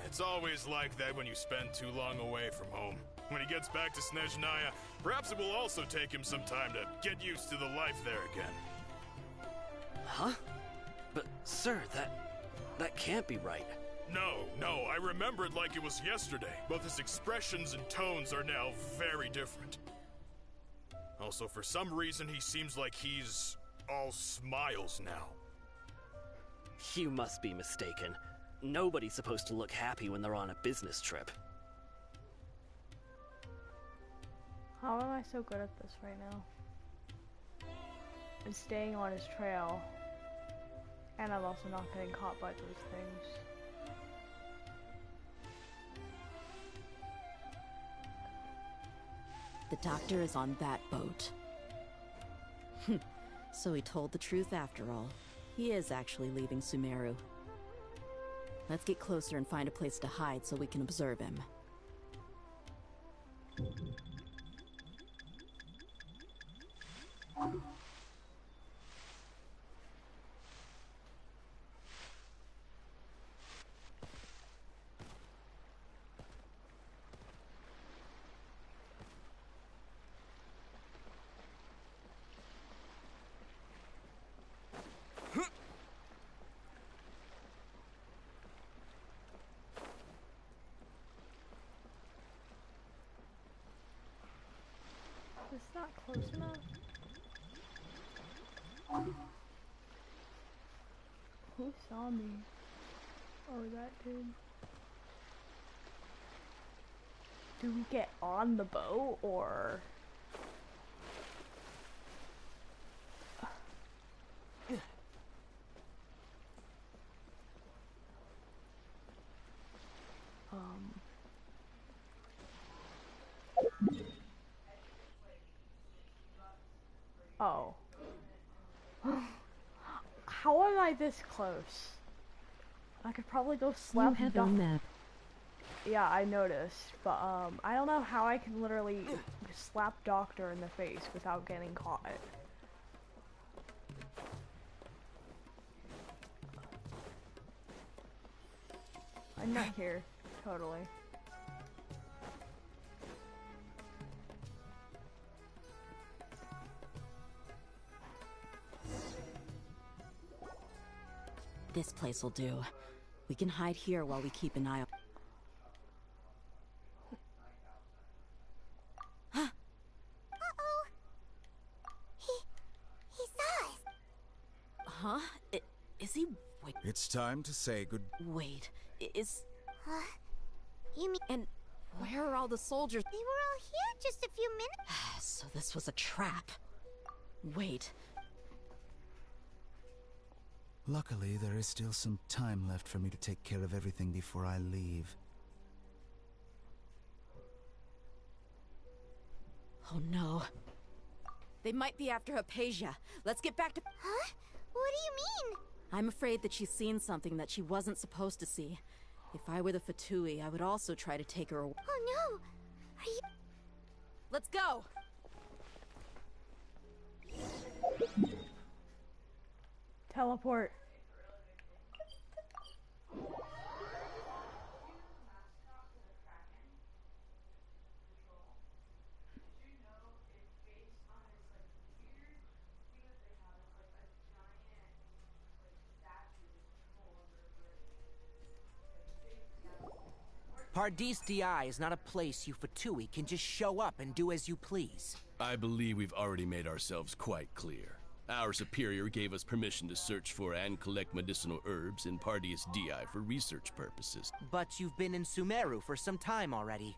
It's always like that when you spend too long away from home. When he gets back to Snezhnaya, perhaps it will also take him some time to get used to the life there again. Huh? But, sir, that can't be right. No, I remember it like it was yesterday. Both his expressions and tones are now very different. Also, for some reason, he seems like he's all smiles now. You must be mistaken. Nobody's supposed to look happy when they're on a business trip. How am I so good at this right now? I'm staying on his trail. And I'm also not getting caught by those things. The doctor is on that boat. So he told the truth after all. He is actually leaving Sumeru. Let's get closer and find a place to hide so we can observe him. It's not close enough. Who saw me? Or that dude? Do we get on the boat or? Oh. How am I this close? I could probably go slap You have a map. Yeah, I noticed, but I don't know how I can literally slap Doctor in the face without getting caught. I'm not here, totally. This place will do. We can hide here while we keep an eye on. Uh-oh. He saw us. Huh? Is he? Wait. It's time to say good. Wait. Is. You mean? And where are all the soldiers? They were all here just a few minutes. So this was a trap. Wait. Luckily, there is still some time left for me to take care of everything before I leave. Oh no. They might be after Hypatia. Let's get back to. Huh? What do you mean? I'm afraid that she's seen something that she wasn't supposed to see. If I were the Fatui, I would also try to take her away. Oh no! Are you. Let's go! Teleport. Pardis Di is not a place you Fatui can just show up and do as you please. I believe we've already made ourselves quite clear. Our superior gave us permission to search for and collect medicinal herbs in Pardis Di for research purposes. But you've been in Sumeru for some time already.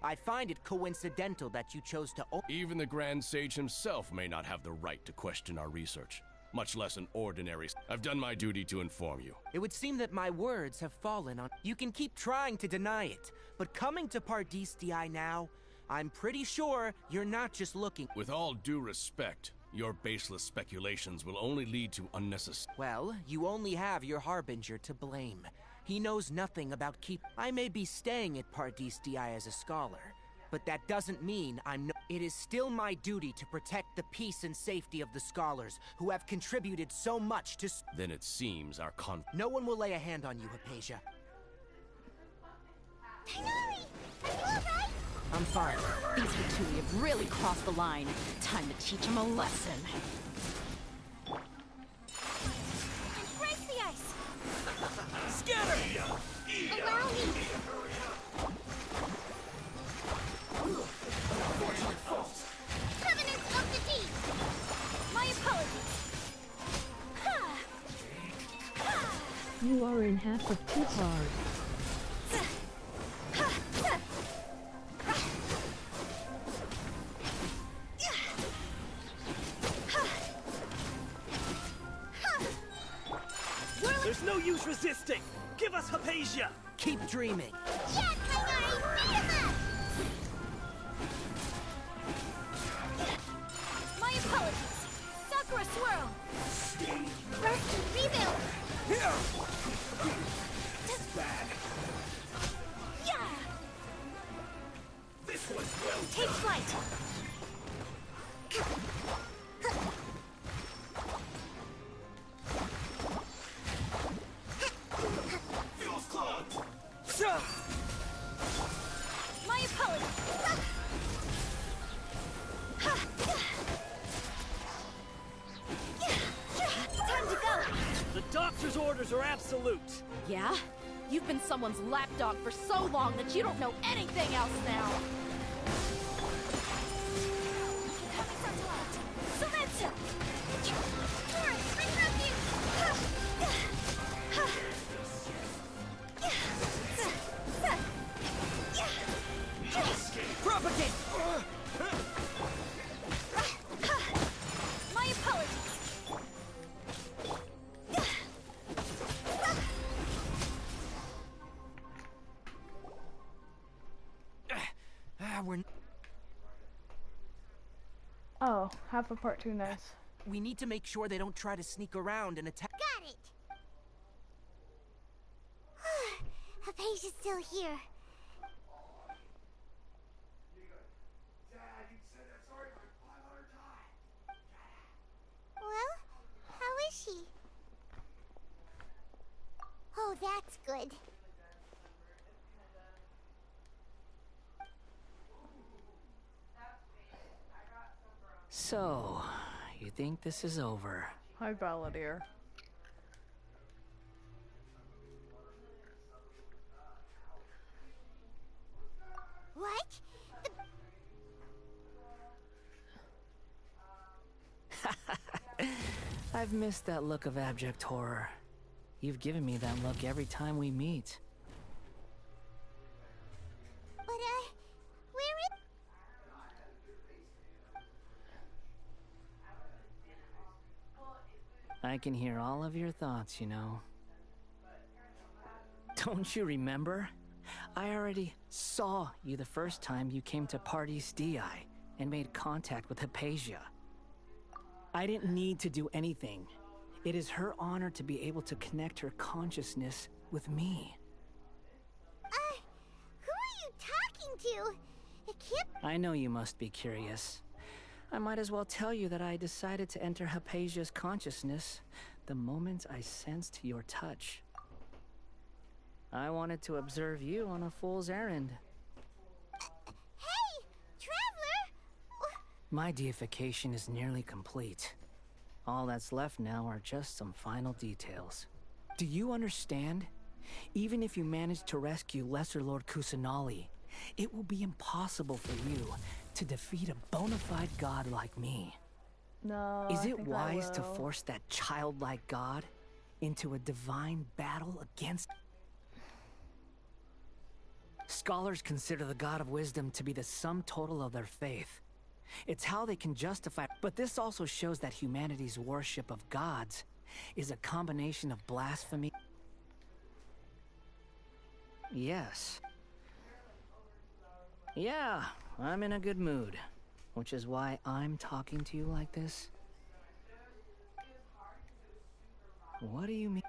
I find it coincidental that you chose to. Even the Grand Sage himself may not have the right to question our research, much less an ordinary. I've done my duty to inform you. It would seem that my words have fallen on. You can keep trying to deny it, but coming to Pardis Di now, I'm pretty sure you're not just looking. With all due respect, your baseless speculations will only lead to unnecessary. Well, you only have your Harbinger to blame. He knows nothing about keep. I may be staying at Pardis Di as a scholar, but that doesn't mean I'm no. It is still my duty to protect the peace and safety of the scholars who have contributed so much to. Then it seems our No one will lay a hand on you, Hypatia. Tighnari! Are you alright? I'm fine. These Vitui have really crossed the line. Time to teach them a lesson. And break the ice! Scatter! Allow me! Covenant of the Deep! My apologies! Ha! Ha! You are in half of too hard. There's no use resisting! Give us Hypatia! Keep dreaming! Yeah, Tighnari! Beat him up! My apologies! Sakura Swirl! Burst and rebuild! Here! Bad. Yeah! This was well Take flight! Feels clogged! My apologies! Time to go! The doctor's orders are absolute! Yeah? You've been someone's lapdog for so long that you don't know anything else now. Samantha! Doris, regroup you! Propagate! My apologies! We're. Oh, half a part 2, nice. We need to make sure they don't try to sneak around and attack. Got it! Hypatia's still here. Well, how is she? Oh, that's good. So, you think this is over? Hi, Balladeer. What? I've missed that look of abject horror. You've given me that look every time we meet. But, where is... I can hear all of your thoughts, you know. Don't you remember? I already saw you the first time you came to Pardis Di and made contact with Hypatia. I didn't need to do anything. It is her honor to be able to connect her consciousness with me. Who are you talking to? It can't... I know you must be curious. I might as well tell you that I decided to enter Hypatia's consciousness the moment I sensed your touch. I wanted to observe you on a fool's errand. Hey! Traveler! My deification is nearly complete. All that's left now are just some final details. Do you understand? Even if you manage to rescue Lesser Lord Kusanali, it will be impossible for you to defeat a bona fide god like me. No, Is I it think wise I to will. force that childlike god into a divine battle against... Scholars consider the god of wisdom to be the sum total of their faith. It's how they can justify... But this also shows that humanity's worship of gods is a combination of blasphemy... Yes. Yeah, I'm in a good mood, which is why I'm talking to you like this. What do you mean?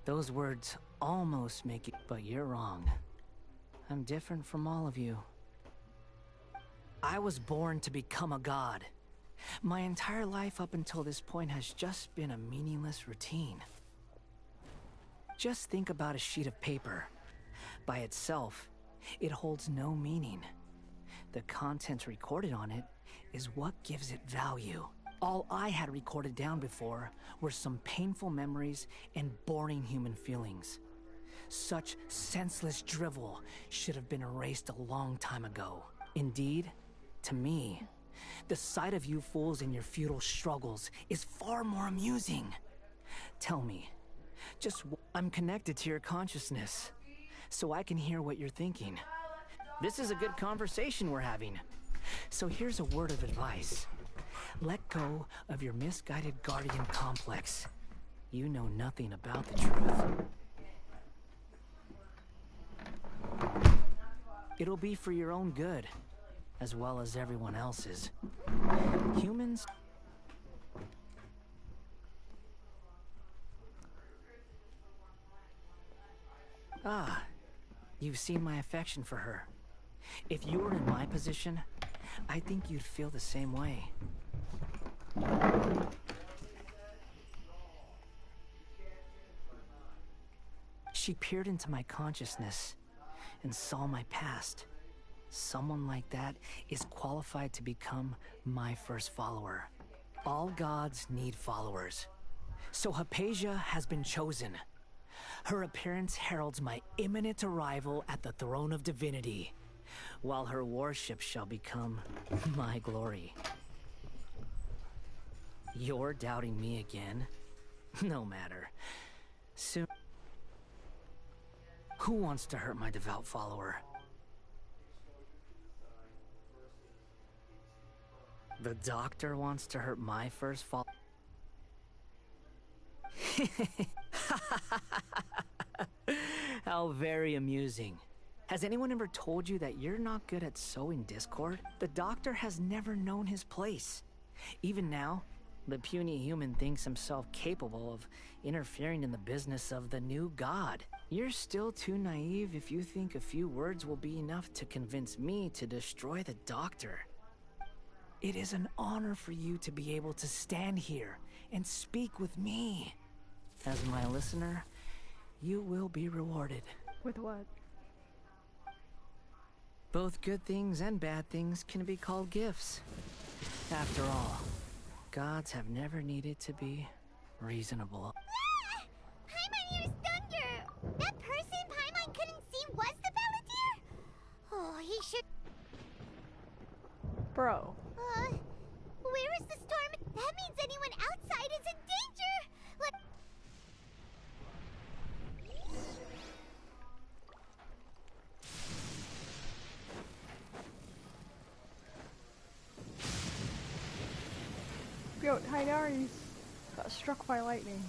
Those words almost make it, but you're wrong. I'm different from all of you. I was born to become a god. My entire life up until this point has just been a meaningless routine. Just think about a sheet of paper. By itself, it holds no meaning. The content recorded on it is what gives it value. All I had recorded down before were some painful memories and boring human feelings. Such senseless drivel should have been erased a long time ago. Indeed, to me, the sight of you fools in your futile struggles is far more amusing. Tell me, I'm connected to your consciousness, so I can hear what you're thinking. This is a good conversation we're having. So here's a word of advice. Let go of your misguided guardian complex. You know nothing about the truth. It'll be for your own good, as well as everyone else's. Humans... Ah, you've seen my affection for her. If you were in my position, I think you'd feel the same way. She peered into my consciousness and saw my past. Someone like that is qualified to become my first follower. All gods need followers. So Hypatia has been chosen. Her appearance heralds my imminent arrival at the throne of divinity, while her worship shall become my glory. You're doubting me again? No matter. Soon... Who wants to hurt my devout follower? The doctor wants to hurt my first follower? How very amusing. Has anyone ever told you that you're not good at sowing discord? The doctor has never known his place. Even now, the puny human thinks himself capable of interfering in the business of the new god. You're still too naive if you think a few words will be enough to convince me to destroy the doctor. It is an honor for you to be able to stand here and speak with me. As my listener, you will be rewarded. With what? Both good things and bad things can be called gifts. After all, gods have never needed to be reasonable. Ah! Paimon, you're thunder! That person Paimon couldn't see was the Palantir? Oh, he should... Bro. Where is the storm? That means anyone outside is in danger! Yo, Hainari's got struck by lightning.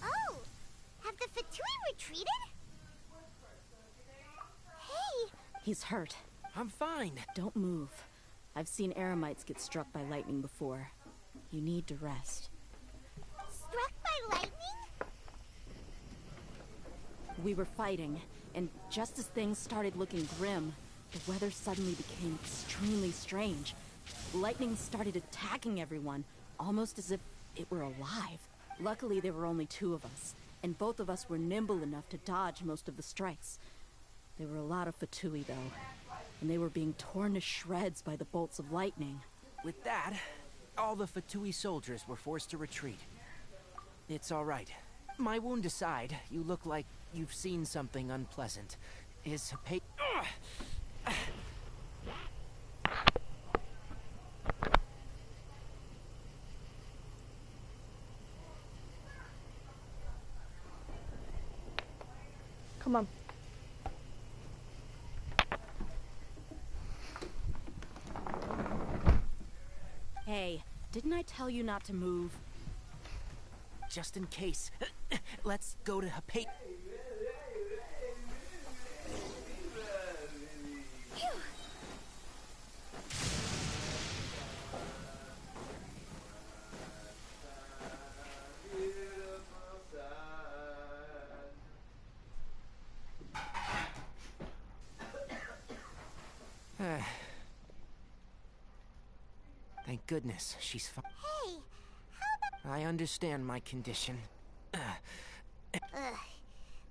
Oh! Have the Fatui retreated? Hey! He's hurt. I'm fine. Don't move. I've seen eremites get struck by lightning before. You need to rest. Struck by lightning? We were fighting, and just as things started looking grim, the weather suddenly became extremely strange. Lightning started attacking everyone, almost as if it were alive. Luckily, there were only two of us, and both of us were nimble enough to dodge most of the strikes. There were a lot of Fatui, though, and they were being torn to shreds by the bolts of lightning. With that, all the Fatui soldiers were forced to retreat. It's all right. My wound aside, you look like you've seen something unpleasant. Is Hypatia... Come on. Hey, didn't I tell you not to move? Just in case. Let's go to Hypatia. Thank goodness she's fine. Hey, I understand my condition. ugh.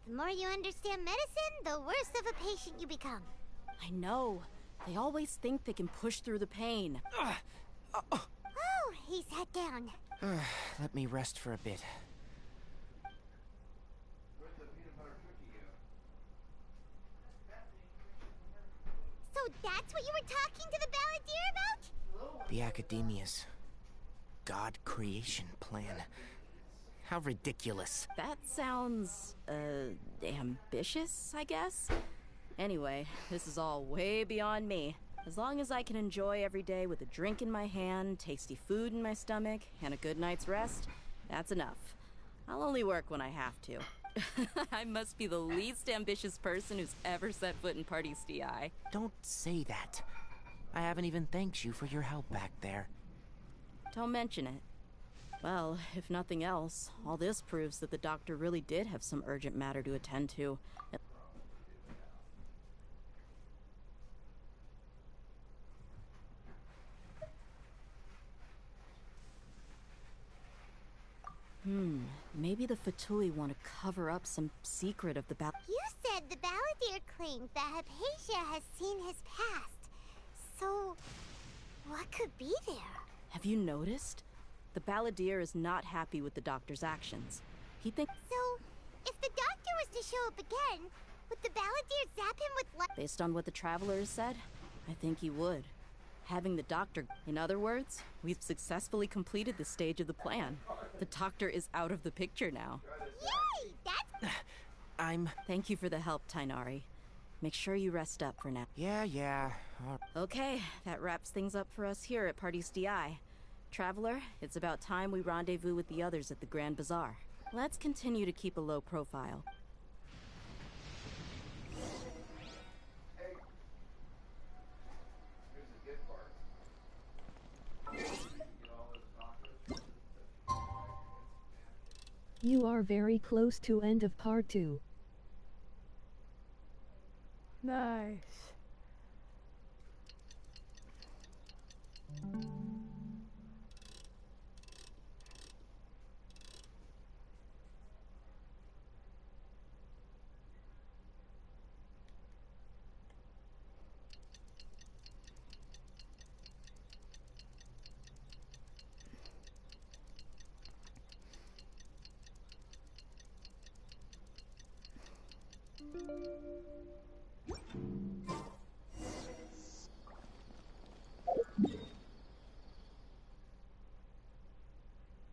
The more you understand medicine, the worse of a patient you become. I know. They always think they can push through the pain. Oh, he sat down. Let me rest for a bit. So that's what you were talking to the balladeer about? The Academia's God creation plan. How ridiculous. That sounds, ambitious, I guess? Anyway, this is all way beyond me. As long as I can enjoy every day with a drink in my hand, tasty food in my stomach, and a good night's rest, that's enough. I'll only work when I have to. I must be the least ambitious person who's ever set foot in Party DI. Don't say that. I haven't even thanked you for your help back there. Don't mention it. Well, if nothing else, all this proves that the doctor really did have some urgent matter to attend to. Maybe the Fatui want to cover up some secret of the You said the balladeer claimed that Hypatia has seen his past. So, what could be there? Have you noticed? The balladeer is not happy with the doctor's actions. He thinks... So, if the doctor was to show up again, would the balladeer zap him with light? Based on what the traveler has said, I think he would. Having the doctor... In other words, we've successfully completed this stage of the plan. The doctor is out of the picture now. Yay! That's... Thank you for the help, Tainari. Make sure you rest up for now. Yeah. Okay, that wraps things up for us here at Party's DI. Traveler, it's about time we rendezvous with the others at the Grand Bazaar. Let's continue to keep a low profile. You are very close to end of part 2. Nice.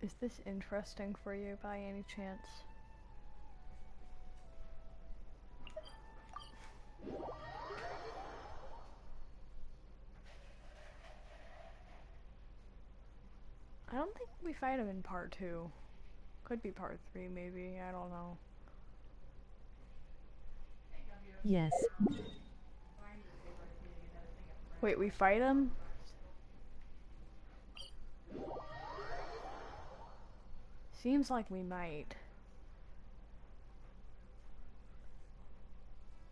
Is this interesting for you by any chance? I don't think we fight him in part 2. Could be part 3 maybe, I don't know. Yes. Wait, we fight him? Seems like we might.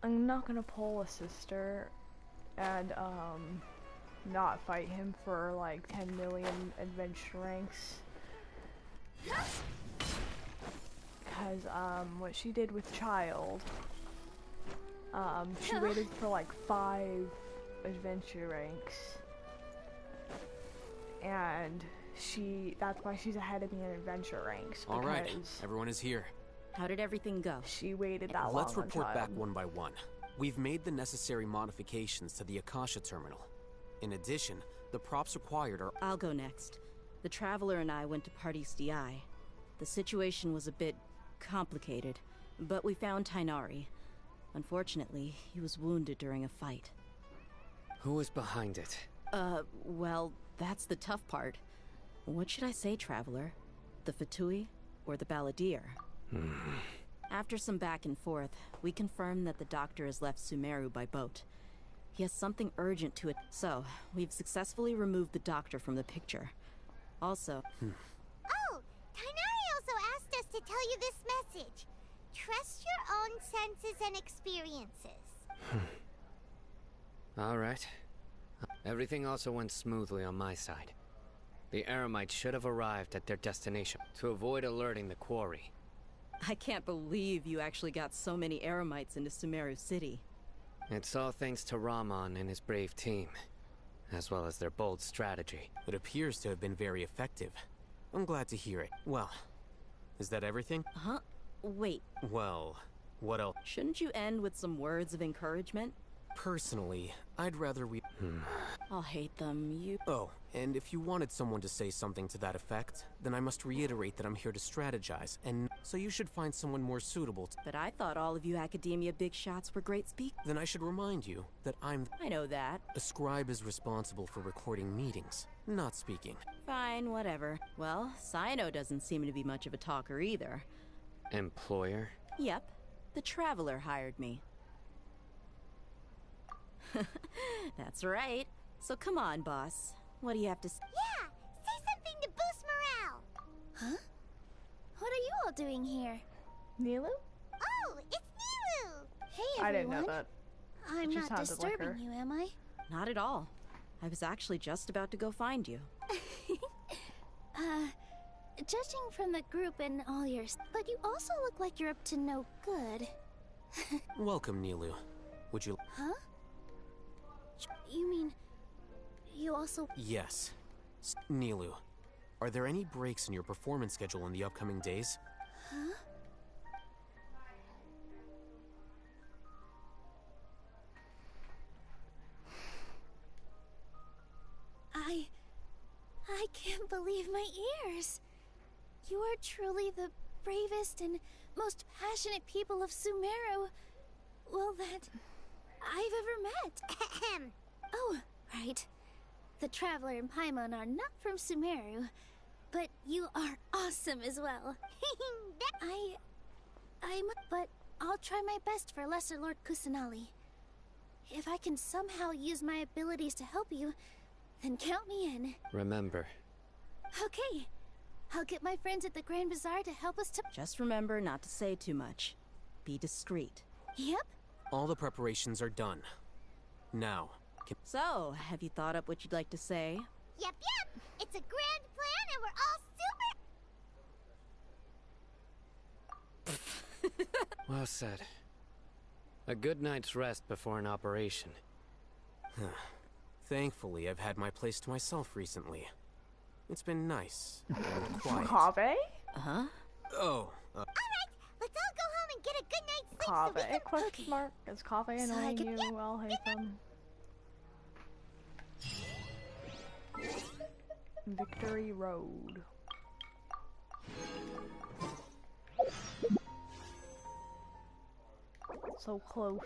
I'm not gonna pull a sister and not fight him for like 10 million adventure ranks. Because what she did with Child, she waited for like 5 adventure ranks, and that's why she's ahead of me in adventure ranks. All right, everyone is here. How did everything go? She waited that long. Let's report on back Child. one by one. We've made the necessary modifications to the Akasha terminal. In addition, the props required are... I'll go next. The Traveler and I went to Party's DI. The situation was a bit complicated, but we found Tainari. Unfortunately, he was wounded during a fight. Who was behind it? Well, that's the tough part. What should I say, Traveler? The Fatui or the Balladeer? After some back and forth, we confirmed that the doctor has left Sumeru by boat. He has something urgent to it, so we've successfully removed the doctor from the picture. Also... Oh! Tighnari also asked us to tell you this message. Trust your own senses and experiences. Alright. Everything also went smoothly on my side. The Eremites should have arrived at their destination to avoid alerting the quarry. I can't believe you actually got so many Eremites into Sumeru City. It's all thanks to Rahman and his brave team, as well as their bold strategy. It appears to have been very effective. I'm glad to hear it. Well, is that everything? Huh? Wait. Well, what else? Shouldn't you end with some words of encouragement? Personally, I'd rather we... I'll hate them, Oh, and if you wanted someone to say something to that effect, then I must reiterate that I'm here to strategize, and so you should find someone more suitable But I thought all of you Academia big shots were great speakers. Then I should remind you that I know that. A scribe is responsible for recording meetings, not speaking. Fine, whatever. Well, Cyno doesn't seem to be much of a talker either. Employer? Yep. The Traveler hired me. That's right. So come on, boss. What do you have to say? Yeah! Say something to boost morale! Huh? What are you all doing here? Nilu? Oh, it's Nilu! Hey, everyone. I didn't know that. I'm It just not sounded like disturbing her. you, am I? Not at all. I was actually just about to go find you. Judging from the group and all your but you also look like you're up to no good. Welcome, Nilu. Would you... Huh? You mean... you also... Yes. Nilu, are there any breaks in your performance schedule in the upcoming days? Huh? I can't believe my ears. You are truly the bravest and most passionate people of Sumeru, well, that I've ever met. Oh, right. The Traveler and Paimon are not from Sumeru, but you are awesome as well. But I'll try my best for Lesser Lord Kusanali. If I can somehow use my abilities to help you, then count me in. Remember. Okay. I'll get my friends at the Grand Bazaar to help us to... Just remember not to say too much. Be discreet. Yep. All the preparations are done. Now, So, have you thought up what you'd like to say? Yep. It's a grand plan and we're all super... Well said. A good night's rest before an operation. Thankfully, I've had my place to myself recently. It's been nice and quiet. Kave? Huh? Oh, Alright, let's all go home and get a good night's sleep Kave? so we can... Question mark. Is Kave So I annoying can- you? Well, Hatham. Victory Road. So close.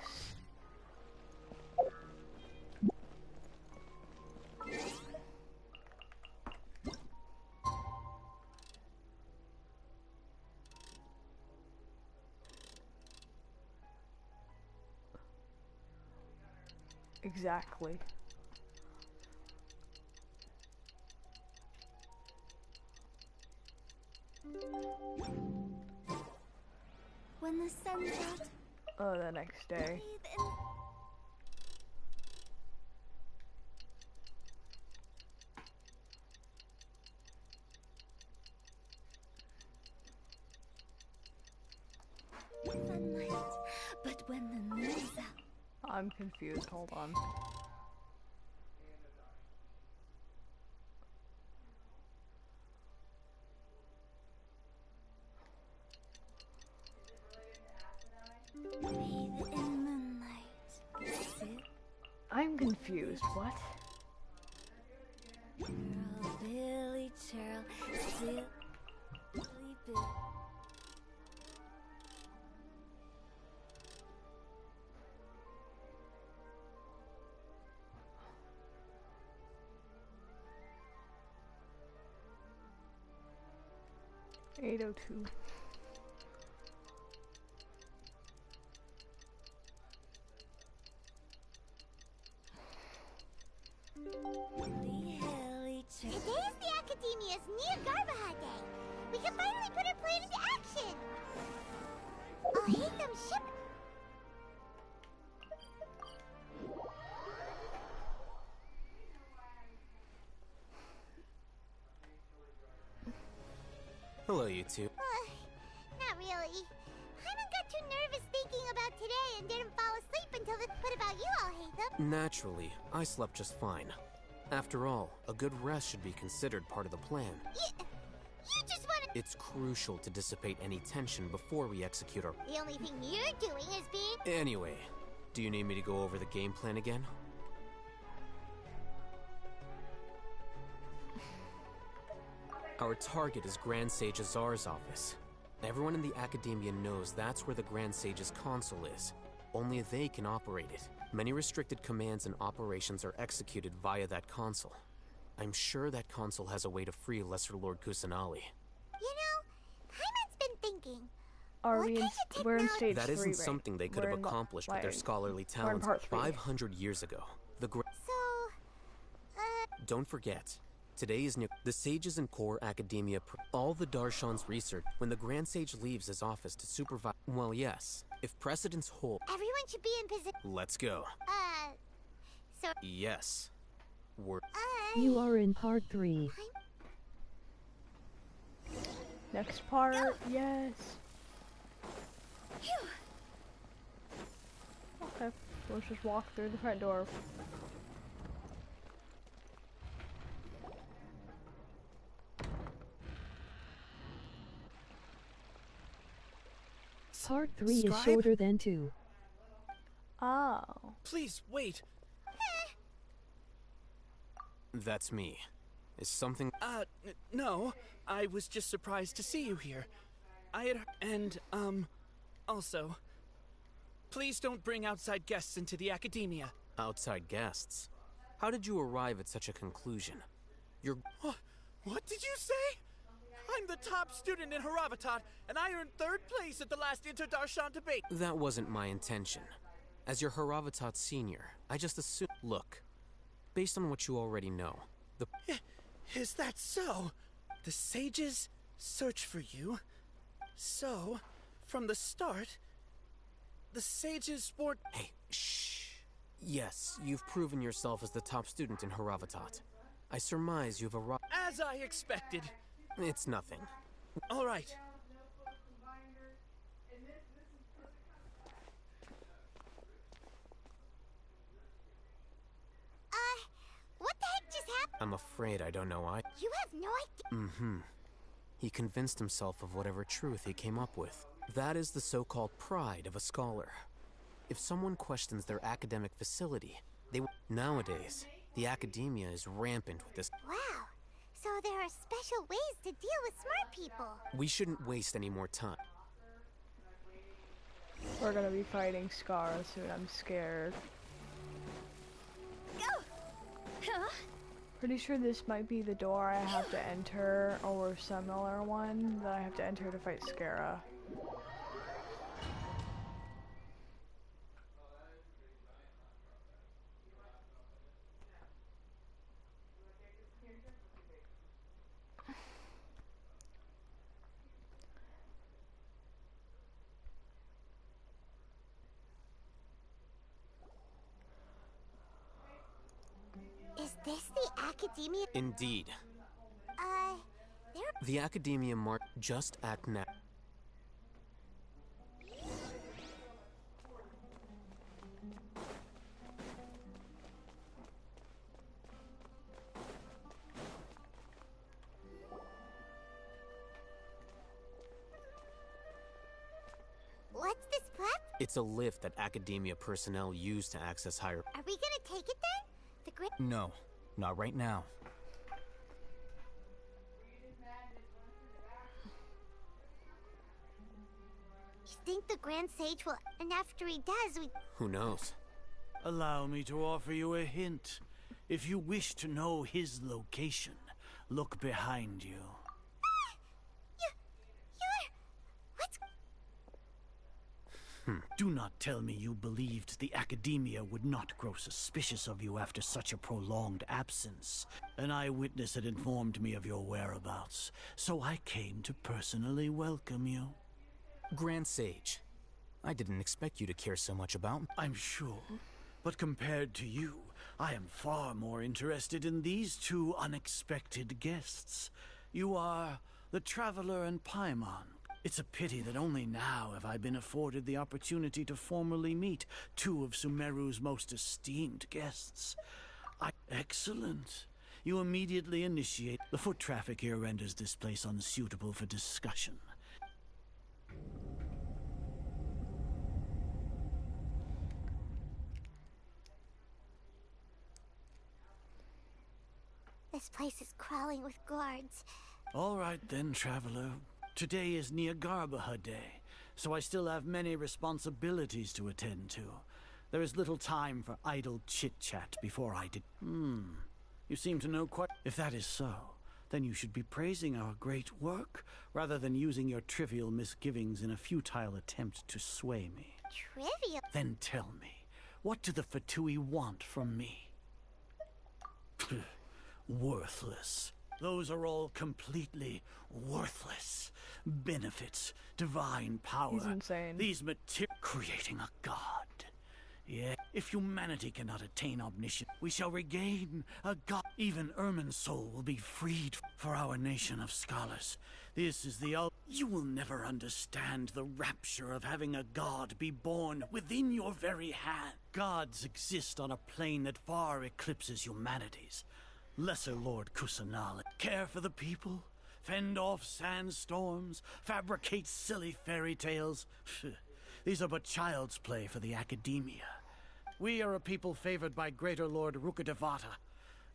Exactly. When the sun's out, Oh, the next day. breathe in... sunlight. But when the moon's out... I'm confused. Hold on. Bathe in moonlight. Sit, I'm confused. What? Churl, Billy, churl, sit, Billy, Bill. 802. Today's the Academia's Nia Garbaha Day. We can finally put our plan into action. I'll hate them ship. Hello, you two. Not really. Hyman got too nervous thinking about today and didn't fall asleep until this. What about you, I'll hate them? Naturally, I slept just fine. After all, a good rest should be considered part of the plan. You just want to. It's crucial to dissipate any tension before we execute our... The only thing you're doing is being. Anyway, do you need me to go over the game plan again? Our target is Grand Sage Azar's office. Everyone in the Academia knows that's where the Grand Sage's console is. Only they can operate it. Many restricted commands and operations are executed via that console. I'm sure that console has a way to free Lesser Lord Kusanali. You know, Hyman's been thinking. Are we in, we're in stage 3, That isn't right? something they could have accomplished with their scholarly talents part 3. 500 years ago. Don't forget, today is the Sages and Core Academia. All the Darshans research when the Grand Sage leaves his office to supervise. Well, yes, if precedents hold. Everyone should be in position. Let's go. So. Yes. We're. You are in part 3. Next part, yes. Okay, let's just walk through the front door. Part 3 is shorter than 2. Oh. Please, wait. That's me. Is something... No. I was just surprised to see you here. I had... And, also... Please don't bring outside guests into the Academia. Outside guests? How did you arrive at such a conclusion? You're... What did you say? I'm the top student in Haravatat, and I earned 3rd place at the last Inter-Darshan debate. That wasn't my intention. As your Haravatat senior, I just assumed... Look, based on what you already know, the... Is that so? The Sages search for you. So, from the start, the Sages weren't... Hey, shh. Yes, you've proven yourself as the top student in Haravatat. I surmise you've arrived... As I expected. It's nothing. All right. What the heck just happened? I'm afraid I don't know why. You have no idea. Mm-hmm. He convinced himself of whatever truth he came up with. That is the so-called pride of a scholar. If someone questions their academic facility, they... Nowadays, the Academia is rampant with this... Wow. So there are special ways to deal with smart people. We shouldn't waste any more time. We're gonna be fighting Scar soon, I'm scared. Pretty sure this might be the door I have to enter, or a similar one that I have to enter to fight Scara. Is this the Academia? Indeed. There... The Academia just act now. What's this platform? It's a lift that Academia personnel use to access higher... Are we gonna take it then? The great... No, not right now. You think the Grand Sage will... And after he does, we... Who knows? Allow me to offer you a hint. If you wish to know his location, look behind you. Do not tell me you believed the Academia would not grow suspicious of you after such a prolonged absence. An eyewitness had informed me of your whereabouts, so I came to personally welcome you. Grand Sage, I didn't expect you to care so much about me. I'm sure, but compared to you, I am far more interested in these two unexpected guests. You are the Traveler and Paimon. It's a pity that only now have I been afforded the opportunity to formally meet two of Sumeru's most esteemed guests. Excellent. You immediately initiate. The foot traffic here renders this place unsuitable for discussion. This place is crawling with guards. All right then, Traveler. Today is Niagarbaha Day, so I still have many responsibilities to attend to. There is little time for idle chit-chat before I did. You seem to know quite... If that is so, then you should be praising our great work, rather than using your trivial misgivings in a futile attempt to sway me. Trivial? Then tell me, what do the Fatui want from me? Worthless. Those are all completely worthless. Benefits, divine power. He's insane. These creating a god. Yeah, if humanity cannot attain omniscience, we shall regain a god. Even Ermin's soul will be freed for our nation of scholars. This is the You will never understand the rapture of having a god be born within your very hand. Gods exist on a plane that far eclipses humanity's. Lesser Lord Kusanali. Care for the people, fend off sandstorms, fabricate silly fairy tales. These are but child's play for the Academia. We are a people favored by Greater Lord Rukadevata,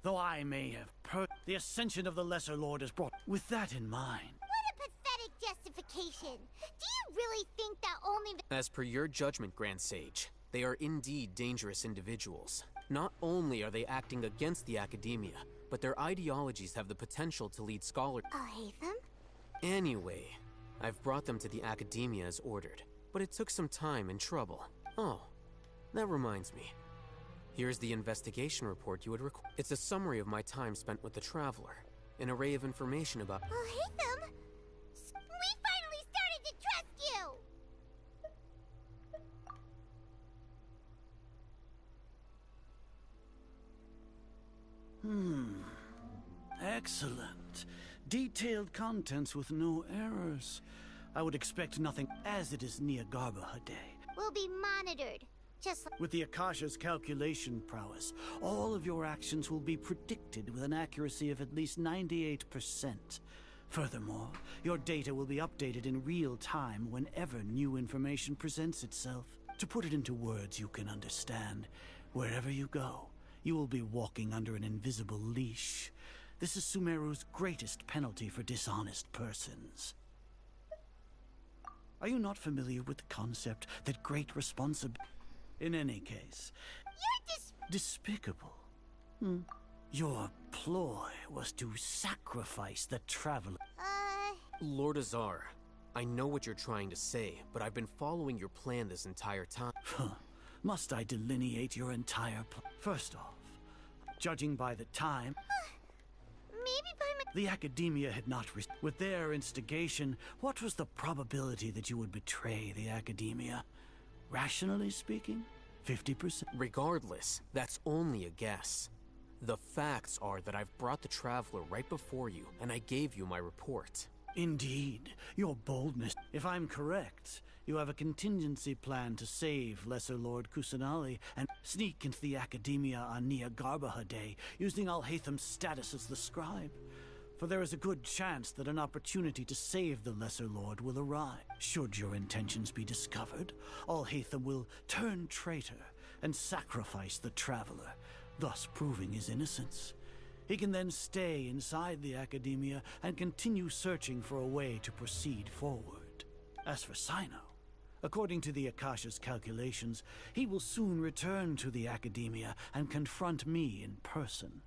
though I may have the ascension of the Lesser Lord is brought. With that in mind... What a pathetic justification! Do you really think that only the... As per your judgment, Grand Sage, they are indeed dangerous individuals. Not only are they acting against the Academia, but their ideologies have the potential to lead scholars. I'll hate them? Anyway, I've brought them to the Academia as ordered, but it took some time and trouble. Oh, that reminds me. Here's the investigation report you would require. It's a summary of my time spent with the Traveler, an array of information about... I'll hate them? We finally started to trust you! Excellent. Detailed contents with no errors. I would expect nothing, as it is Niagarbaha Day. We'll be monitored, just like... With the Akasha's calculation prowess, all of your actions will be predicted with an accuracy of at least 98%. Furthermore, your data will be updated in real time whenever new information presents itself. To put it into words you can understand, wherever you go, you will be walking under an invisible leash. This is Sumeru's greatest penalty for dishonest persons. Are you not familiar with the concept that great responsibility... In any case... You're despicable. Your ploy was to sacrifice the Traveler. Lord Azar, I know what you're trying to say, but I've been following your plan this entire time. Must I delineate your entire plan? First off, judging by the time... Maybe by my... The Academia had not... With their instigation, what was the probability that you would betray the Academia? Rationally speaking, 50%. Regardless, that's only a guess. The facts are that I've brought the Traveler right before you, and I gave you my report. Indeed, your boldness. If I'm correct, you have a contingency plan to save Lesser Lord Kusanali and sneak into the Academia on Niagarbaha Day, using Alhaitham's status as the scribe. For there is a good chance that an opportunity to save the Lesser Lord will arrive. Should your intentions be discovered, Alhaitham will turn traitor and sacrifice the Traveler, thus proving his innocence. He can then stay inside the Academia and continue searching for a way to proceed forward. As for Sino, according to the Akasha's calculations, he will soon return to the Academia and confront me in person.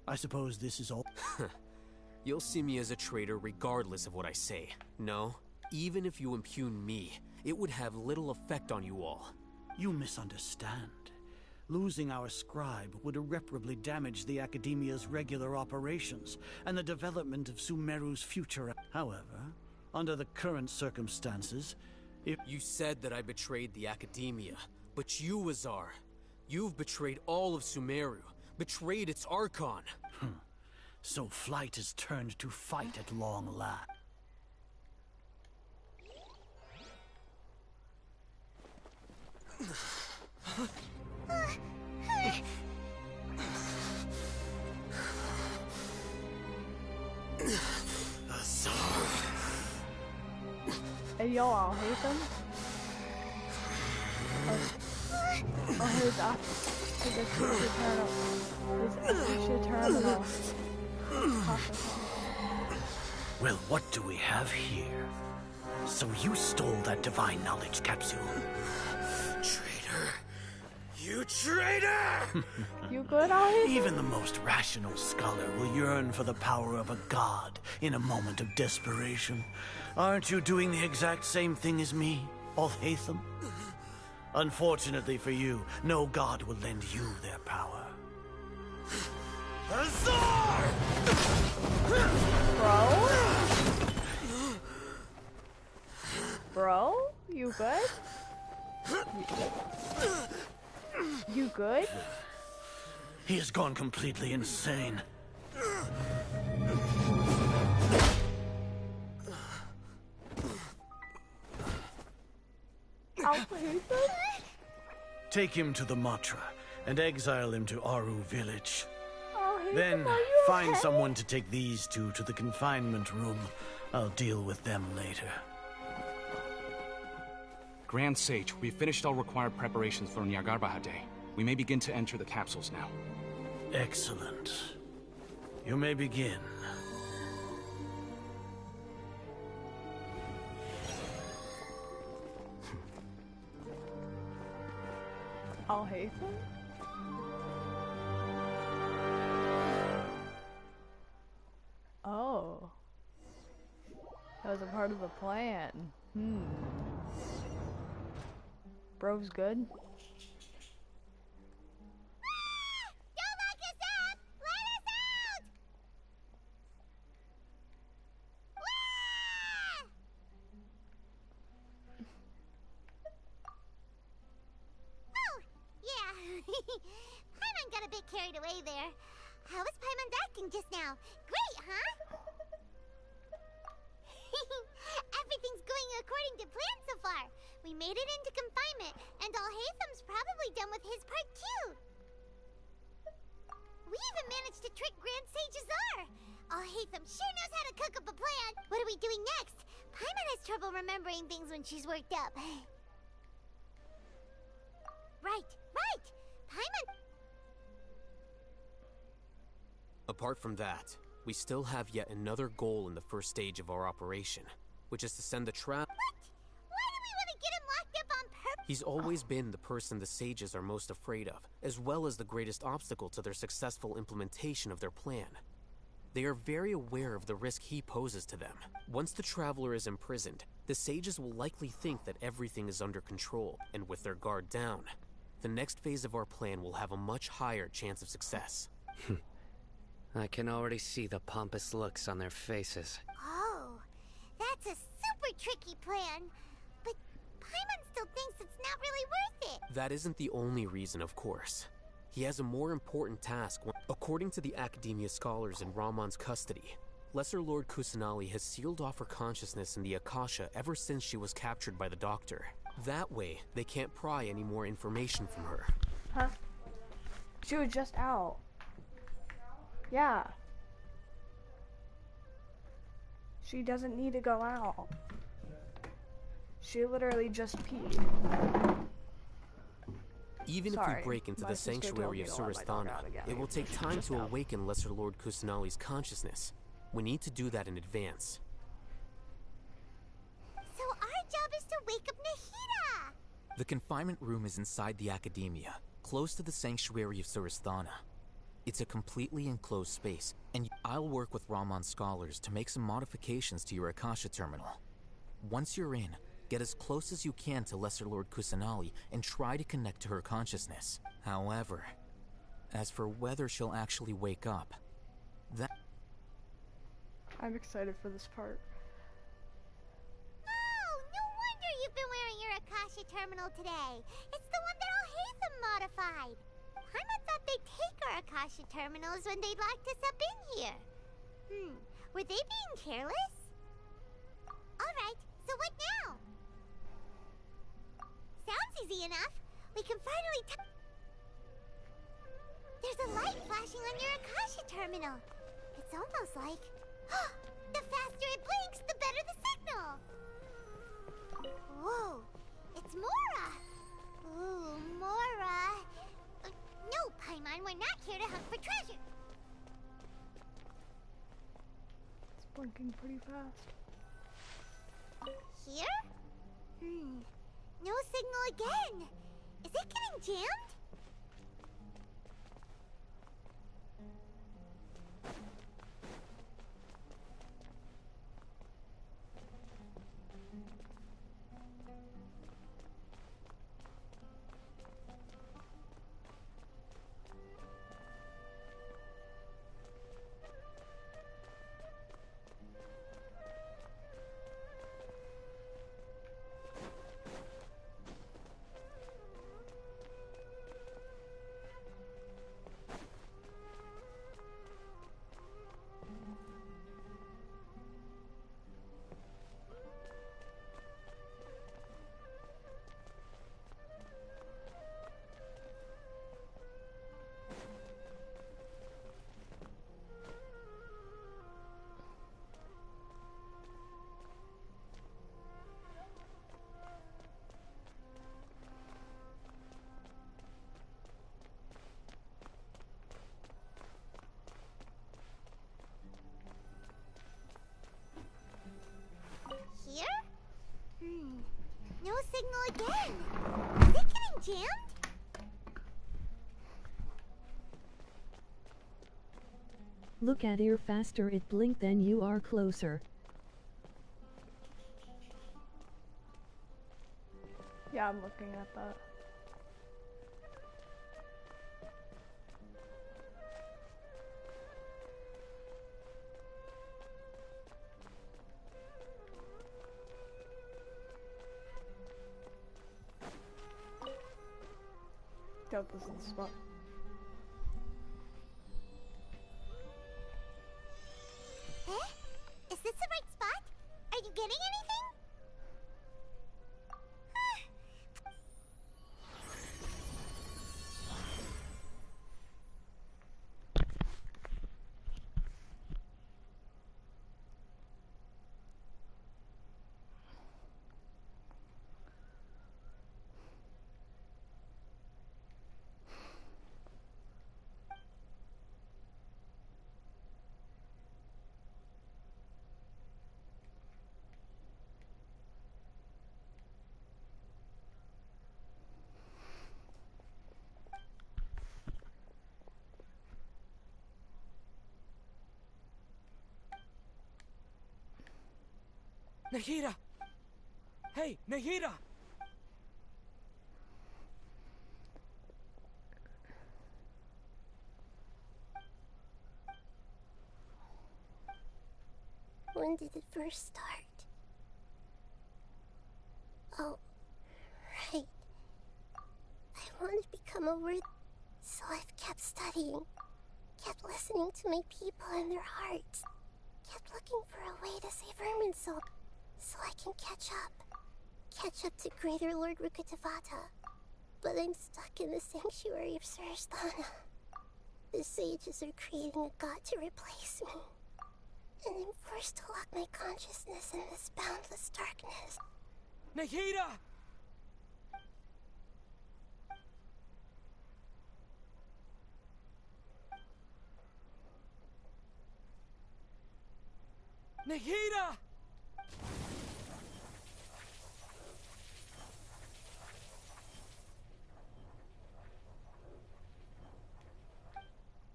I suppose this is all... You'll see me as a traitor regardless of what I say. No, even if you impugn me, it would have little effect on you all. You misunderstand. Losing our scribe would irreparably damage the Academia's regular operations and the development of Sumeru's future. However, under the current circumstances, if... You said that I betrayed the Academia, but you, Azar, you've betrayed all of Sumeru, betrayed its Archon. So flight is turned to fight at long last. Hey, yo, I'll hate them. Oh, his terminal. Well, what do we have here? So you stole that divine knowledge capsule? Traitor! You traitor! You good, Ollie? Even the most rational scholar will yearn for the power of a god in a moment of desperation. Aren't you doing the exact same thing as me, Alhaitham? Unfortunately for you, no god will lend you their power. Azar! Bro? You good? You good? He has gone completely insane. Take him to the Matra and exile him to Aru village. Then find someone to take these two to the confinement room. I'll deal with them later. Grand Sage, we've finished all required preparations for Nyargarbaha Day. We may begin to enter the capsules now. Excellent. You may begin. I'll hate them? Oh. That was a part of the plan. Bro's good. Don't lock us up! Let us out! Oh, yeah. Paimon got a bit carried away there. How was Paimon acting just now? Great, huh? Everything's going according to plan so far. We made it into confinement, and Alhaitham's probably done with his part too. We even managed to trick Grand Sage Azar. Alhaitham sure knows how to cook up a plan. What are we doing next? Paimon has trouble remembering things when she's worked up. Right. Paimon. Apart from that, we still have yet another goal in the first stage of our operation, which is to send the trap. What? Why do we want to get him locked up on purpose? He's always been the person the sages are most afraid of, as well as the greatest obstacle to their successful implementation of their plan. They are very aware of the risk he poses to them. Once the traveler is imprisoned, the sages will likely think that everything is under control, and with their guard down, the next phase of our plan will have a much higher chance of success. I can already see the pompous looks on their faces. Oh, that's a super tricky plan. But Paimon still thinks it's not really worth it. That isn't the only reason, of course. He has a more important task. According to the Academia scholars in Ramon's custody, Lesser Lord Kusanali has sealed off her consciousness in the Akasha ever since she was captured by the Doctor. That way, they can't pry any more information from her. Huh? She was just out. Yeah. She doesn't need to go out. She literally just peed. Even if we break into the sanctuary of Surasthana, it will take time to awaken Lesser Lord Kusanali's consciousness. We need to do that in advance. So our job is to wake up Nahida! The confinement room is inside the Academia, close to the sanctuary of Surasthana. It's a completely enclosed space, and I'll work with Ramon's scholars to make some modifications to your Akasha terminal. Once you're in, Get as close as you can to Lesser Lord Kusanali and try to connect to her consciousness. However, as for whether she'll actually wake up, that... I'm excited for this part. Oh, no wonder you've been wearing your Akasha terminal today. It's the one that Al-Haytham modified. Paimon thought they'd take our Akasha terminals when they'd locked us up in here. Were they being careless? Alright, so what now? Sounds easy enough. We can finally There's a light flashing on your Akasha terminal. It's almost like... the faster it blinks, the better the signal! Whoa, it's Mora! Ooh, Mora! No, Paimon, we're not here to hunt for treasure! It's blinking pretty fast. Here? No signal again! Is it getting jammed? Here? No signal again. Is it getting jammed? Look at it, faster it blinked then you are closer. Yeah, I'm looking at that. Doubt this is the spot. Eh? Is this the right spot? Are you getting anything? Nahida! Hey, Nahida! When did it first start? Oh, right. I want to become a word, so I've kept studying, kept listening to my people and their hearts, kept looking for a way to save Irminsul, so I can catch up to Greater Lord Rukkhadevata. But I'm stuck in the sanctuary of Surasthana. The sages are creating a god to replace me, and I'm forced to lock my consciousness in this boundless darkness. Nahida! Nahida!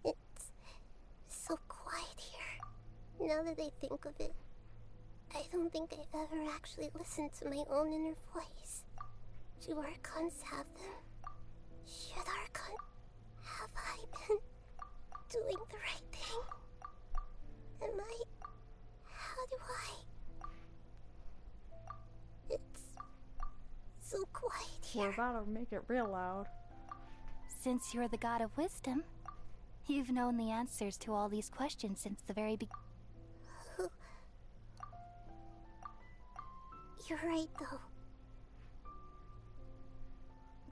It's so quiet here. Now that I think of it, I don't think I've ever actually listened to my own inner voice. Do Archons have them? Should Archon... Have I been doing the right thing? Am I... How do I... It's so quiet here. We're about to make it real loud. Since you're the god of wisdom, you've known the answers to all these questions since the very beginning. You're right, though.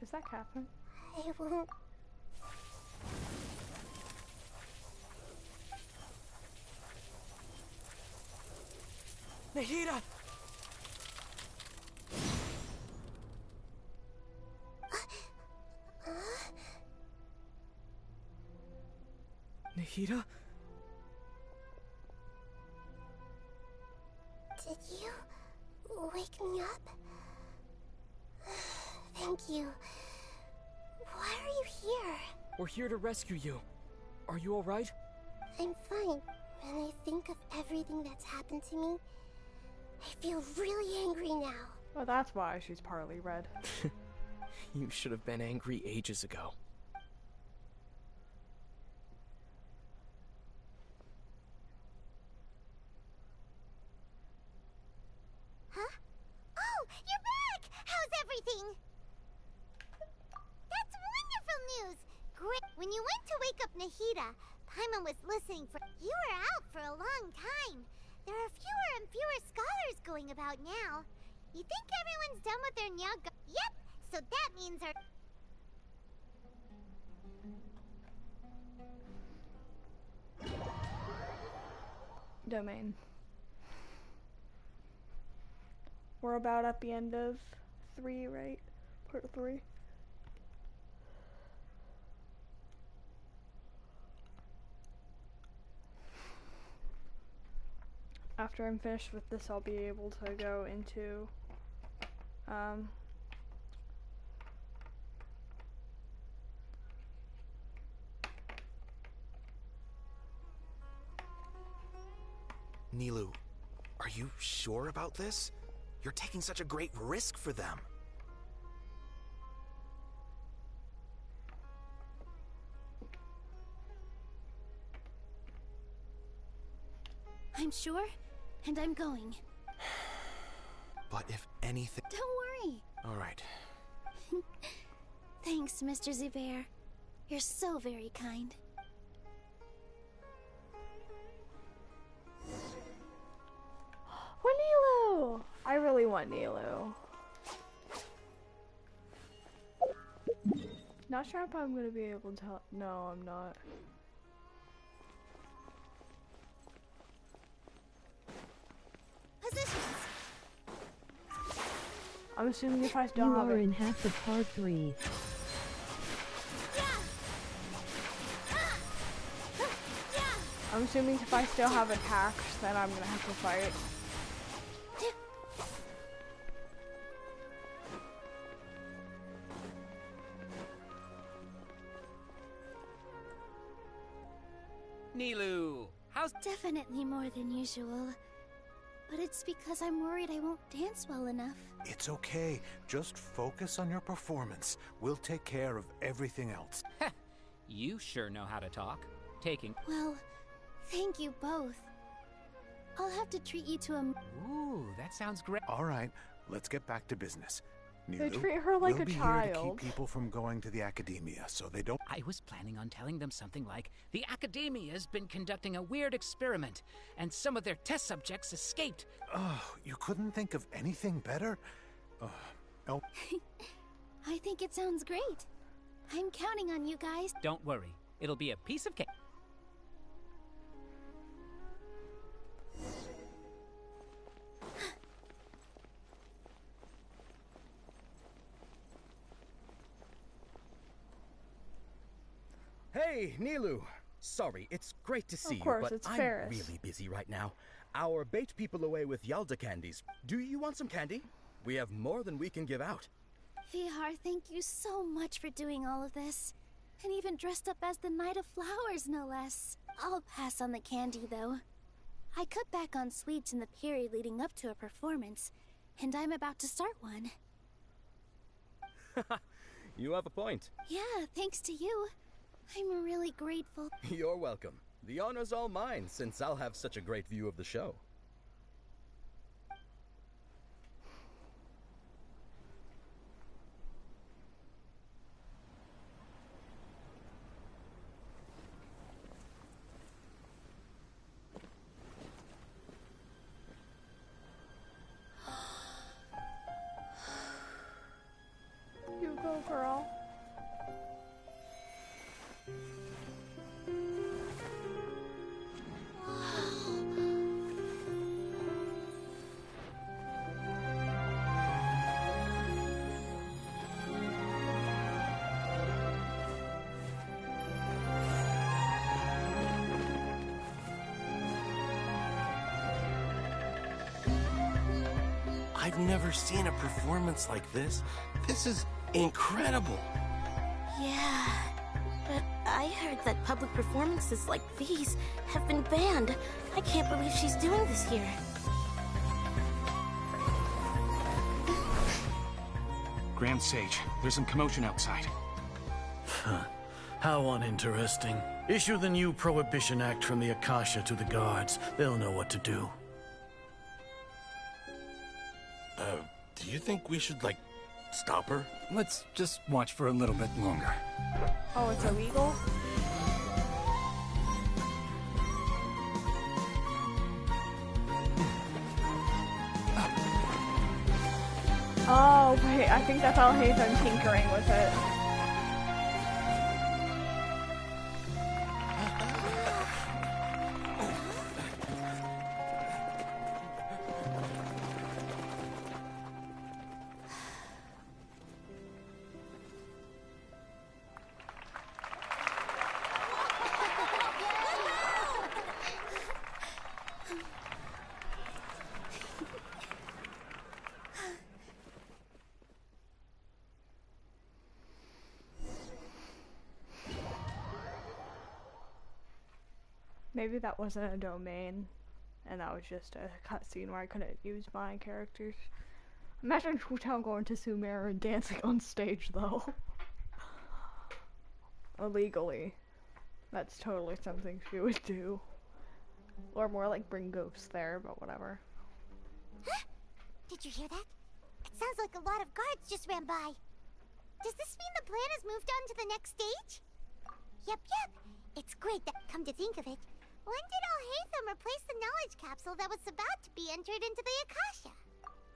Is that Catherine? I won't... Nahida! Nahida? Did you wake me up? Thank you. Why are you here? We're here to rescue you. Are you alright? I'm fine. When I think of everything that's happened to me, I feel really angry now. Well, that's why she's partly red. You should have been angry ages ago. Huh? Oh, you're back! How's everything? That's wonderful news! Great. When you went to wake up Nahida, Paimon was listening for... You were out for a long time. There are fewer and fewer scholars going about now. You think everyone's done with their Nyaga... Yep, so that means our... Domain. We're about at the end of 3, right? Part 3. After I'm finished with this, I'll be able to go into Nilou, are you sure about this? You're taking such a great risk for them. I'm sure, and I'm going. But if anything... Don't worry. All right. Thanks, Mr. Zubair. You're so very kind. Nilu! I really want Nilu. Not sure if I'm gonna be able to. No, I'm not. Positions. I'm assuming if I still You have are it. in half of part 3. I'm assuming if I still have attacks, then I'm gonna have to fight. Nilou, how's... Definitely more than usual. But it's because I'm worried I won't dance well enough. It's okay. Just focus on your performance. We'll take care of everything else. You sure know how to talk. Taking... Well, thank you both. I'll have to treat you to a... Ooh, that sounds great. All right, let's get back to business. They Nilou, treat her like we'll a be here to child. keep people from going to the academia, so they don't... I was planning on telling them something like, the Academia's been conducting a weird experiment, and some of their test subjects escaped. Oh, you couldn't think of anything better? Oh. I think it sounds great. I'm counting on you guys. Don't worry, it'll be a piece of cake. Hey, Nilou. Sorry, it's great to see you, but it's I'm Ferris. really busy right now. Our bait people away with Yalda candies. Do you want some candy? We have more than we can give out. Vihar, thank you so much for doing all of this. And even dressed up as the Knight of Flowers, no less. I'll pass on the candy, though. I cut back on sweets in the period leading up to a performance, and I'm about to start one. You have a point. Yeah, thanks to you. I'm really grateful. You're welcome. The honor's all mine, since I'll have such a great view of the show. You go, girl. I've never seen a performance like this. This is incredible. Yeah, but I heard that public performances like these have been banned. I can't believe she's doing this here. Grand Sage, there's some commotion outside. How uninteresting. Issue the new Prohibition Act from the Akasha to the guards. They'll know what to do. Do you think we should, like, stop her? Let's just watch for a little bit longer. Oh, it's illegal? Oh, wait, I think that's all Hazen tinkering with it. Maybe that wasn't a domain, and that was just a cutscene where I couldn't use my characters. Imagine Wu-Tao going to Sumeru and dancing on stage, though. Illegally. That's totally something she would do. Or more like bring ghosts there, but whatever. Huh? Did you hear that? It sounds like a lot of guards just ran by. Does this mean the plan has moved on to the next stage? Yep. It's great that, come to think of it, when did Alhaitham replace the knowledge capsule that was about to be entered into the Akasha?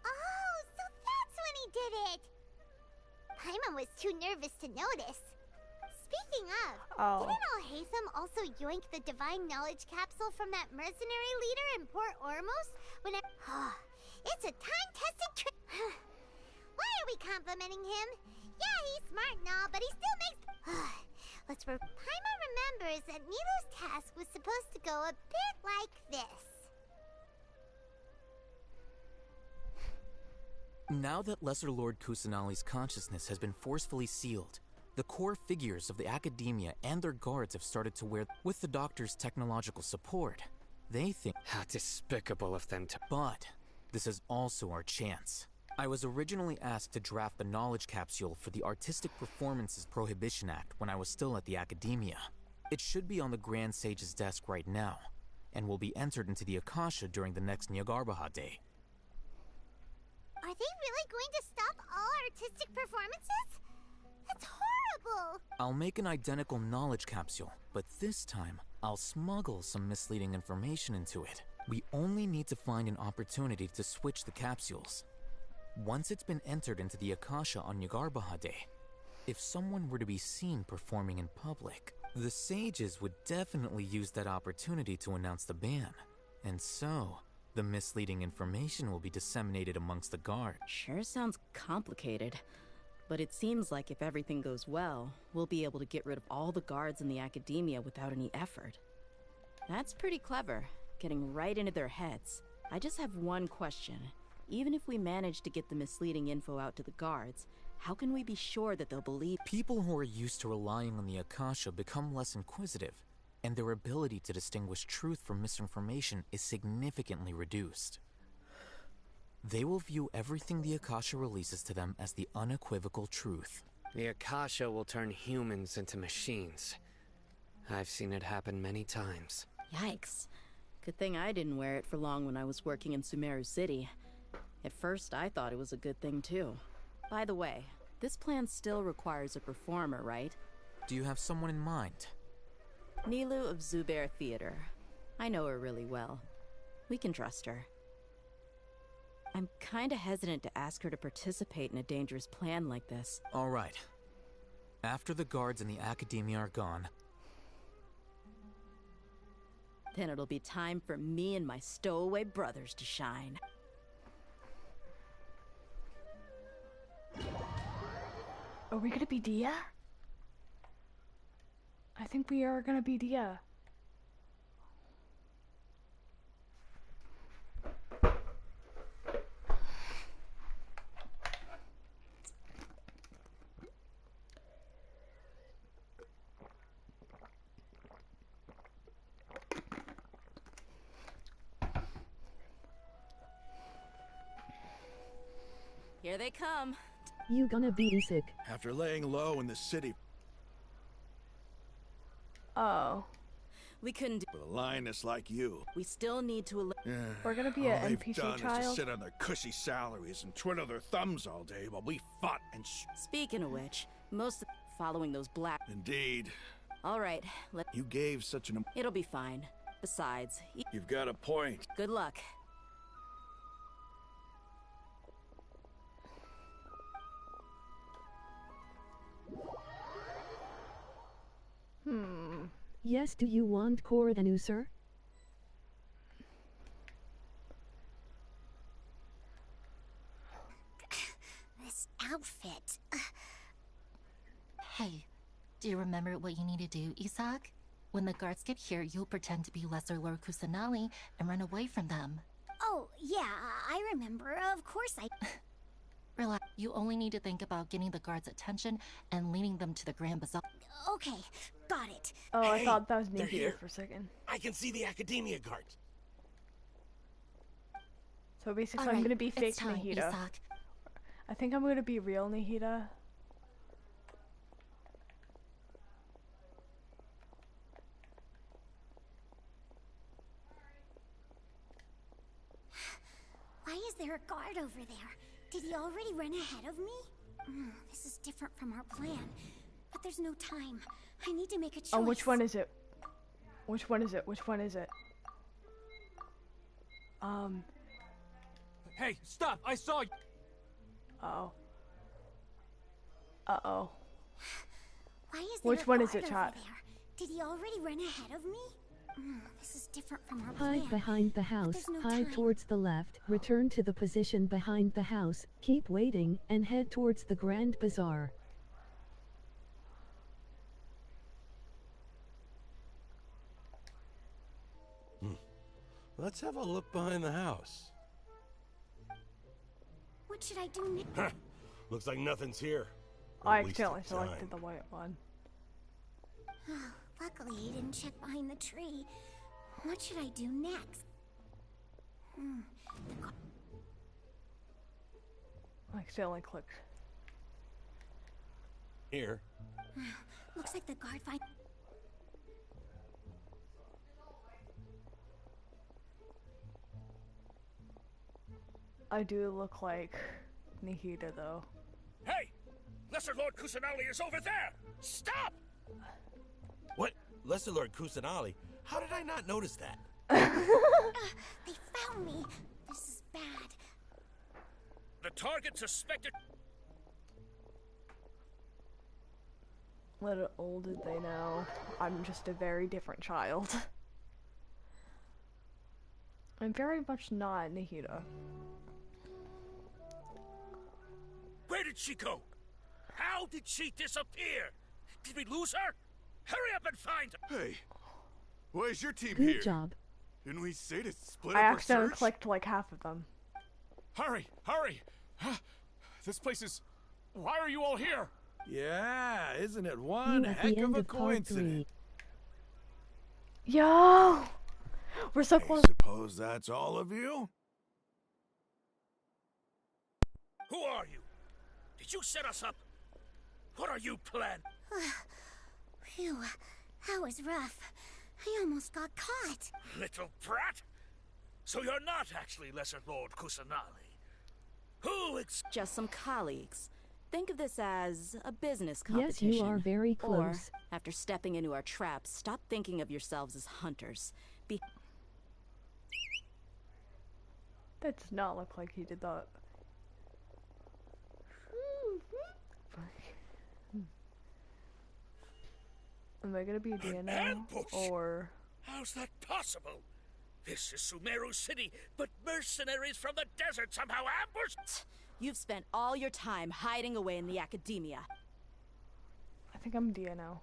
Oh, so that's when he did it! Paimon was too nervous to notice. Speaking of, didn't Alhaitham also yoink the divine knowledge capsule from that mercenary leader in Port Ormos when it... it's a time-tested trick. Why are we complimenting him? Yeah, he's smart and all, but he still makes... Paimon remembers that Nilou's task was supposed to go a bit like this. Now that Lesser Lord Kusanali's consciousness has been forcefully sealed, the core figures of the Academia and their guards have started to wear, with the Doctor's technological support. They think... How despicable of them to... But this is also our chance. I was originally asked to draft the knowledge capsule for the Artistic Performances Prohibition Act when I was still at the Academia. It should be on the Grand Sage's desk right now, and will be entered into the Akasha during the next Nyargarbaha Day. Are they really going to stop all artistic performances? That's horrible! I'll make an identical knowledge capsule, but this time, I'll smuggle some misleading information into it. We only need to find an opportunity to switch the capsules. Once it's been entered into the Akasha on Nyargarbaha Day, if someone were to be seen performing in public, the sages would definitely use that opportunity to announce the ban. And so, the misleading information will be disseminated amongst the guard. Sure sounds complicated, but it seems like if everything goes well, we'll be able to get rid of all the guards in the Academia without any effort. That's pretty clever, getting right into their heads. I just have one question. Even if we manage to get the misleading info out to the guards, how can we be sure that they'll believe? People who are used to relying on the Akasha become less inquisitive. and their ability to distinguish truth from misinformation is significantly reduced. They will view everything the Akasha releases to them as the unequivocal truth. The Akasha will turn humans into machines. I've seen it happen many times. Yikes. Good thing I didn't wear it for long when I was working in Sumeru City. At first, I thought it was a good thing, too. By the way, this plan still requires a performer, right? Do you have someone in mind? Nilu of Zubair Theater. I know her really well. We can trust her. I'm kinda hesitant to ask her to participate in a dangerous plan like this. All right. After the guards and the Academia are gone, then it'll be time for me and my stowaway brothers to shine. Are we gonna be Dia? I think we are gonna be Dia. Here they come. You gonna be sick. After laying low in the city Oh. We couldn't do with a lioness like you. We still need to We're gonna be all an they've NPC done child. is to sit on their cushy salaries and twiddle their thumbs all day while we fought and Speaking of which, most following those black... Indeed. All right, You gave such an... It'll be fine. Besides... You've got a point. Good luck. Yes, do you want Koradanu, sir? This outfit. Hey, do you remember what you need to do, Isak? When the guards get here, you'll pretend to be Lesser Lord Kusanali and run away from them. Oh, yeah, I remember. Of course I... Relax. You only need to think about getting the guards' attention and leading them to the Grand Bazaar. Okay, got it. Oh, I thought that was they're Nihida here. for a second. I can see the Academia guards. So basically, All I'm right, gonna be fake it's time, Nihida. Isak. I think I'm gonna be real Nihida. Why is there a guard over there? Did he already run ahead of me? This is different from our plan. But there's no time. I need to make a choice. Oh, which one is it? Which one is it? Which one is it? Hey, stop! I saw you! Uh-oh. Uh-oh. Why is there Which a one guard is it, over chat? there? Did he already run ahead of me? This is different from our Hide plan. behind the house, there's no hide time. towards the left, return to the position behind the house, keep waiting, and head towards the Grand Bazaar. Let's have a look behind the house. What should I do next? Looks like nothing's here. I A waste of accidentally selected time. the white one. Luckily, he didn't check behind the tree. What should I do next? I accidentally clicked. Here. Looks like the guard find. I do look like Nihida, though. Hey! Lesser Lord Kusanali is over there! Stop! What? Lesser Lord Kusanali? How did I not notice that? They found me. This is bad. The target suspected... Little did they know, I'm just a very different child. I'm very much not Nihida. Where did she go? How did she disappear? Did we lose her? Hurry up and find her! Hey, where's your team Good here? job. Didn't we say to split I up our accidentally search? clicked like half of them. Hurry! Hurry! This place is... Why are you all here? Yeah, isn't it one You at heck the of end a of part coincidence? 3. Yo! We're so close. I suppose that's all of you? Who are you? Did you set us up? What are you planning? Phew, that was rough. I almost got caught. Little brat? So you're not actually Lesser Lord Kusanali? Who Just some colleagues. Think of this as a business Yes, competition. you are very close. Or, after stepping into our traps, stop thinking of yourselves as hunters. That does not look like he did that. Am I gonna be Diana ambush? or? How's that possible? This is Sumeru City, but mercenaries from the desert somehow ambushed. You've spent all your time hiding away in the academia. I think I'm Diana.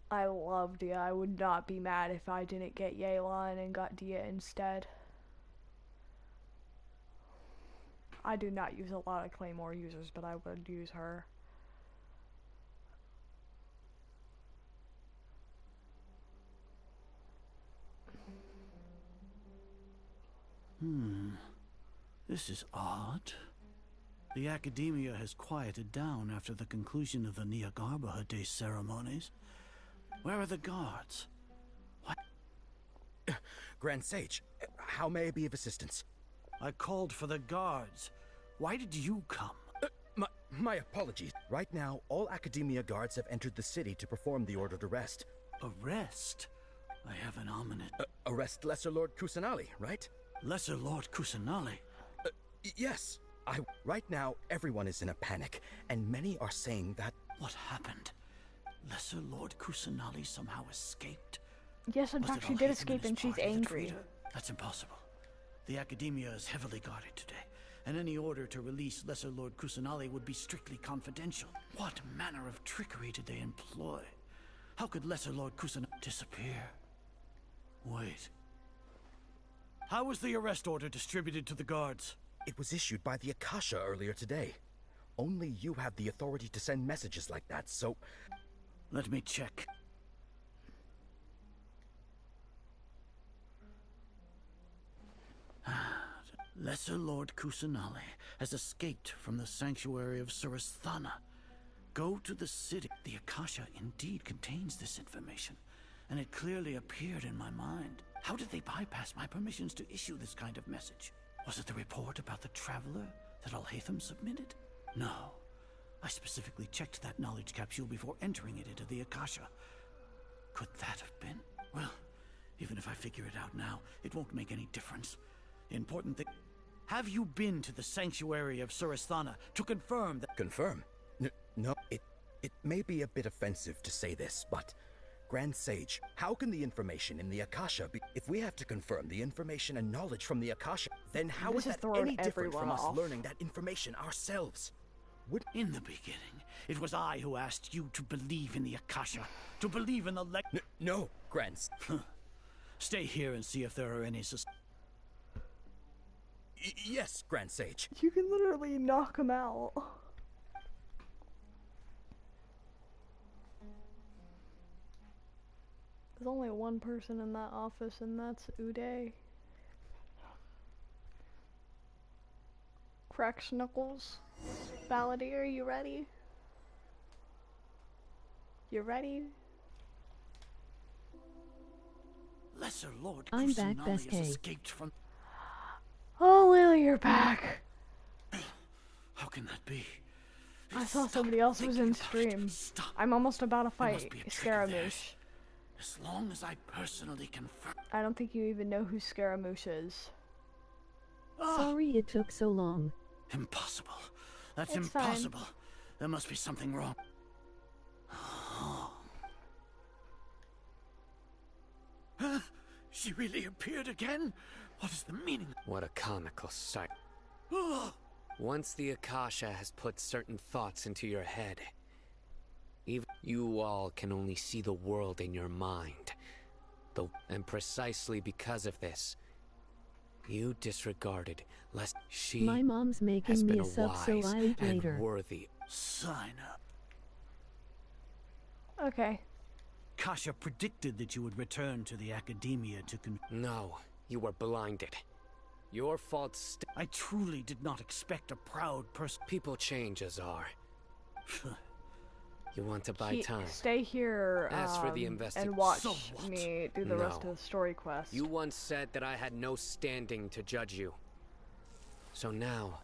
I love Dia. I would not be mad if I didn't get Yelan and got Dia instead. I do not use a lot of Claymore users, but I would use her. This is odd. The academia has quieted down after the conclusion of the Niagarbaha Day ceremonies. Where are the guards? What? Grand Sage, how may I be of assistance? I called for the guards. Why did you come? My apologies. Right now, all academia guards have entered the city to perform the ordered arrest. Arrest? I have an ominous... Arrest Lesser Lord Kusanali, right? Lesser Lord Kusanali? Yes. Right now, everyone is in a panic, and many are saying that... What happened? Lesser Lord Kusanali somehow escaped? Yes, in fact, she did escape and she's angry. That's impossible. The academia is heavily guarded today, and any order to release Lesser Lord Kusanali would be strictly confidential. What manner of trickery did they employ? How could Lesser Lord Kusanali disappear? Wait. How was the arrest order distributed to the guards? It was issued by the Akasha earlier today. Only you have the authority to send messages like that, so... Let me check. Lesser Lord Kusanali has escaped from the sanctuary of Surasthana. Go to the city. The Akasha indeed contains this information, and it clearly appeared in my mind. How did they bypass my permissions to issue this kind of message? Was it the report about the traveler that Alhaitham submitted? No. I specifically checked that knowledge capsule before entering it into the Akasha. Could that have been? Well, even if I figure it out now, it won't make any difference. The important thing... Have you been to the sanctuary of Surasthana to confirm that... Confirm? No, it may be a bit offensive to say this, but... Grand Sage, how can the information in the Akasha be... If we have to confirm the information and knowledge from the Akasha, then how is that any different from us learning that information ourselves? In the beginning, it was I who asked you to believe in the Akasha, to believe in the No, Grand... Stay here and see if there are any Yes, Grand Sage. You can literally knock him out. There's only one person in that office, and that's Uday. Cracks Knuckles. Balladeer, you ready? You ready? Lesser Lord I'm back, Kusanali Best has K. escaped from... Oh, Lily, you're back. How can that be? I saw somebody else was in stream. I'm almost about to fight Scaramouche. As long as I personally confirm... I don't think you even know who Scaramouche is. Sorry it took so long. Impossible. That's It's impossible. There must be something wrong. Huh? She really appeared again? What is the meaning? What a comical sight. Once the Akasha has put certain thoughts into your head, even you all can only see the world in your mind. And precisely because of this, you disregarded lest she My mom's making has me been a sub so wise I'll eat and later. worthy. Sign up. Okay. Kasha predicted that you would return to the Academia to No, you were blinded. Your fault I truly did not expect a proud person. People change, Azar. You want to buy time. Stay here As for the and watch me do the rest No. of the story quest. You once said that I had no standing to judge you. So now,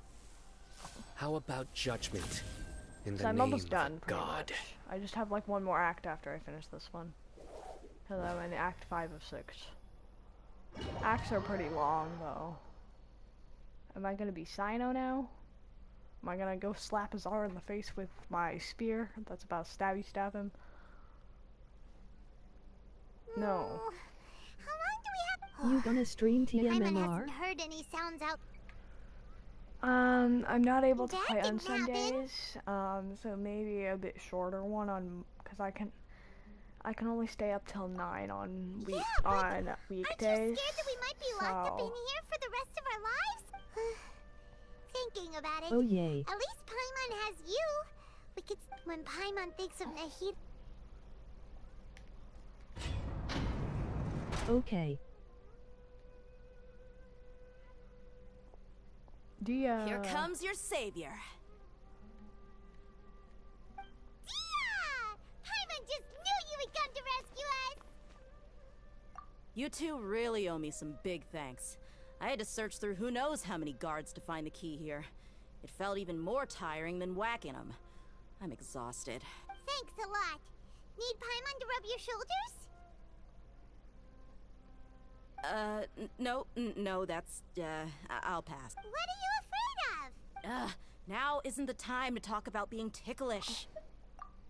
how about judgment in the So I'm name almost done, of pretty God? much. I just have like one more act after I finish this one. Because I'm in Act 5 of 6. Acts are pretty long, though. Am I gonna be Sino now? Am I gonna go slap Azar in the face with my spear? That's about to stab him. No. How long do we have? You gonna stream Paimon TMMR? hasn't heard any sounds out. I'm not able to That play on didn't happen. Sundays, so maybe a bit shorter one because I can only stay up till 9 on weekdays. Aren't you scared that we might be locked up in here for the rest of our lives? Thinking about it. Oh yay. At least Paimon has you. We could. When Paimon thinks of Nahida. Okay. Dia. Here comes your savior. Dia! Paimon just knew you would come to rescue us. You two really owe me some big thanks. I had to search through who knows how many guards to find the key here. It felt even more tiring than whacking them. I'm exhausted. Thanks a lot. Need Paimon to rub your shoulders? No, that's, I'll pass. What are you afraid of? Now isn't the time to talk about being ticklish.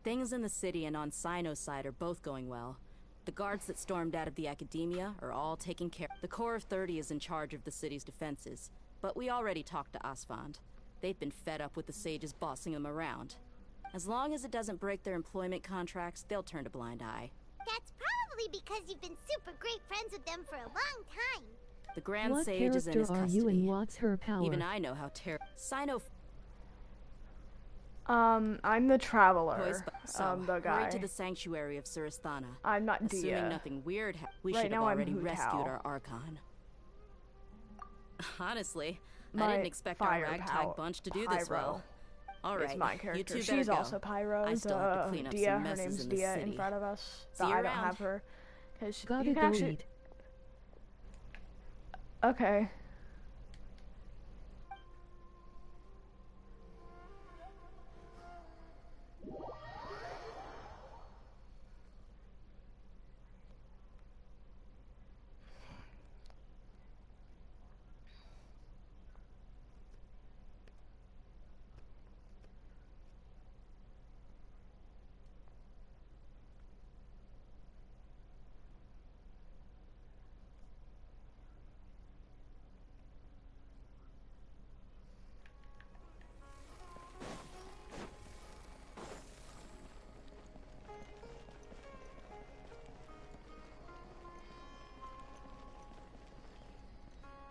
Things in the city and on Sino's side are both going well. The guards that stormed out of the Academia are all taken care of. The Corps of 30 is in charge of the city's defenses, but we already talked to Asfand. They've been fed up with the sages bossing them around. As long as it doesn't break their employment contracts, they'll turn a blind eye. That's probably because you've been super great friends with them for a long time. The Grand What Sage is in his character are custody. you and what's her power? Even I know how terrible. Sino. I'm the traveler. So, the guy. hurry to the sanctuary of Surasthana. I'm not Assuming Dia. nothing weird we Right should have now I'm already Hu rescued Tao. our Archon. Honestly, I My didn't expect our ragtag bunch to do this well. All right, is my you character. two She's better also go. Pyro. I still have to clean up Dia, some her messes name's in the Dia city. in front of us. See But you I don't around. have her. Because Gotta you can actually. delete. Okay.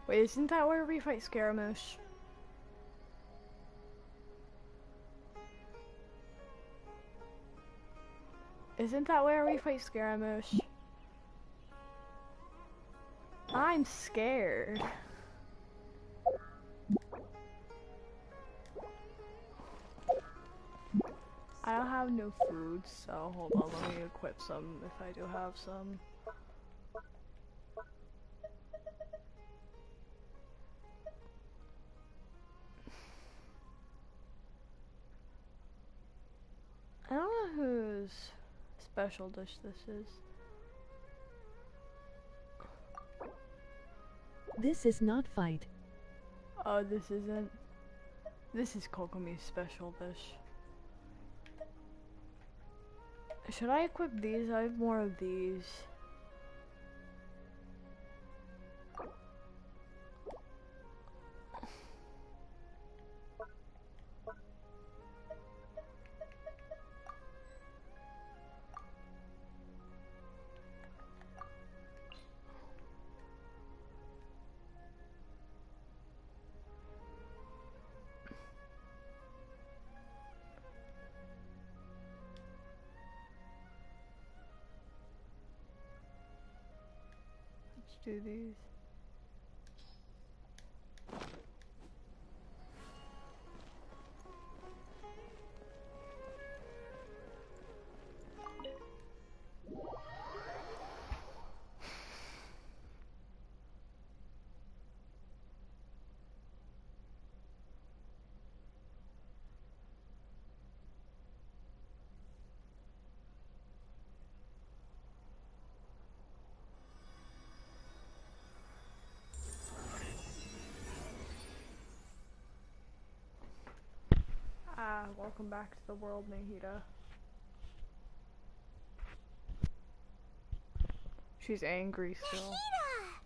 Wait, isn't that where we fight Scaramouche? Isn't that where we fight Scaramouche? I'm scared. I don't have no food, so hold on, let me equip some if I do have some. I don't know whose special dish this is. This is not fight. Oh, this isn't. This is Kokomi's special dish. Should I equip these? I have more of these. do these. Welcome back to the world, Nahida. She's angry still. Nahida!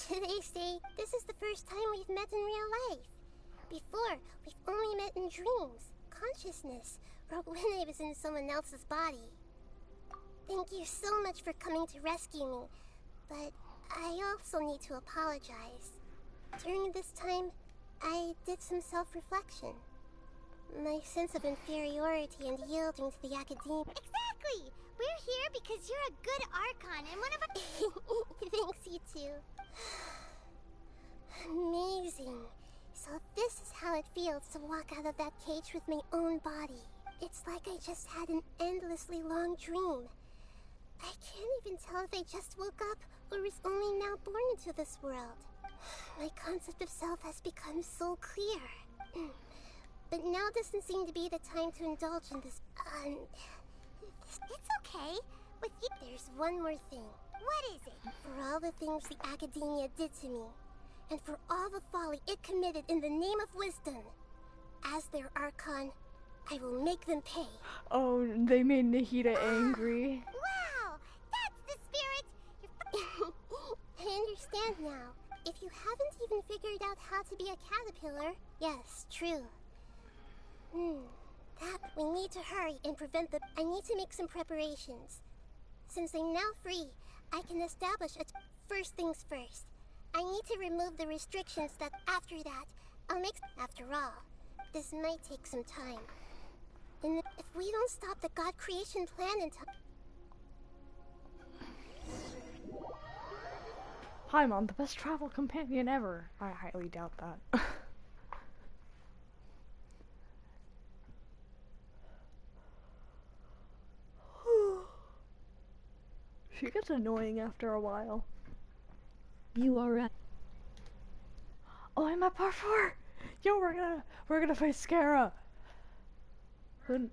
Should I say, this is the first time we've met in real life. Before, we've only met in dreams, consciousness, or when I was in someone else's body. Thank you so much for coming to rescue me, but I also need to apologize. During this time, I did some self-reflection. My sense of inferiority and yielding to the academia. Exactly! We're here because you're a good Archon and one of our... Thanks, you too. Amazing. So this is how it feels to walk out of that cage with my own body. It's like I just had an endlessly long dream. I can't even tell if I just woke up or was only now born into this world. My concept of self has become so clear. But now doesn't seem to be the time to indulge in this. It's okay. With you, there's one more thing. What is it? For all the things the academia did to me, and for all the folly it committed in the name of wisdom, as their Archon, I will make them pay. Oh, they made Nahida angry. Wow! That's the spirit! I understand now. If you haven't even figured out how to be a caterpillar, yes, true. That we need to hurry and prevent the... I need to make some preparations. Since I'm now free, I can establish a... First things first. I need to remove the restrictions that after that, I'll make... After all, this might take some time. And if we don't stop the God creation plan in time... Paimon, the best travel companion ever. I highly doubt that. She gets annoying after a while. You are at... Oh, I'm at part 4! Yo, we're gonna fight Scara! Who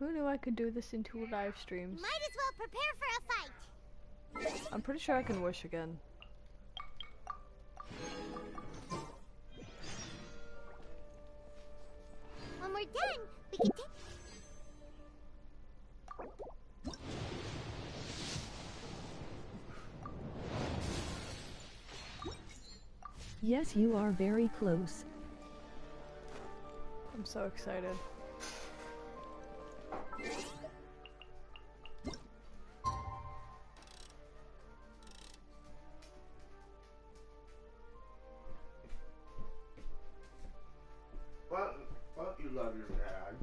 knew I could do this in 2 live streams? Might as well prepare for a fight! I'm pretty sure I can wish again. When we're done, we can take... Yes, you are very close. I'm so excited. What you love your dad?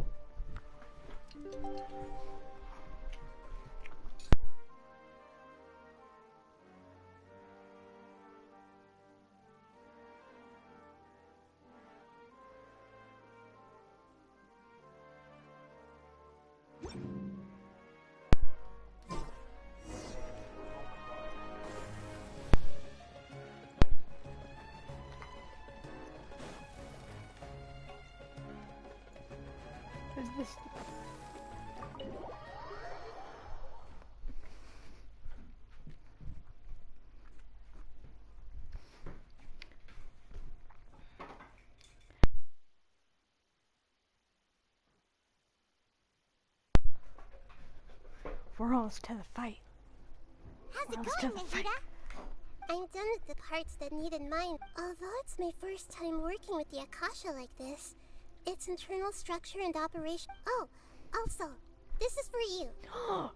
Is this... We're almost to the fight. How's it going, Nahida? I'm done with the parts that needed mine. Although it's my first time working with the Akasha like this, its internal structure and operation... Oh, also, this is for you.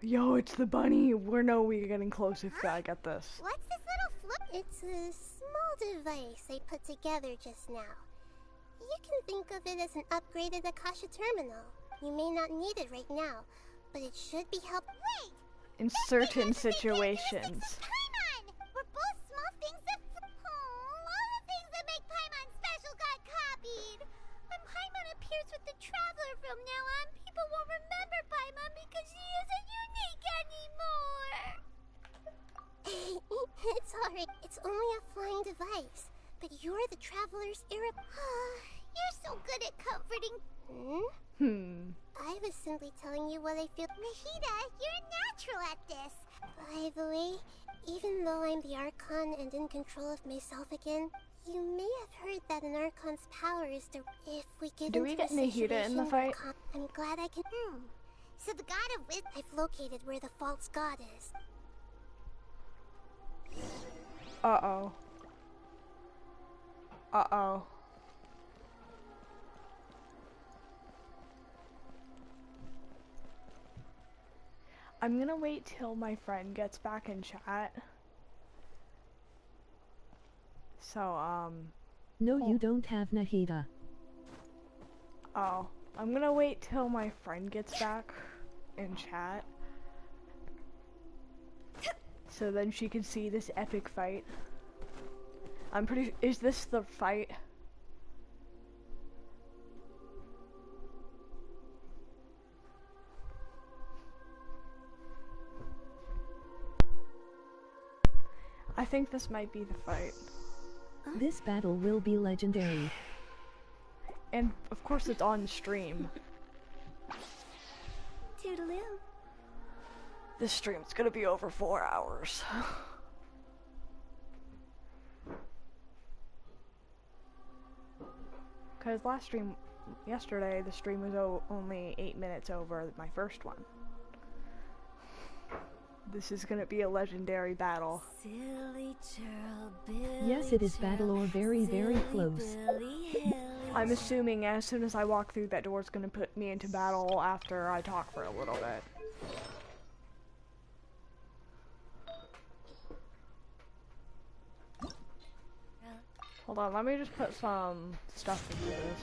Yo, it's the bunny. We're getting close if I get this. What's this little flip? It's a small device I put together just now. You can think of it as an upgraded Akasha terminal. You may not need it right now, but it should be help. Wait! In certain situations. Paimon! We're both small things that... all the things that make Paimon special got copied! When Paimon appears with the Traveler from now on, people won't remember Paimon because she isn't unique anymore! It's alright. It's only a flying device. But you're the Traveler's You're so good at comforting... I was simply telling you what I feel. Nahida, you're natural at this. By the way, even though I'm the Archon and in control of myself again, you may have heard that an Archon's power is to... If we get Do we get Nahida in the fight? I'm glad I can... So the God of Wisdom... I've located where the false god is. Uh-oh. Uh-oh. I'm gonna wait till my friend gets back in chat. So, No, you don't have Nahida. Oh. I'm gonna wait till my friend gets back in chat. So then she can see this epic fight. I'm pretty... Is this the fight? I think this might be the fight. This battle will be legendary. And of course it's on stream. Toodaloo. This stream's gonna be over 4 hours. Cause last stream, yesterday, the stream was only 8 minutes over my first one. This is gonna be a legendary battle. Silly churl, Billy Yes, it is battle or very, very close. I'm assuming as soon as I walk through that door, it's gonna put me into battle after I talk for a little bit. Hold on, let me just put some stuff into this.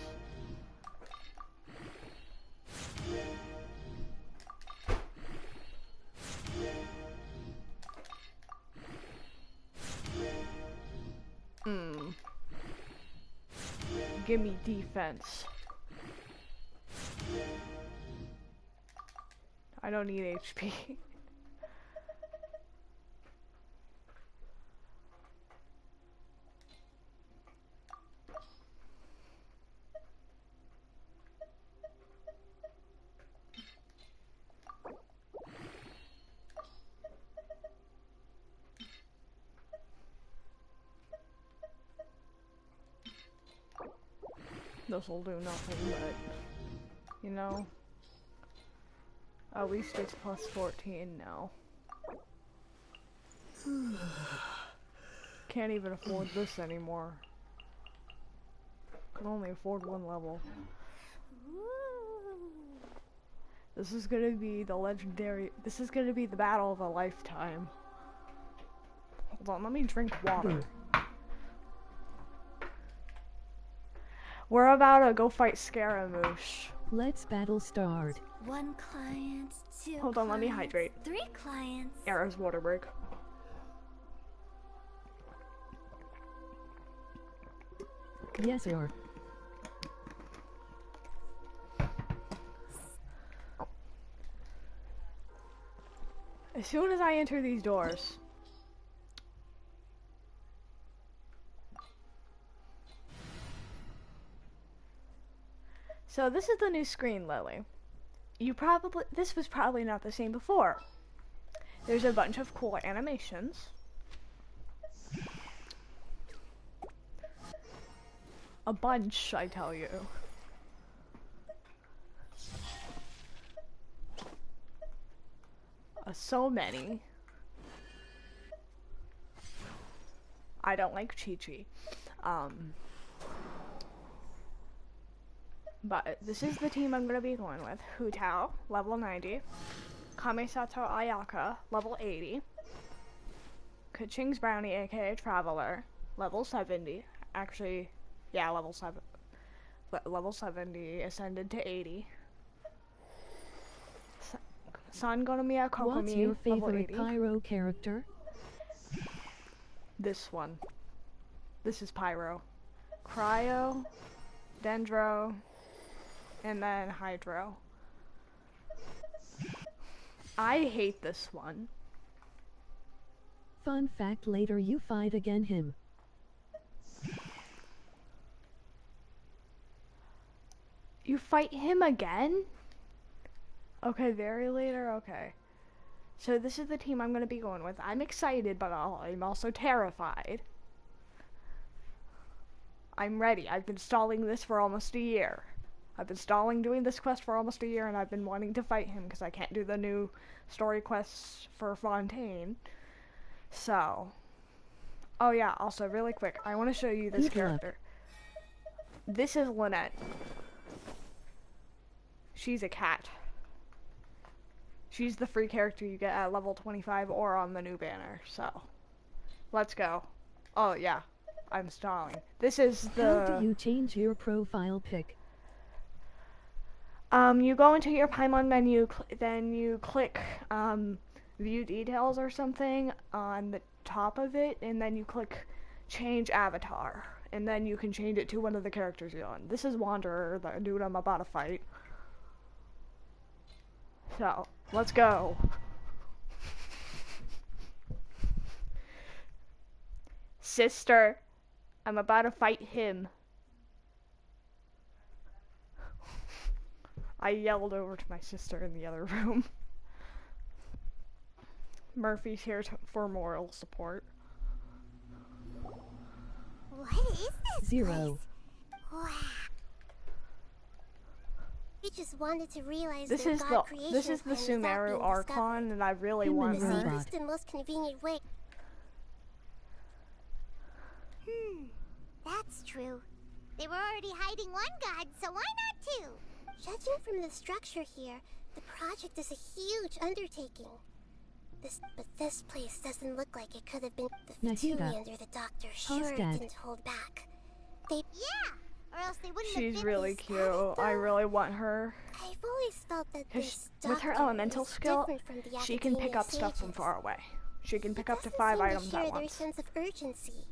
Give me defense. I don't need HP. This will do nothing, but, you know, at least it's plus 14 now. Can't even afford this anymore. Can only afford one level. This is gonna be the legendary, this is gonna be the battle of a lifetime. Hold on, let me drink water. We're about to go fight Scaramouche. Let's battle start. 1 client, 2 Hold on, let me hydrate. 3 clients. Era's water break. Yes, sir. As soon as I enter these doors, so this is the new screen, Lily. This was probably not the same before. There's a bunch of cool animations. A bunch, I tell you. So many. I don't like Chi-Chi. But this is the team I'm gonna be going with. Hu Tao, level 90. Kamisato Ayaka, level 80. Kaching's Brownie, aka Traveler, level 70. Actually, yeah, level 7. Level 70, ascended to 80. Sangonomiya Kokomi, What's your level favorite 80. pyro character? This one. This is Pyro. Cryo, Dendro, and then Hydro. I hate this one. Fun fact, later you fight again him. You fight him again? Okay, very later, okay. So this is the team I'm going to be going with. I'm excited, but I'm also terrified. I'm ready. I've been stalling this for almost a year. I've been stalling doing this quest for almost a year, and I've been wanting to fight him because I can't do the new story quests for Fontaine. So, oh yeah, also really quick, I want to show you this character. This is Lynette. She's a cat. She's the free character you get at level 25 or on the new banner, so let's go. Oh yeah, I'm stalling. This is the... How do you change your profile pic? You go into your Paimon menu, then you click view details or something on the top of it, and then you click change avatar, and then you can change it to one of the characters you're on. This is Wanderer, the dude I'm about to fight. So, let's go. Sister, I'm about to fight him. I yelled over to my sister in the other room. Murphy's here for moral support. What is this 0. place? Wow. I just wanted to realize This their is God the creation plan Sumeru without being Archon, and I really want the her. safest and most convenient way. That's true. They were already hiding one god, so why not two? Judging from the structure here, the project is a huge undertaking. But this place doesn't look like it could have been the Fatui Nahida. under the doctor. Sure, it Hostad. didn't hold back. Yeah, or else they wouldn't have She's been really these cute. static, I though. really want her. I've always felt that this With her doctor elemental is skill, different from the she can pick academia up stuff from sages. far away. She can pick up to Doesn't 5 seem to items share at their once. sense of urgency.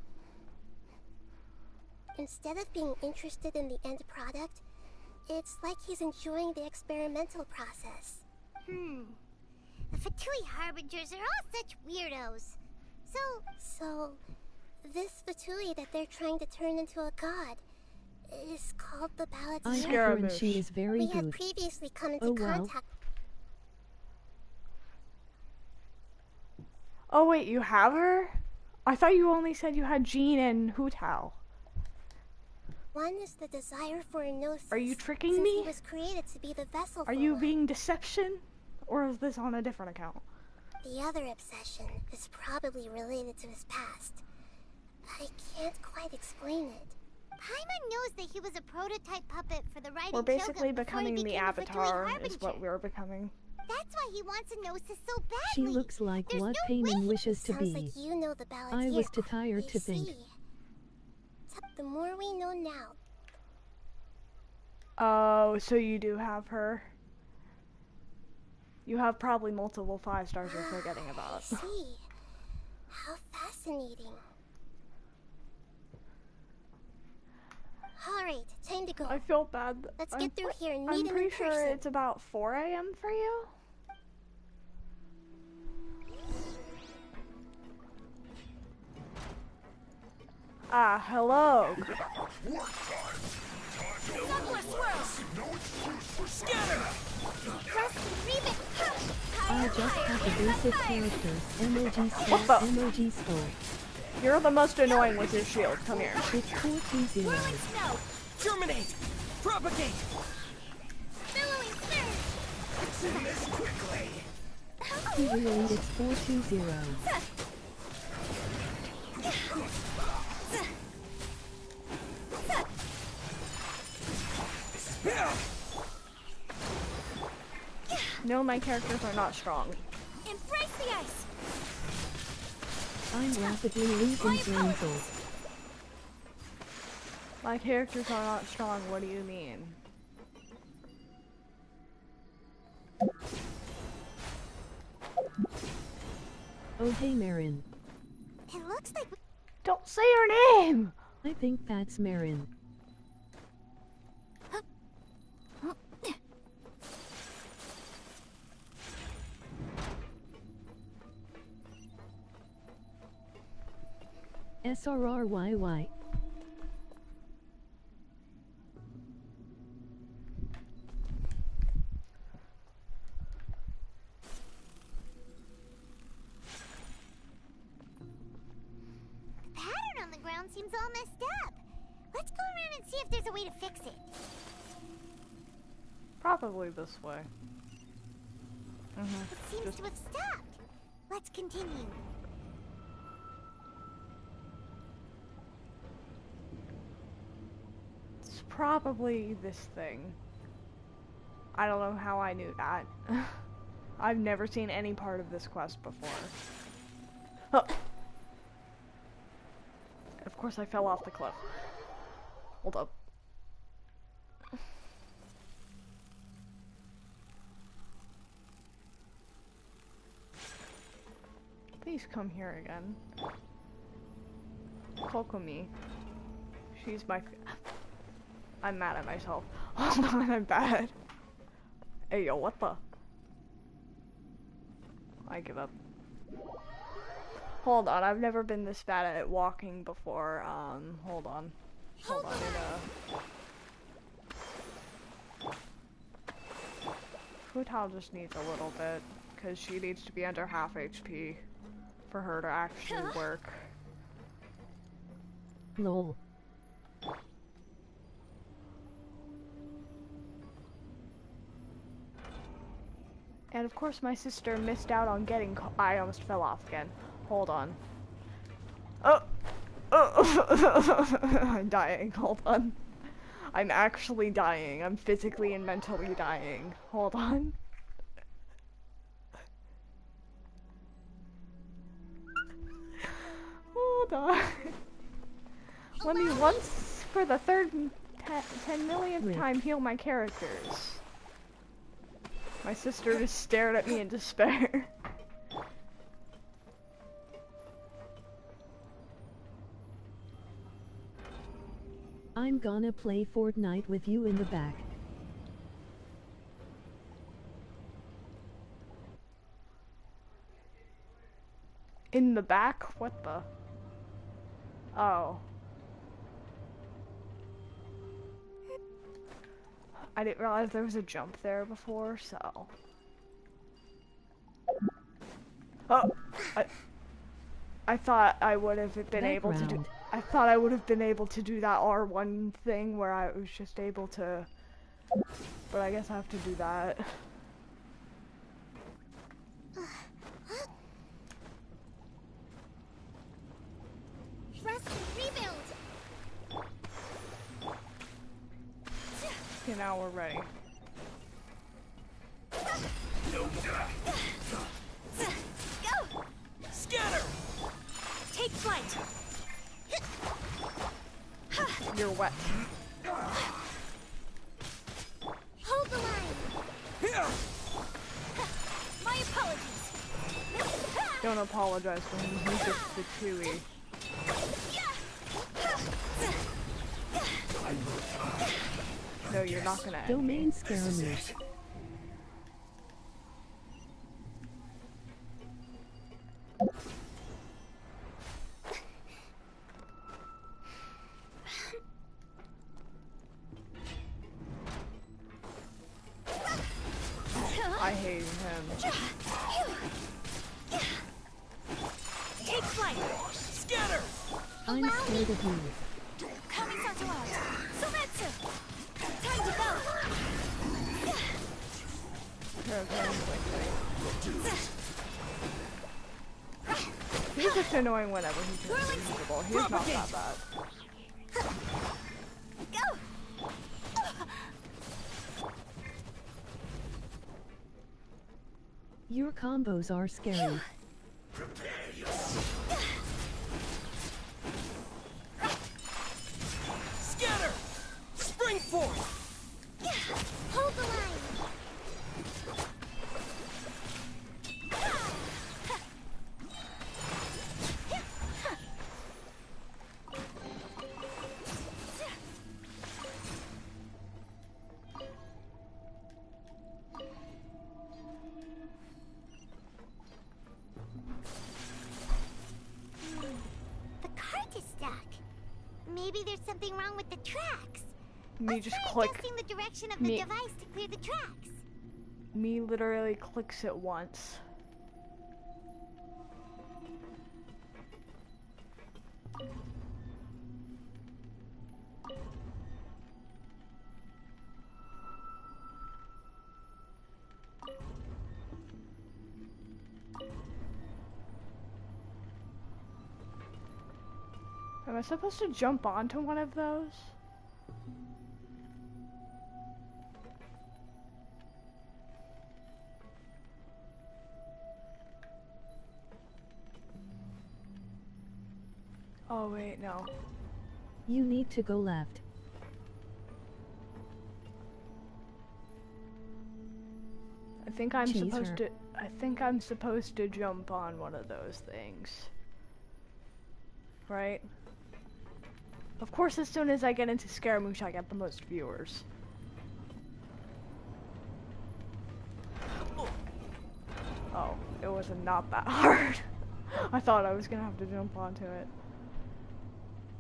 Instead of being interested in the end product, it's like he's enjoying the experimental process. The Fatui Harbingers are all such weirdos. So, this Fatui that they're trying to turn into a god is called the I Balladeer. have her and she is very We had good. previously come into Oh wow. contact. Oh wait, you have her? I thought you only said you had Jean and Hu Tao. One is the desire for a gnosis. Are you tricking since me? He was created to be the vessel Are for you one. being deception? Or is this on a different account? The other obsession is probably related to his past. I can't quite explain it. Paimon knows that he was a prototype puppet for the writing We're basically Choga before he becoming the became a Fatui Avatar, Harbinger. is what we're becoming. That's why he wants a gnosis so badly. She looks like There's what no Paimon way. wishes to Sounds be. like you know the Balladeer. I was too tired to think. See. The more we know now, Oh, so you do have her. You have probably multiple 5 stars you're forgetting about. I see. How fascinating. Alright, time to go. I feel bad. Let's get through here and meet I'm him in pretty sure person. it's about 4 a.m. for you. Ah, hello. I just have the basic characters. Emoji What the? skull, emoji skull. You're the most annoying with your shield. Come here. It's 420. Germinate! Propagate! Billowing He really it's 420. No, my characters are not strong. Embrace the ice! I'm rapidly losing brain cells. My characters are not strong. What do you mean? Oh hey Marin. It looks like Don't say her name! I think that's Marin. SRRYY. the pattern on the ground seems all messed up. Let's go around and see if there's a way to fix it. Probably this way. It seems to have stopped. Let's continue. It's probably this thing. I don't know how I knew that. I've never seen any part of this quest before. Oh. Of course I fell off the cliff. Hold up. Please come here again. Kokomi. She's my... I'm mad at myself. Hold on, I'm bad. Hey, yo, what the? I give up. Hold on, I've never been this bad at walking before. Hold on. Hold on, Futal just needs a little bit, because she needs to be under half HP for her to actually work. Lol. And of course my sister missed out on getting I almost fell off again. Hold on. Oh! Oh! I'm dying. Hold on. I'm actually dying. I'm physically and mentally dying. Hold on. Hold on. Let me once, for the third 10 millionth time, heal my characters. My sister just stared at me in despair. I'm gonna play Fortnite with you in the back. In the back? What the? Oh. I didn't realize there was a jump there before, so... Oh! I thought I would have been able to do... I thought I would have been able to do that R1 thing where I was just able to... But I guess I have to do that. Rest and rebuild. Okay, now we're ready. Go! Scatter! Take flight! You're wet. Hold the line! Here! My apologies! Don't apologize for him, he's just the chewy. No, you're not gonna end Domain me. scare me. I hate him. Take flight! Scatter! I'm scared of you. Kamisato out! Sumetsu! Time to go! Here, he's just annoying whenever he turns invisible. He's not that bad. Go! Your combos are scary. Prepare yourself. Scatter! Spring forth! Hold the line! maybe there's something wrong with the tracks. Me just click. Adjusting the direction of the device to clear the tracks. Me literally clicks it once. Am I supposed to jump onto one of those? Oh wait, no. You need to go left. I think I'm supposed to jump on one of those things. Right? Of course, as soon as I get into Scaramouche, I get the most viewers. Oh, it was not that hard. I thought I was gonna have to jump onto it.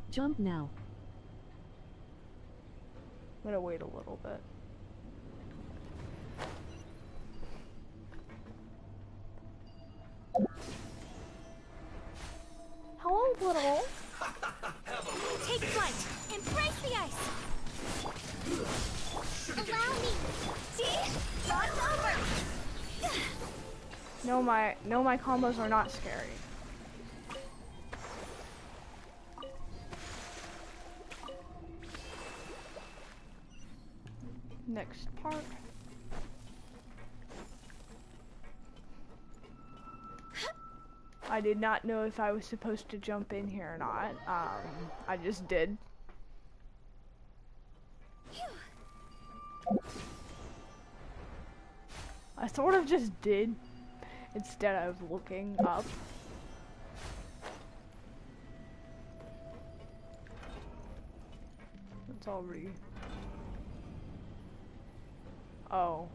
Jump now. I'm gonna wait a little bit. Hello, little. Take flight. Embrace the ice. Allow me. See? Lock's over. No, my combos are not scary. Next part. I did not know if I was supposed to jump in here or not. I just did. I sort of just did instead of looking up. It's already. Oh,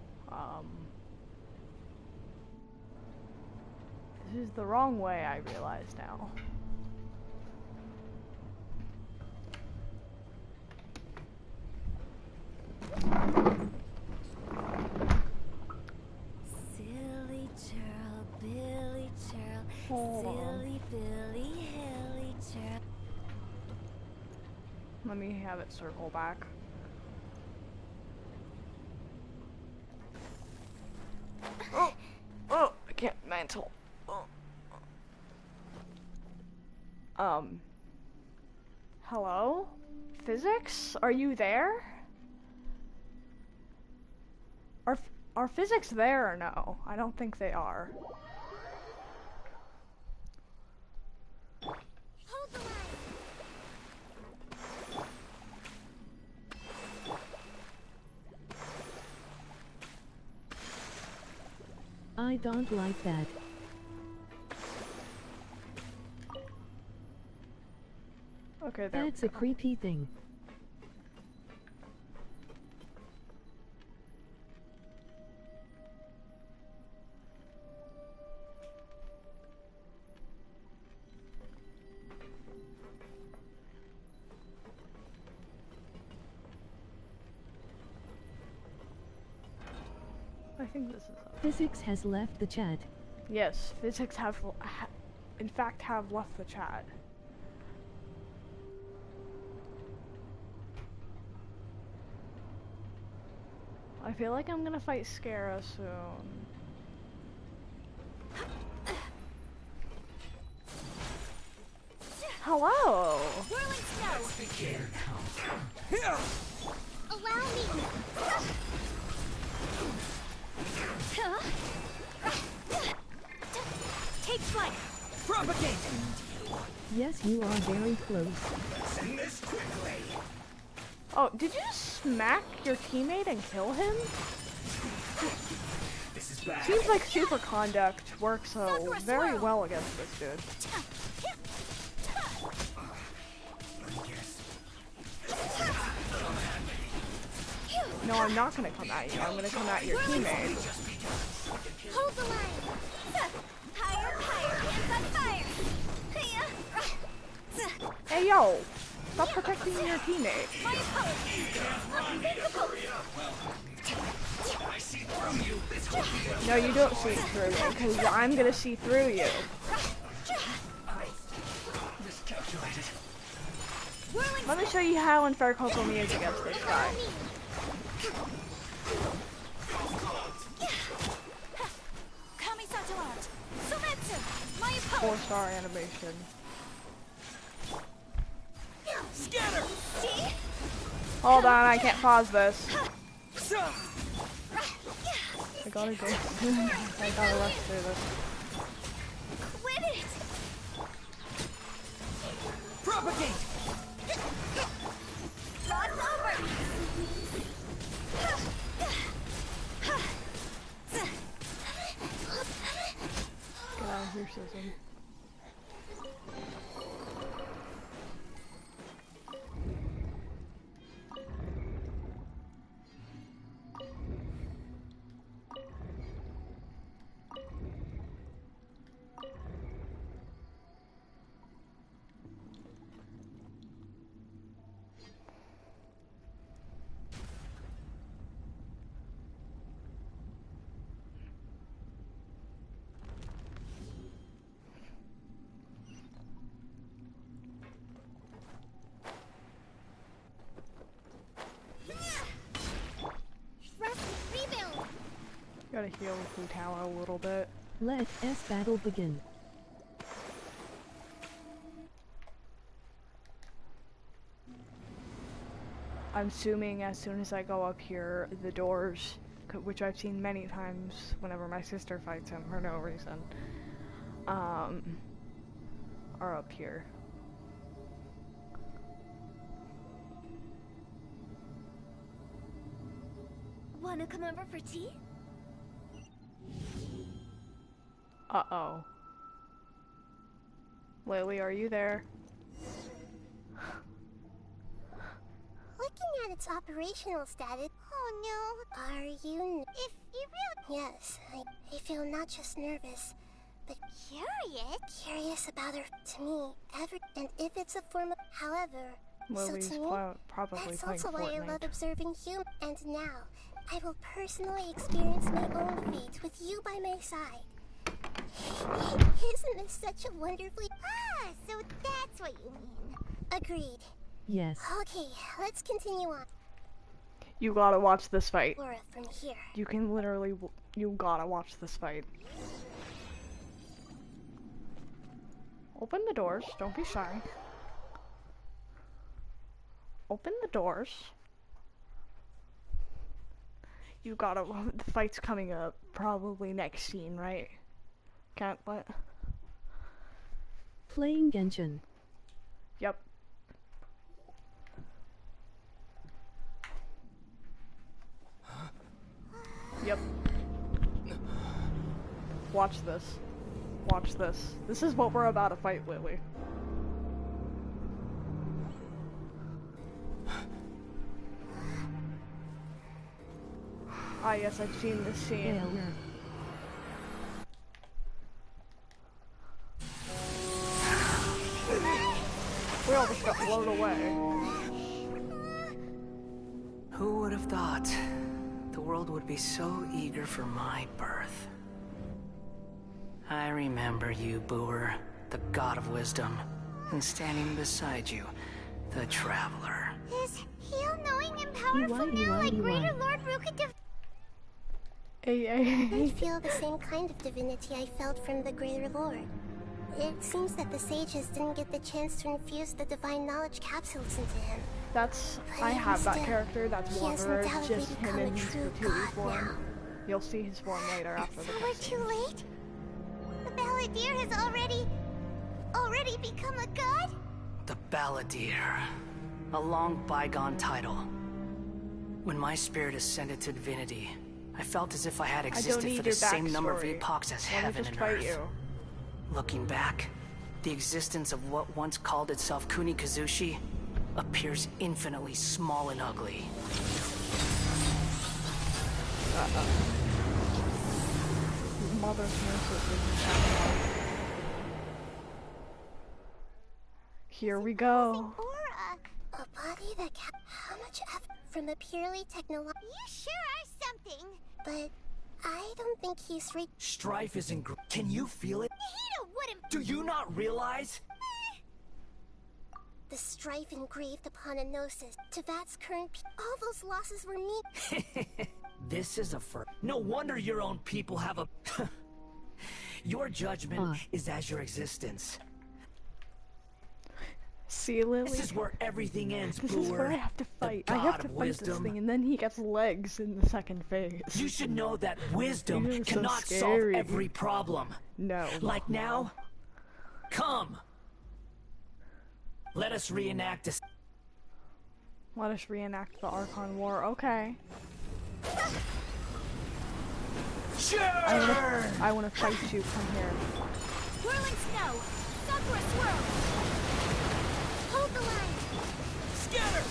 this is the wrong way, I realize now. Silly churl, Billy churl, silly Billy, hilly churl. Let me have it circle back. Oh, I can't mantle. Hello? Physics? Are you there? Are physics there or no? I don't think they are. Hold the line. I don't like that. Okay, there. That's a creepy thing. I think this is Physics has left the chat. Yes, physics in fact have left the chat. I feel like I'm gonna fight Scara soon. Hello! Whirling snow! Allow me! Take flight! Propagate! Yes, you are very close. Send this quickly! Oh, did you just smack your teammate and kill him? This is bad. Seems like superconduct works very well against this dude. No, I'm not gonna come at you. I'm gonna come at your teammate. Hold the line! Higher, higher, hands on fire! Hey, yo! Stop protecting your teammate. No, you don't see through me, because I'm gonna see through you. Let me show you how unfair Kokomi is against this guy. 4-star animation. Scatter! Hold on, I can't pause this. I gotta go. I gotta rush through this. Quit it! Propagate! Rod's over! Get out of here, Susan. Gotta heal Futala a little bit. Let S battle begin. I'm assuming as soon as I go up here, the doors, which I've seen many times whenever my sister fights him for no reason, are up here. Wanna come over for tea? Uh-oh. Lily, are you there? Looking at its operational status. Oh no. Are you? If you really. Yes, I feel not just nervous, but curious. Curious about her. To me, and if it's a form of. However. Lily's so to me, probably that's playing also why I love Fortnite. observing humans. And now, I will personally experience my own fate with you by my side. Isn't this such a wonderfully... Ah, so that's what you mean. Agreed. Yes. Okay, let's continue on. You gotta watch this fight. Laura, from here. You can literally... You gotta watch this fight. Open the doors. Don't be shy. Open the doors. You gotta... The fight's coming up. Probably next scene, right? Can't let... Playing Genshin. Yep. Yep. Watch this. Watch this. This is what we're about to fight, Lily. Ah, yes, I've seen this scene. We all just got blown away. Who would have thought the world would be so eager for my birth? I remember you, Booer, the god of wisdom, and standing beside you, the traveler. Is he all-knowing and powerful now, like Greater Lord Ruka I feel the same kind of divinity I felt from the Greater Lord. It seems that the sages didn't get the chance to infuse the divine knowledge capsules into him. That's... But I have still, that character, that's he has Wanderer, it's undoubtedly just him become a in his true gratuity god form. now. You'll see his form later after the So we're cutscene. too late? The Balladeer has already become a god? The Balladeer. A long bygone title. When my spirit ascended to divinity, I felt as if I had existed for the same number of epochs as heaven and earth. Looking back, the existence of what once called itself Kunikazushi appears infinitely small and ugly. Mother's nurses. Here we go. Aura. that how much effort from a purely technological. You sure are something. But I don't think he's Strife is Can you feel it? He wouldn't. Do you not realize? The strife engraved upon a gnosis. Tevat's current all those losses were me. This is a No wonder your own people have a... Your judgment is as your existence. See, Lily? This is where everything ends, This Brewer. is where I have to fight. I God have to of fight this wisdom. thing, and then he gets legs in the second phase. You should know that wisdom This is so cannot solve scary. every problem. No. Like now? Come! Let us reenact this. Let us reenact the Archon War. Okay. Sure! I wanna fight you. Come here. Whirling snow. Sakura swirl. Hold the line. Scatter!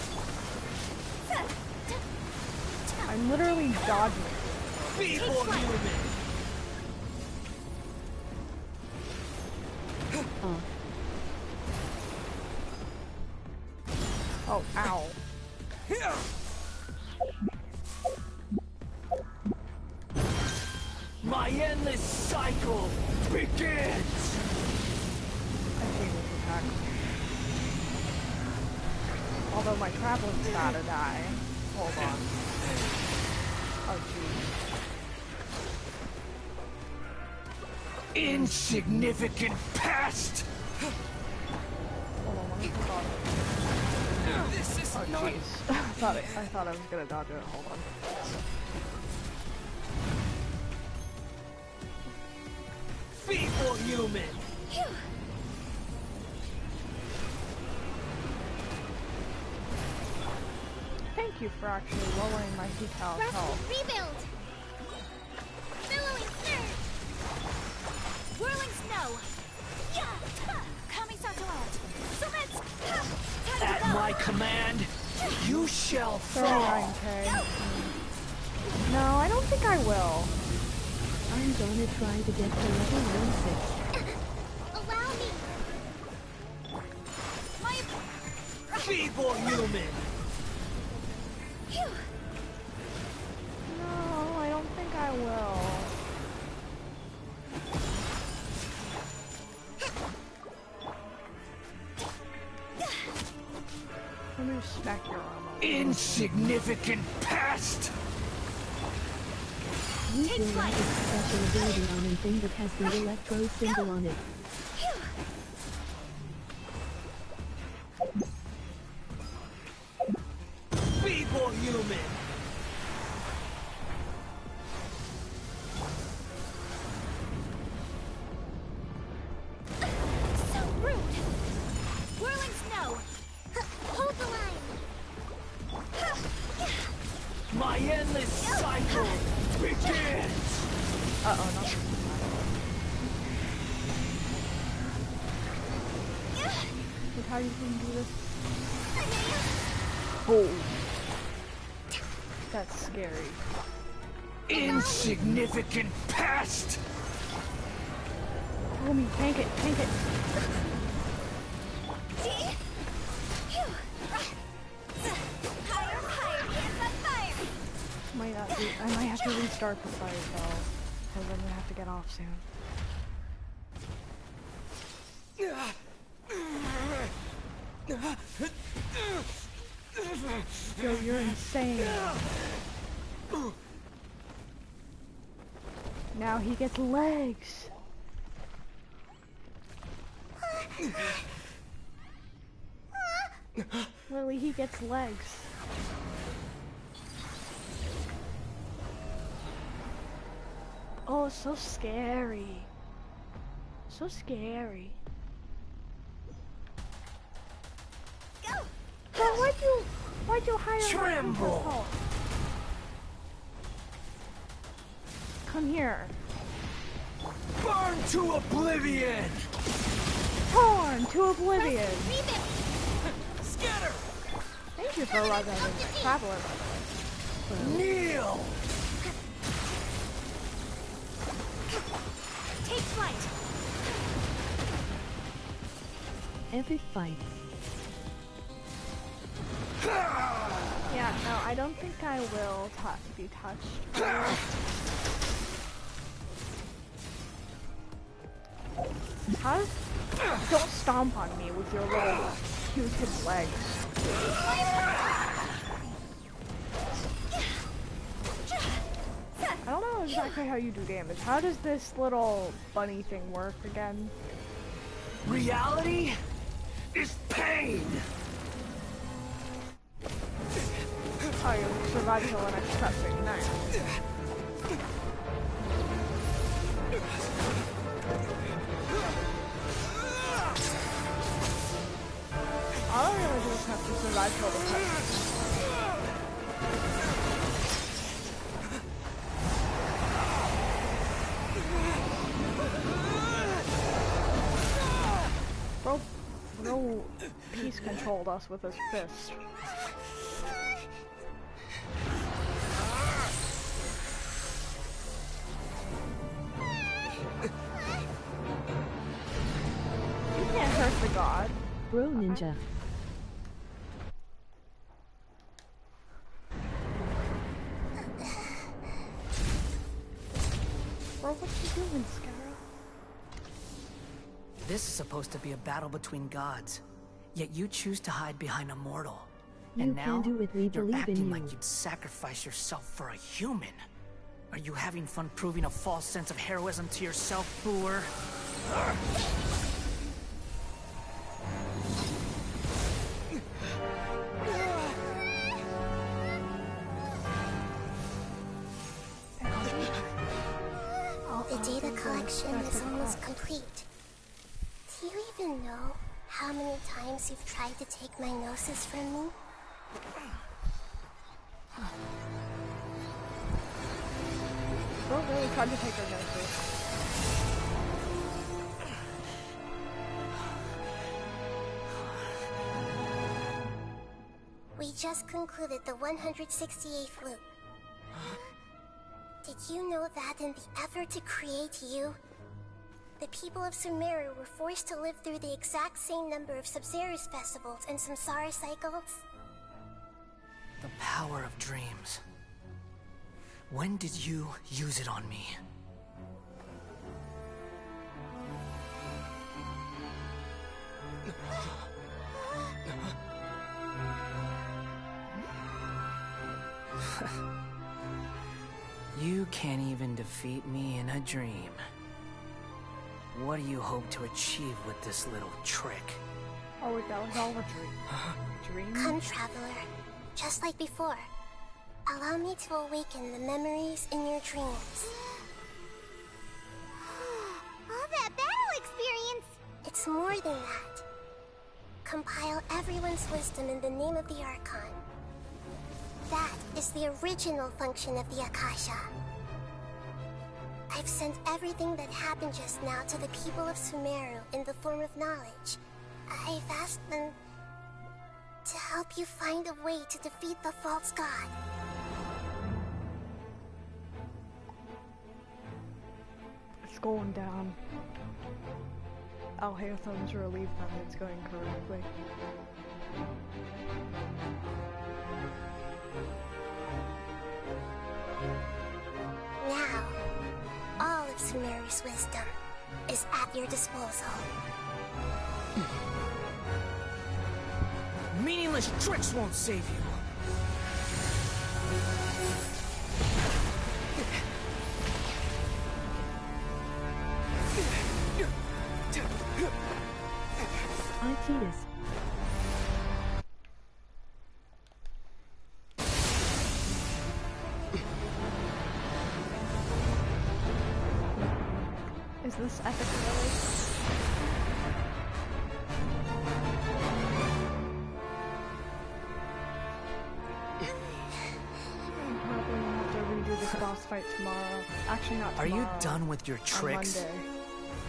I'm literally dodging. Feeble human! Oh, ow. My endless cycle begins! I hate this attack. Although my traveling's gotta die. Hold on. Oh, jeez. Insignificant past! Hold on, let me put on. This is Oh, not... jeez. I thought I was gonna dodge it. Hold on. Feeble human! Thank you for actually lowering my decal health. Rebuild. Billowing surge. Whirling snow. Kamisato out. Sumetsu. At my command, you shall fall! 39k. No, I don't think I will. I'm gonna try to get to level 16. Allow me. Feeble human! No, I don't think I will. Let me just smack your arm off. Insignificant past! Use your rapid special ability on anything that has the electro symbol on it. Feeble human! So rude. Whirling snow. Hold the line. My endless cycle begins! Uh-oh, no. Look how you can do this. Oh. That's scary. Insignificant past! Homie, tank it, tank it. I might have to restart the fight though, because I'm gonna have to get off soon. Yo, you're insane. Now he gets legs. Lily, he gets legs. Oh, it's so scary. So scary. Go! Why'd you hire Tremble! Come here. Burn to oblivion! Torn to oblivion! Scatter! Thank you for reviving my traveler, by the way. Kneel! Take flight. Epic fight. Yeah, no, I don't think I will be touched by this. How? Don't stomp on me with your little Q-tip legs. I don't know exactly how you do damage. How does this little bunny thing work again? Reality is pain! Oh, you survived till the next cutscene. Nice. All I really do is have to survive till the cutscene. Bro, Peace controlled us with his fist. You can't hurt the god. Bro Ninja. Bro, what you doing, Scarab? This is supposed to be a battle between gods, yet you choose to hide behind a mortal. You And now, can do it, we you're believe in acting you. like you'd sacrifice yourself for a human. Are you having fun proving a false sense of heroism to yourself, Boor? The data collection is almost complete. Do you even know how many times you've tried to take my gnosis from me? Bro really tried to take her gnosis. We just concluded the 168th loop. Did you know that in the effort to create you, the people of Sumeru were forced to live through the exact same number of Sub-Zerus festivals and samsara cycles? The power of dreams. When did you use it on me? You can't even defeat me in a dream. What do you hope to achieve with this little trick? Oh, wait, that was all a dream. Come, traveler. Just like before. Allow me to awaken the memories in your dreams. All that battle experience! It's more than that. Compile everyone's wisdom in the name of the Archon. That is the original function of the Akasha. I've sent everything that happened just now to the people of Sumeru in the form of knowledge. I've asked them to help you find a way to defeat the false god. It's going down. Alhaitham's relieved that it's going correctly. Now, all of Sumeru's wisdom is at your disposal. Meaningless tricks won't save you. Itius. Is this epic really? I'm probably gonna have to redo this boss fight tomorrow. Actually, not tomorrow. Are you done with your tricks? On Monday.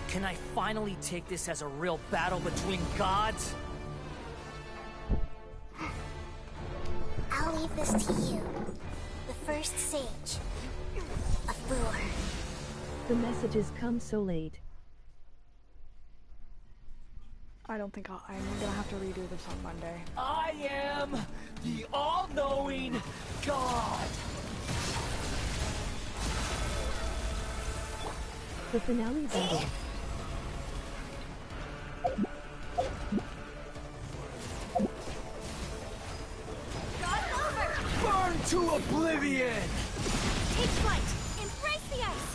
Can I finally take this as a real battle between gods? I'll leave this to you, the first sage of Boor. The messages come so late. I don't think I'm gonna have to redo this on Monday. I am The all-knowing God! The finale battle. Burn to oblivion! Take flight! Embrace the ice!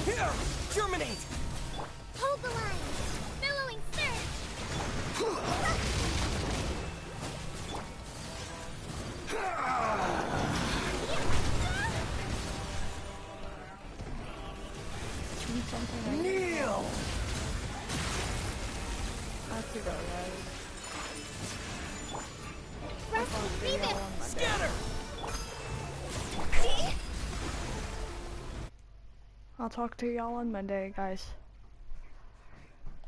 Here! Germinate! Hold the line! Billowing surge! Kneel! Have to go, guys. Rest and breathe it! Scatter! I'll talk to y'all on Monday, guys.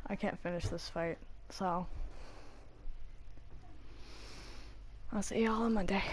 I can't finish this fight, so I'll see y'all on Monday.